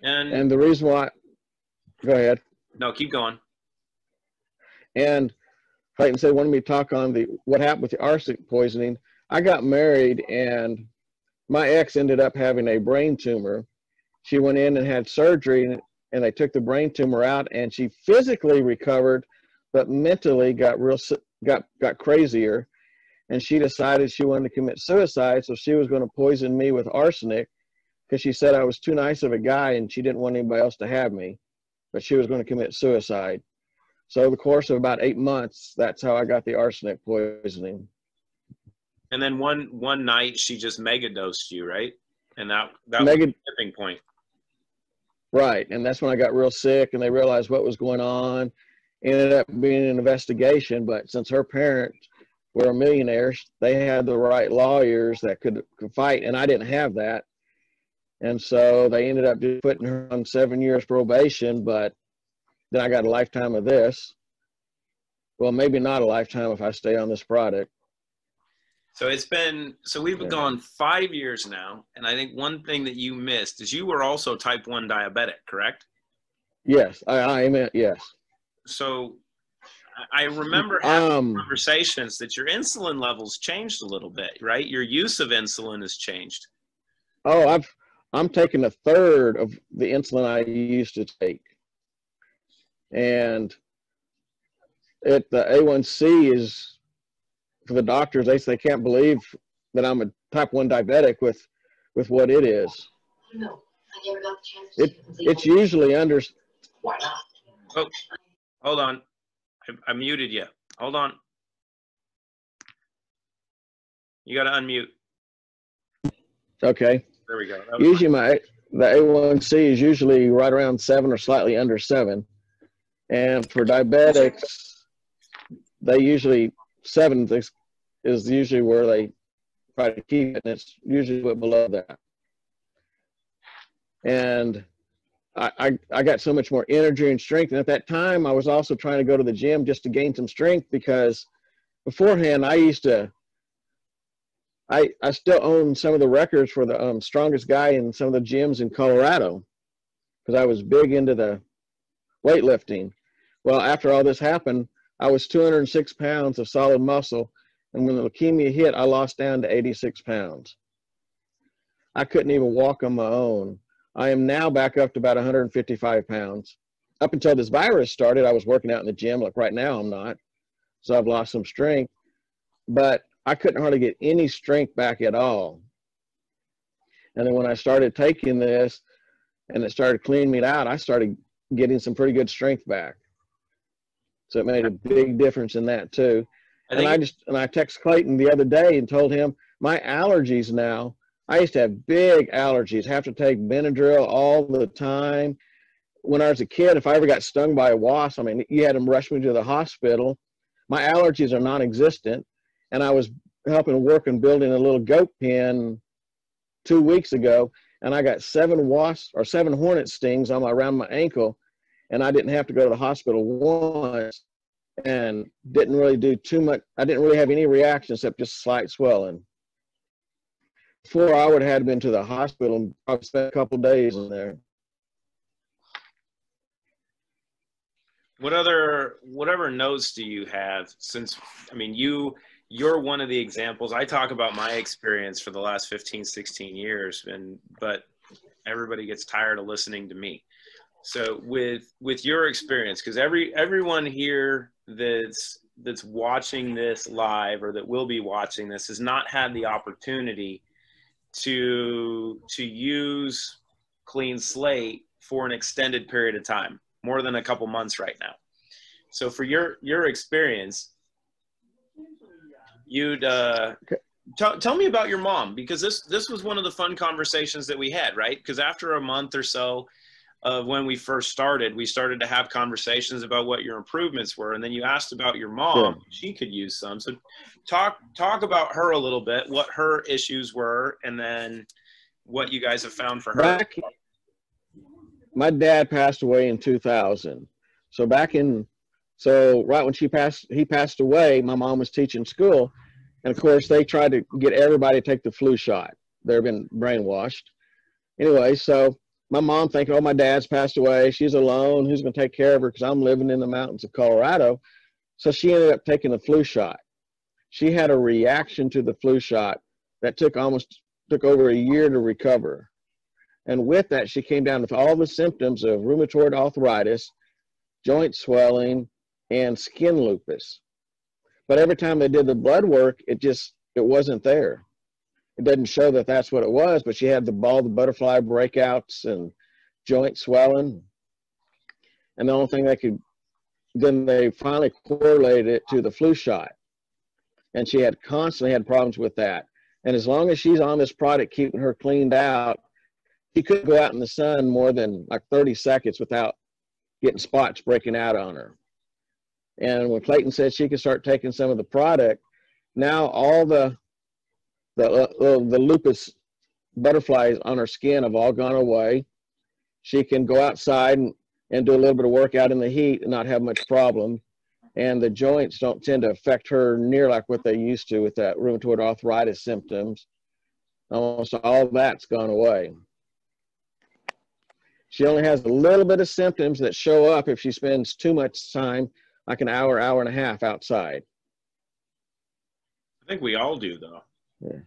And the reason why, go ahead. No, keep going. And Clayton said, wanted me to talk on what happened with the arsenic poisoning. I got married, and my ex ended up having a brain tumor. She went in and had surgery, and they took the brain tumor out, and she physically recovered, but mentally got crazier. And she decided she wanted to commit suicide, so she was going to poison me with arsenic because she said I was too nice of a guy and she didn't want anybody else to have me, but she was going to commit suicide. So the course of about 8 months, that's how I got the arsenic poisoning. And then one night she just mega dosed you, right? And that was the tipping point. Right, and that's when I got real sick, and they realized what was going on. Ended up being an investigation, but since her parents were millionaires, they had the right lawyers that could fight, and I didn't have that. And so they ended up just putting her on 7 years probation, but then I got a lifetime of this. Well, maybe not a lifetime if I stay on this product. So we've gone 5 years now, and I think one thing that you missed is you were also type 1 diabetic, correct? Yes, I am, yes. So I remember having conversations that your insulin levels changed a little bit, right? Your use of insulin has changed. Oh, I'm taking a third of the insulin I used to take. And the A1C is, for the doctors, they can't believe that I'm a type 1 diabetic with what it is. No, I never got the chance. It's usually under. Why not? Oh, hold on. I muted you. Hold on. You got to unmute. Okay. There we go. Usually the A1C is usually right around 7 or slightly under 7. And for diabetics, they usually 7 is usually where they try to keep it, and it's usually below that. And I got so much more energy and strength. And at that time, I was also trying to go to the gym just to gain some strength, because beforehand, I still own some of the records for the strongest guy in some of the gyms in Colorado, because I was big into the weightlifting. Well, after all this happened, I was 206 pounds of solid muscle. And when the leukemia hit, I lost down to 86 pounds. I couldn't even walk on my own. I am now back up to about 155 pounds. Up until this virus started, I was working out in the gym. Like right now, I'm not. So I've lost some strength. But I couldn't hardly get any strength back at all. And then when I started taking this and it started cleaning me out, I started getting some pretty good strength back. So it made a big difference in that too. And I texted Clayton the other day and told him my allergies now, I used to have big allergies, have to take Benadryl all the time. When I was a kid, if I ever got stung by a wasp, I mean, you had them rush me to the hospital. My allergies are non-existent. And I was helping work and building a little goat pen 2 weeks ago, and I got 7 hornet stings around my ankle, and I didn't have to go to the hospital once, and didn't really do too much. I didn't really have any reaction except just slight swelling. Before, I would have been to the hospital and probably spent a couple days in there. Whatever notes do you have, since, I mean, you're one of the examples. I talk about my experience for the last 15, 16 years, but everybody gets tired of listening to me. So with your experience, because everyone here that's watching this live or that will be watching this has not had the opportunity to use Clean Slate for an extended period of time, more than a couple months right now. So for your experience, you'd tell me about your mom, because this was one of the fun conversations that we had, right? Because after a month or so of when we first started, we started to have conversations about what your improvements were, and then you asked about your mom. Sure. She could use some. So talk about her a little bit, what her issues were, and then what you guys have found for her. My dad passed away in 2000. So right when he passed away, my mom was teaching school. And of course, they tried to get everybody to take the flu shot. They've been brainwashed. Anyway, so my mom thinking, oh, my dad's passed away. She's alone. Who's going to take care of her? Because I'm living in the mountains of Colorado. So she ended up taking the flu shot. She had a reaction to the flu shot that took over a year to recover. And with that, she came down with all the symptoms of rheumatoid arthritis, joint swelling, and skin lupus. But every time they did the blood work, it wasn't there. It doesn't show that that's what it was, but she had the butterfly breakouts and joint swelling. And the only thing then they finally correlated it to the flu shot. And she had constantly had problems with that. And as long as she's on this product, keeping her cleaned out, she couldn't go out in the sun more than like 30 seconds without getting spots breaking out on her. And when Clayton said she could start taking some of the product, now all the lupus butterflies on her skin have all gone away. She can go outside and do a little bit of workout in the heat and not have much problem. And the joints don't tend to affect her near like what they used to with that rheumatoid arthritis symptoms. Almost all of that's gone away. She only has a little bit of symptoms that show up if she spends too much time, like an hour, hour and a half outside. I think we all do, though. Yeah.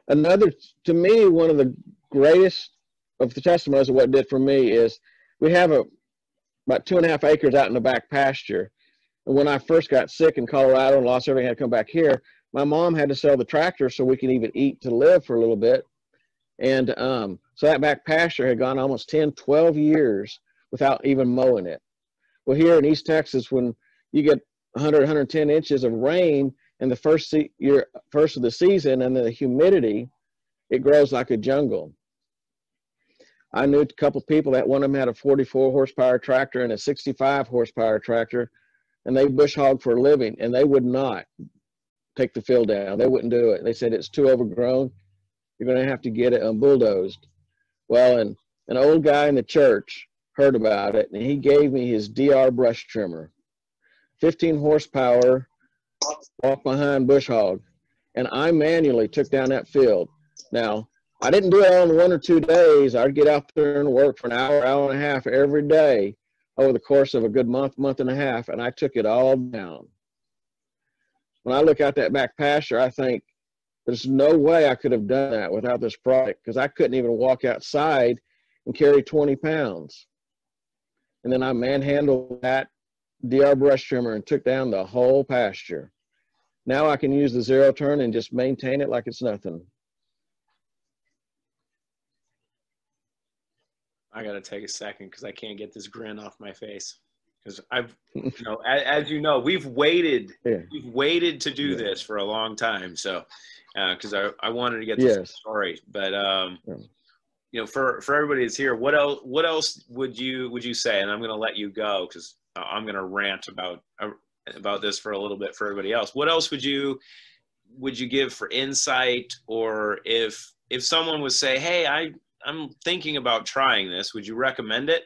To me, one of the greatest of the testimonies of what it did for me is we have about 2.5 acres out in the back pasture. And when I first got sick in Colorado and lost everything, I had to come back here, my mom had to sell the tractor so we can even eat to live for a little bit. And so that back pasture had gone almost 10, 12 years without even mowing it. Well, here in East Texas, when you get 100, 110 inches of rain in the first of the season, and the humidity, it grows like a jungle. I knew a couple of people that one of them had a 44 horsepower tractor and a 65 horsepower tractor, and they bush hog for a living, and they would not take the field down. They wouldn't do it. They said it's too overgrown. You're going to have to get it bulldozed. Well, and an old guy in the church heard about it, and he gave me his DR brush trimmer, 15 horsepower, walk behind bush hog, and I manually took down that field. Now, I didn't do it on 1 or 2 days. I'd get out there and work for an hour, hour and a half every day over the course of a good month, month and a half, and I took it all down. When I look out that back pasture, I think there's no way I could have done that without this product, because I couldn't even walk outside and carry 20 pounds. And then I manhandled that DR brush trimmer and took down the whole pasture. Now I can use the zero turn and just maintain it like it's nothing. I got to take a second because I can't get this grin off my face. Because I've, you know, as you know, we've waited to do this for a long time. So, because I wanted to get this story, but you know, for everybody that's here, what else would you say? And I'm going to let you go because I'm going to rant about this for a little bit for everybody else. What else would you give for insight, or if someone would say, hey, I'm thinking about trying this, would you recommend it?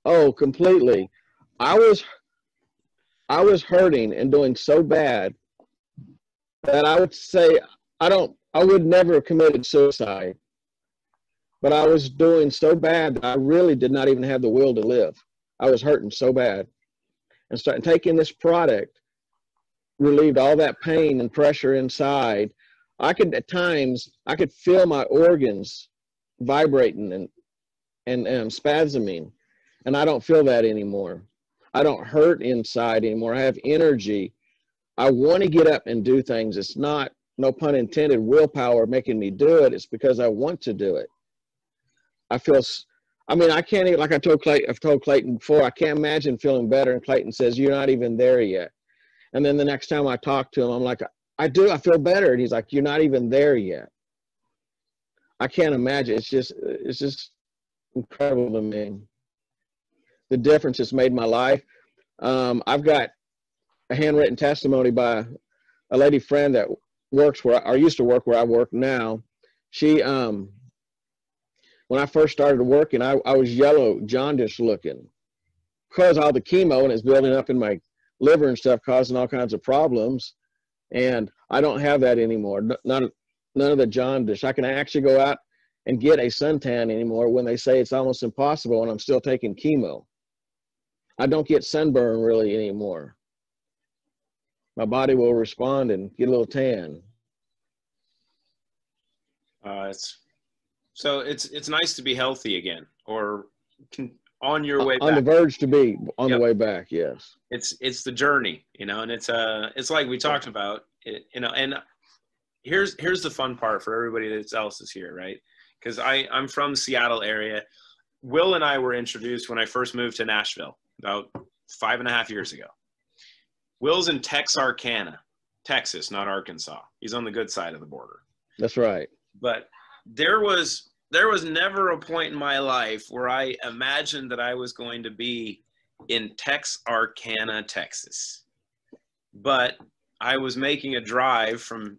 Oh, completely. I was hurting and doing so bad that I would say I would never have committed suicide, but I was doing so bad that I really did not even have the will to live. I was hurting so bad, and starting taking this product relieved all that pain and pressure inside. At times I could feel my organs vibrating and spasming, and I don't feel that anymore. I don't hurt inside anymore. I have energy. I want to get up and do things. It's not, no pun intended, willpower making me do it. It's because I want to do it. I can't even, like I've told Clayton before, I can't imagine feeling better. And Clayton says, you're not even there yet. And then the next time I talk to him, I'm like, I feel better. And he's like, you're not even there yet. I can't imagine. It's just incredible to me. The difference it's made in my life. I've got a handwritten testimony by a lady friend that works used to work where I work now. She, when I first started working, I was yellow, jaundice looking because all the chemo, and it's building up in my liver and stuff, causing all kinds of problems. And I don't have that anymore. None of the jaundice. I can actually go out and get a suntan anymore when they say it's almost impossible, and I'm still taking chemo. I don't get sunburn really anymore. My body will respond and get a little tan. So it's nice to be healthy again, or on your way back. On the verge to be on the way back. Yes. It's the journey, you know, and it's like we talked about it, you know, and here's the fun part for everybody else is here, right? Because I'm from the Seattle area. Will and I were introduced when I first moved to Nashville about 5.5 years ago. Will's in Texarkana, Texas, not Arkansas. He's on the good side of the border. That's right. But there was never a point in my life where I imagined that I was going to be in Texarkana, Texas. But I was making a drive from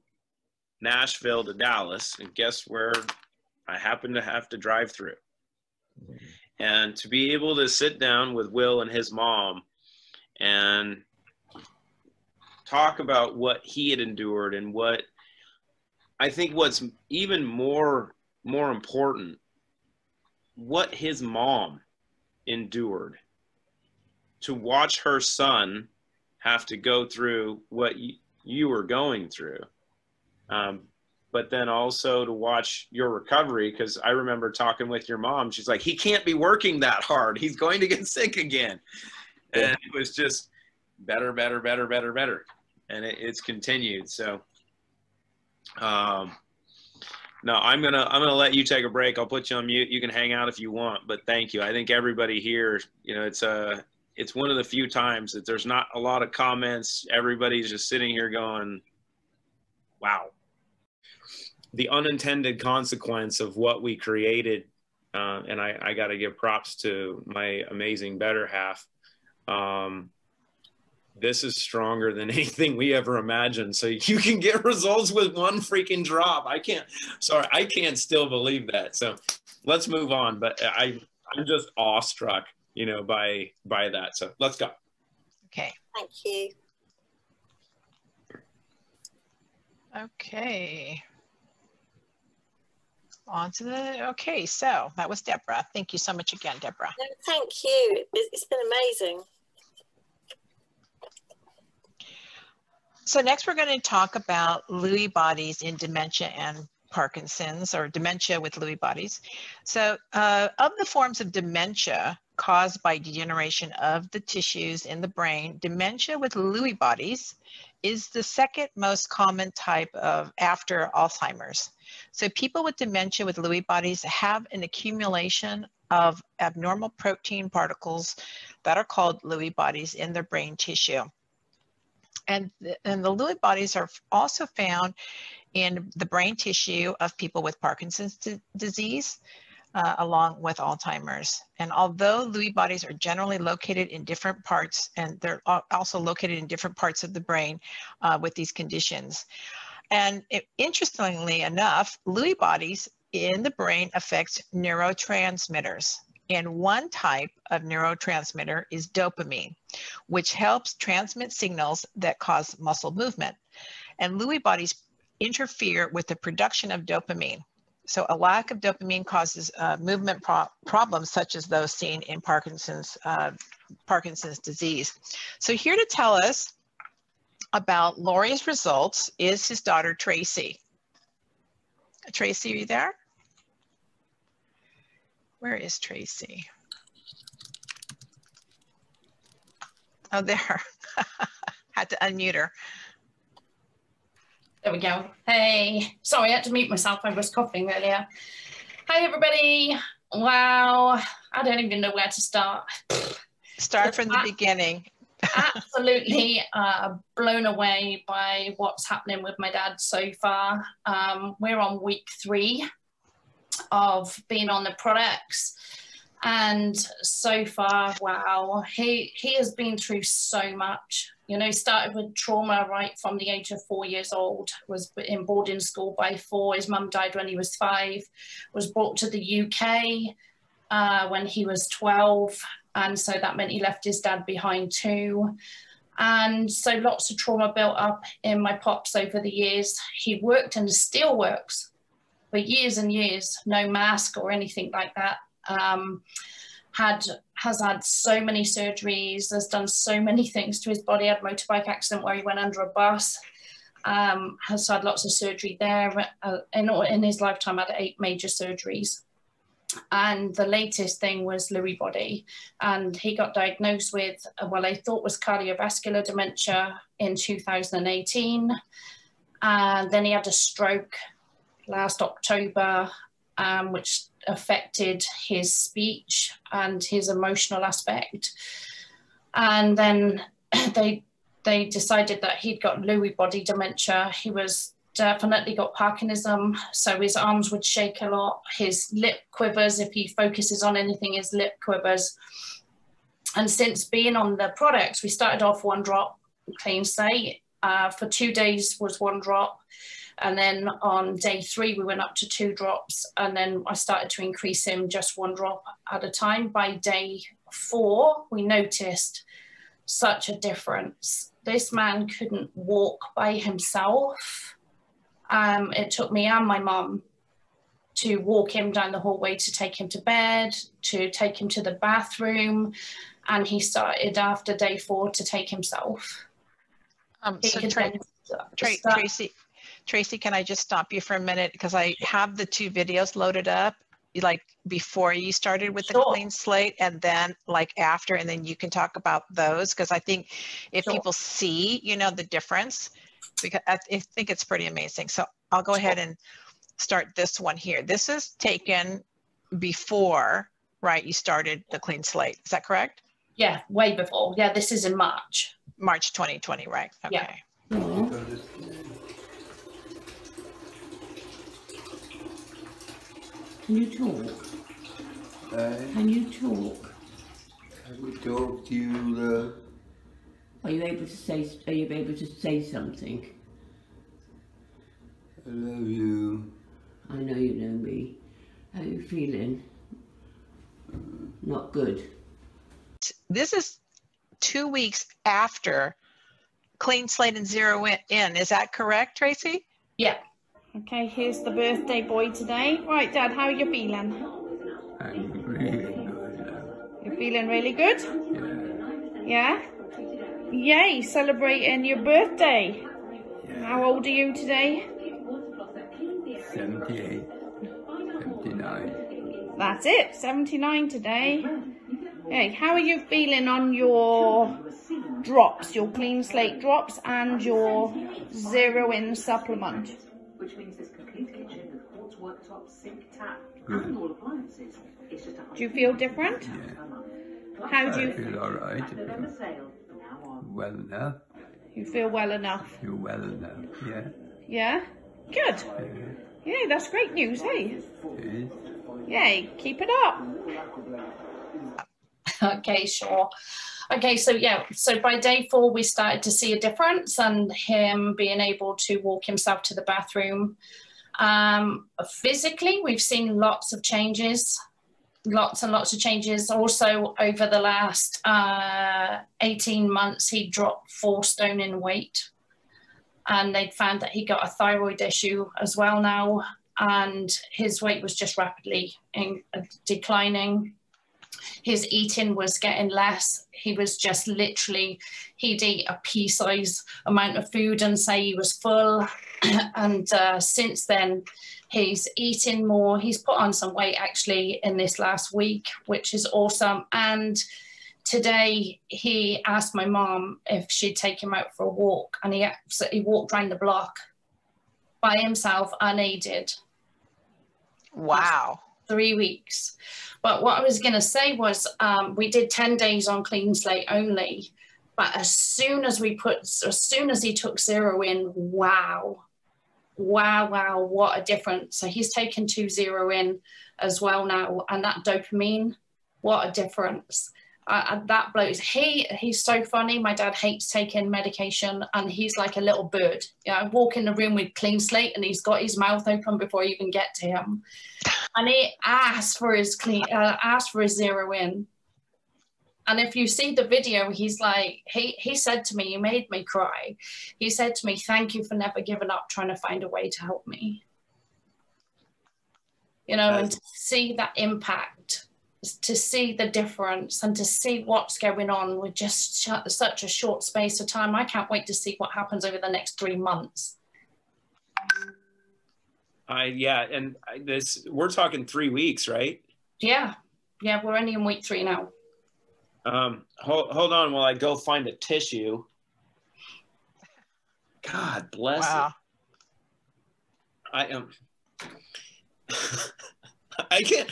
Nashville to Dallas, and guess where I happened to have to drive through. And to be able to sit down with Will and his mom and talk about what he had endured, and what I think what's even more important, what his mom endured to watch her son have to go through what you were going through. But then also to watch your recovery, because I remember talking with your mom. She's like, he can't be working that hard. He's going to get sick again. And it was just better. And it's continued. So, no, I'm gonna let you take a break. I'll put you on mute. You can hang out if you want, but thank you. I think everybody here, you know, it's one of the few times that there's not a lot of comments. Everybody's just sitting here going, wow. The unintended consequence of what we created, and I got to give props to my amazing better half. This is stronger than anything we ever imagined. So you can get results with one freaking drop. I can't still believe that. So let's move on. But I'm just awestruck, you know, by that. So let's go. Okay. Thank you. Okay. On to the, okay, so that was Deborah. Thank you so much again, Deborah. No, thank you. It's been amazing. So next we're going to talk about Lewy bodies in dementia and Parkinson's, or dementia with Lewy bodies. So of the forms of dementia caused by degeneration of the tissues in the brain, dementia with Lewy bodies is the second most common type of after Alzheimer's. So people with dementia with Lewy bodies have an accumulation of abnormal protein particles that are called Lewy bodies in their brain tissue. And the Lewy bodies are also found in the brain tissue of people with Parkinson's disease, along with Alzheimer's. And although Lewy bodies are generally located in different parts, and they're also located in different parts of the brain with these conditions. And interestingly enough, Lewy bodies in the brain affects neurotransmitters. And one type of neurotransmitter is dopamine, which helps transmit signals that cause muscle movement. And Lewy bodies interfere with the production of dopamine. So a lack of dopamine causes movement problems such as those seen in Parkinson's disease. So here to tell us about Lori's results is his daughter, Tracy. Tracy, are you there? Where is Tracy? Oh, there. Had to unmute her. There we go. Hey, sorry, I had to mute myself. I was coughing earlier. Hi, everybody. Wow, I don't even know where to start. Start from the beginning. Absolutely blown away by what's happening with my dad so far. We're on week 3 of being on the products, and so far, wow, he has been through so much. You know, started with trauma right from the age of 4 years old, was in boarding school by 4. His mum died when he was 5, was brought to the UK when he was 12. And so that meant he left his dad behind too. And so lots of trauma built up in my pops over the years. He worked and still works for years and years, no mask or anything like that. Has had so many surgeries, has done so many things to his body, had a motorbike accident where he went under a bus, has had lots of surgery there. In his lifetime, had 8 major surgeries. And the latest thing was Lewy body. And he got diagnosed with what I thought was cardiovascular dementia in 2018. And then he had a stroke last October, which affected his speech and his emotional aspect. And then they decided that he'd got Lewy body dementia. He was definitely got Parkinsonism, so his arms would shake a lot, his lip quivers, if he focuses on anything, his lip quivers. And since being on the products, we started off 1 drop clean slate. For 2 days was 1 drop. And then on day 3, we went up to 2 drops. And then I started to increase him just 1 drop at a time. By day 4, we noticed such a difference. This man couldn't walk by himself. It took me and my mum to walk him down the hallway, to take him to bed, to take him to the bathroom. And he started after day 4 to take himself. So Tracy, can I just stop you for a minute? Because I have the 2 videos loaded up, like before you started with the clean slate, and then like after, and then you can talk about those. Because I think if people see, you know, the difference, because I think it's pretty amazing. So I'll go ahead and start this one here. This is taken before, right, you started the clean slate. Is that correct? Yeah, way before. Yeah, this is in March. March 2020, right? Okay. Yeah. Can you talk? Can you talk? Can we talk to you? Are you able to say? Are you able to say something? I love you. I know you know me. How are you feeling? Not good. This is 2 weeks after Clean Slate and Zero In. Is that correct, Tracy? Yeah. Okay, here's the birthday boy today. Right, Dad, how are you feeling? I'm really good. You're feeling really good? Yeah? Yay, celebrating your birthday. How old are you today? 78, 79. That's it, 79 today. Hey, how are you feeling on your drops, your Clean Slate drops and your Zero In supplement? Which means this complete kitchen with quartz worktop, sink, tap, and all appliances. It's just Do you feel different? Yeah. How do you I feel all right. I feel well enough. You feel well enough? Feel well enough, yeah. Yeah? Good. Yeah, that's great news, hey? Yay, keep it up. Okay, sure. Okay, so yeah, so by day 4, we started to see a difference and him being able to walk himself to the bathroom. Physically, we've seen lots of changes, lots and lots of changes. Also, over the last 18 months, he dropped 4 stone in weight. And they'd found that he got a thyroid issue as well now. And his weight was just rapidly declining. His eating was getting less. He was just literally, he'd eat a pea-size amount of food and say he was full. And since then, he's eating more. He's put on some weight actually in this last week, which is awesome. And today he asked my mom if she'd take him out for a walk, and he walked around the block by himself unaided. Wow. 3 weeks. But what I was going to say was we did 10 days on Clean Slate only. But as soon as he took Zero In, wow, what a difference. So he's taken 2 Zero In as well now. And that dopamine, what a difference. That blows. He's so funny. My dad hates taking medication, and he's like a little bird. I walk in the room with Clean Slate, and he's got his mouth open before I even get to him. And he asked for his Zero In. And if you see the video, he's like, he said to me, "You made me cry." He said to me, "Thank you for never giving up, trying to find a way to help me." And to see that impact, to see the difference, and to see what's going on with just such a short space of time. I can't wait to see what happens over the next 3 months. We're talking 3 weeks, right? Yeah, we're only in week 3 now. Hold on while I go find a tissue. God bless it. I am. I can't.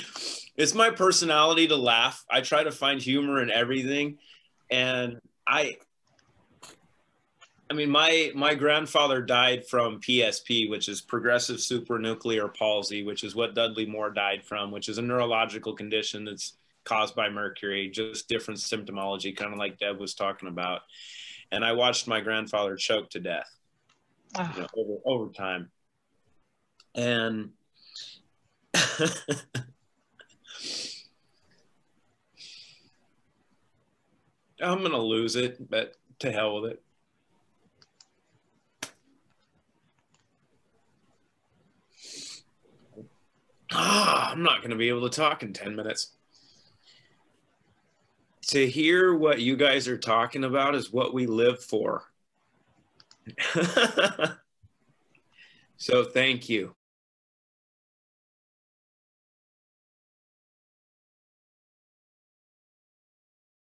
It's my personality to laugh. I try to find humor in everything, and I mean, my grandfather died from PSP, which is progressive supranuclear palsy, which is what Dudley Moore died from, which is a neurological condition that's caused by mercury, just different symptomology, kind of like Deb was talking about. And I watched my grandfather choke to death over time. And I'm going to lose it, but to hell with it. I'm not going to be able to talk in 10 minutes. To hear what you guys are talking about is what we live for. So thank you.